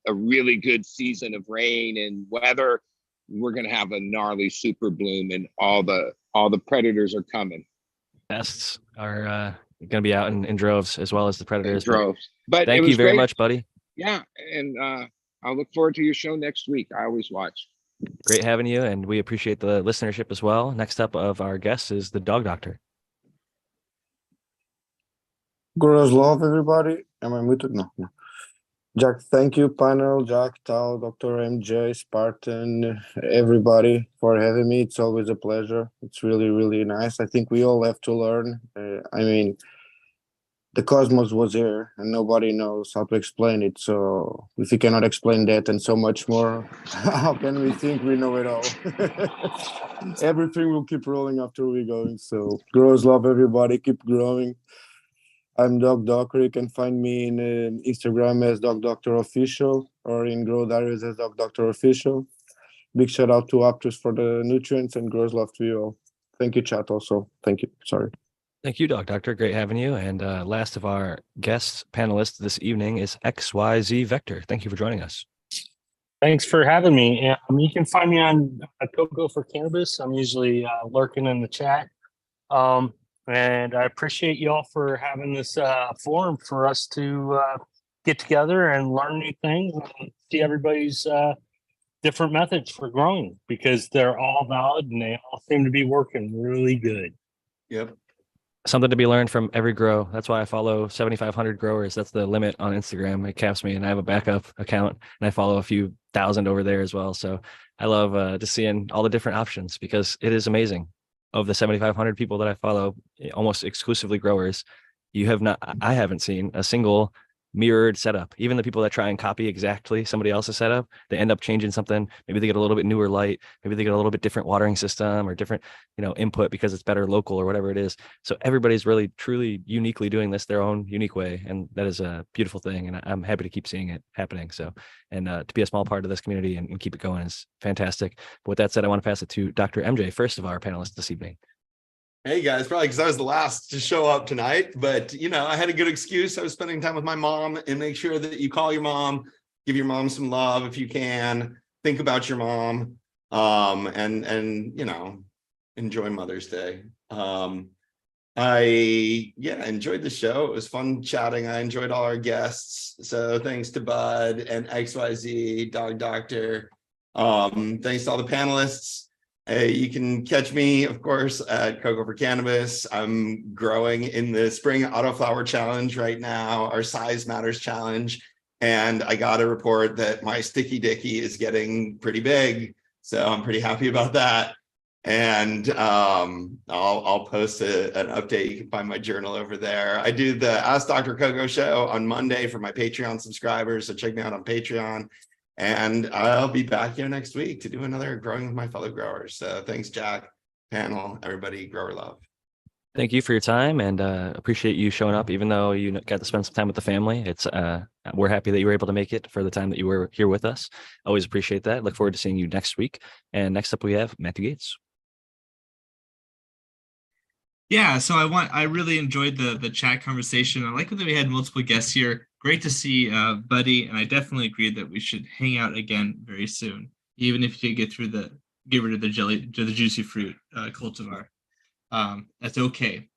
a really good season of rain and weather. We're gonna have a gnarly super bloom, and all the predators are coming. Pests are going to be out in droves, as well as the predators. Droves. But thank you very much, buddy. Yeah, and I'll look forward to your show next week. I always watch. Great having you, and we appreciate the listenership as well. Next up of our guest is the Dog Doctor. Grows love, everybody. Am I muted? No. Jack, thank you, panel, Jack, Tal, Dr. MJ, Spartan, everybody, for having me. It's always a pleasure. It's really, really nice. I think we all have to learn. I mean, the cosmos was here and nobody knows how to explain it. So if you cannot explain that and so much more, how can we think we know it all? Everything will keep rolling after we're going. So grows love, everybody. Keep growing. I'm Doc Doctor. You can find me in Instagram as Doc Doctor Official, or in Grow Diaries as Doc Doctor Official. Big shout out to Aptus for the nutrients, and grows love to you all. Thank you, chat. Also, thank you. Sorry. Thank you, Doc Doctor. Great having you. And last of our guest panelists this evening is XYZ Vector. Thank you for joining us. Thanks for having me. You can find me on Coco for Cannabis. I'm usually lurking in the chat. And I appreciate you all for having this forum for us to get together and learn new things and see everybody's different methods for growing, because they're all valid and they all seem to be working really good. Yep. Something to be learned from every grow. That's why I follow 7,500 growers. That's the limit on Instagram. It caps me, and I have a backup account, and I follow a few thousand over there as well. So I love just seeing all the different options because it is amazing. Of the 7,500 people that I follow, almost exclusively growers, you have not. I haven't seen a single mirrored setup. Even the people that try and copy exactly somebody else's setup, they end up changing something. Maybe they get a little bit newer light. Maybe they get a little bit different watering system or different, input because it's better local or whatever it is. So everybody's really truly uniquely doing this their own unique way, and that is a beautiful thing, and I'm happy to keep seeing it happening. So, and to be a small part of this community and keep it going is fantastic. But with that said, I want to pass it to Dr. MJ, first of our panelists this evening. Hey guys, probably because I was the last to show up tonight, but I had a good excuse. I was spending time with my mom, and make sure that you call your mom, give your mom some love if you can, think about your mom, and enjoy Mother's Day. I enjoyed the show. It was fun chatting. I enjoyed all our guests. So thanks to Bud and XYZ Dog Doctor. Thanks to all the panelists. You can catch me, of course, at Coco for Cannabis. I'm growing in the Spring Autoflower Challenge right now, our Size Matters Challenge. And I got a report that my Sticky Dicky is getting pretty big. So I'm pretty happy about that. And I'll post an update. You can find my journal over there. I do the Ask Dr. Coco show on Monday for my Patreon subscribers. So check me out on Patreon. And I'll be back here next week to do another Growing with My Fellow Growers. So thanks, Jack, panel, everybody, grower love. Thank you for your time, and appreciate you showing up, even though you got to spend some time with the family. We're happy that you were able to make it for the time that you were here with us. Always appreciate that. Look forward to seeing you next week. And next up, we have Matthew Gates. Yeah, so I really enjoyed the chat conversation. I like that we had multiple guests here. Great to see Buddy, and I definitely agree that we should hang out again very soon, even if you get rid of the juicy fruit cultivar. That's okay.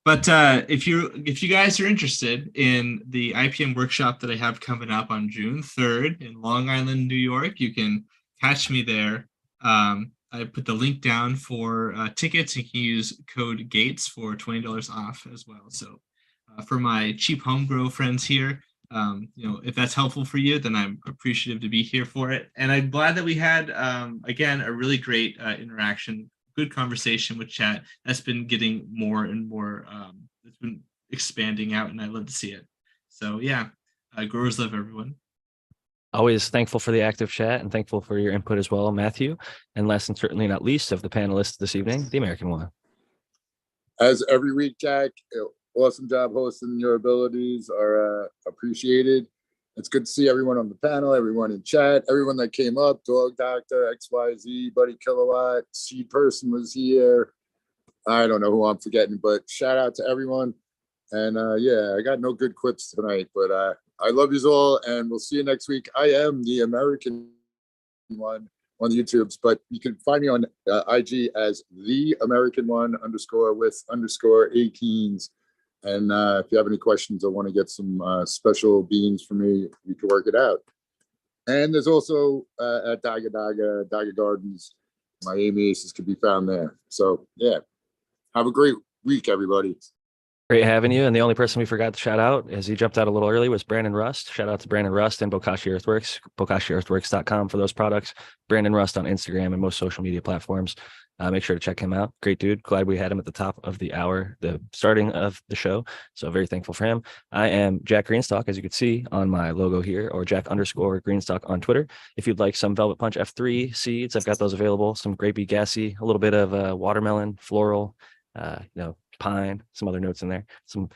But if you guys are interested in the IPM workshop that I have coming up on June 3rd in Long Island, New York, you can catch me there. I put the link down for tickets. You can use code GATES for $20 off as well. So for my cheap home grow friends here, if that's helpful for you, then I'm appreciative to be here for it. And I'm glad that we had, again, a really great interaction, good conversation with chat. That's been getting more and more, it's been expanding out, and I love to see it. So yeah, growers love everyone. Always thankful for the active chat and thankful for your input as well, Matthew. And last and certainly not least of the panelists this evening, the American one. As every week, Jack, awesome job hosting. Your abilities are appreciated. It's good to see everyone on the panel, everyone in chat, everyone that came up, Dog Doctor, XYZ, Buddy Kilowatt, Seed Person was here. I don't know who I'm forgetting, but shout out to everyone. And I got no good quips tonight, but I love you all, and we'll see you next week. I am the American one on the YouTubes, but you can find me on IG as the American one _with_18s. And if you have any questions or want to get some special beans for me, you can work it out. And there's also at Daga Gardens, my aliases can be found there. So yeah, have a great week, everybody. Great having you. And the only person we forgot to shout out, as he jumped out a little early, was Brandon Rust. Shout out to Brandon Rust and Bokashi Earthworks, bokashiearthworks.com for those products. Brandon Rust on Instagram and most social media platforms. Make sure to check him out. Great dude. Glad we had him at the top of the hour, the starting of the show. So very thankful for him. I am Jack Greenstock, as you can see on my logo here, or Jack_Greenstock on Twitter. If you'd like some Velvet Punch F3 seeds, I've got those available. Some grapey, gassy, a little bit of watermelon, floral, pine, some other notes in there, some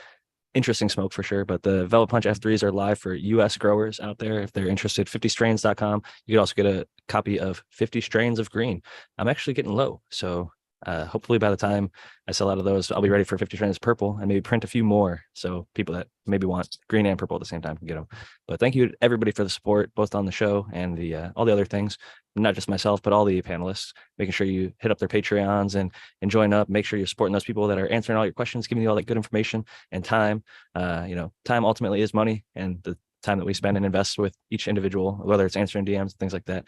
interesting smoke for sure. But the Velvet Punch F3s are live for US growers out there if they're interested. 50strains.com. You could also get a copy of 50 Strains of Green. I'm actually getting low, so hopefully by the time I sell out of those, I'll be ready for 50 Strains of Purple and maybe print a few more, so people that maybe want green and purple at the same time can get them. But thank you to everybody for the support, both on the show and the all the other things. Not just myself, but all the panelists, making sure you hit up their Patreons and join up. Make sure you're supporting those people that are answering all your questions, giving you all that good information and time. Time ultimately is money, and the time that we spend and invest with each individual, whether it's answering DMs, things like that,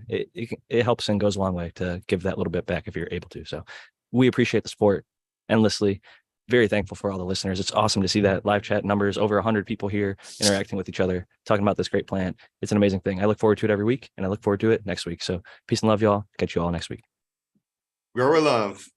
it helps and goes a long way to give that little bit back if you're able to. So we appreciate the support endlessly. very thankful for all the listeners. It's awesome to see that live chat numbers, over 100 people here interacting with each other, talking about this great plant. It's an amazing thing. I look forward to it every week, and I look forward to it next week. So peace and love, y'all. Catch you all next week. Grow with love.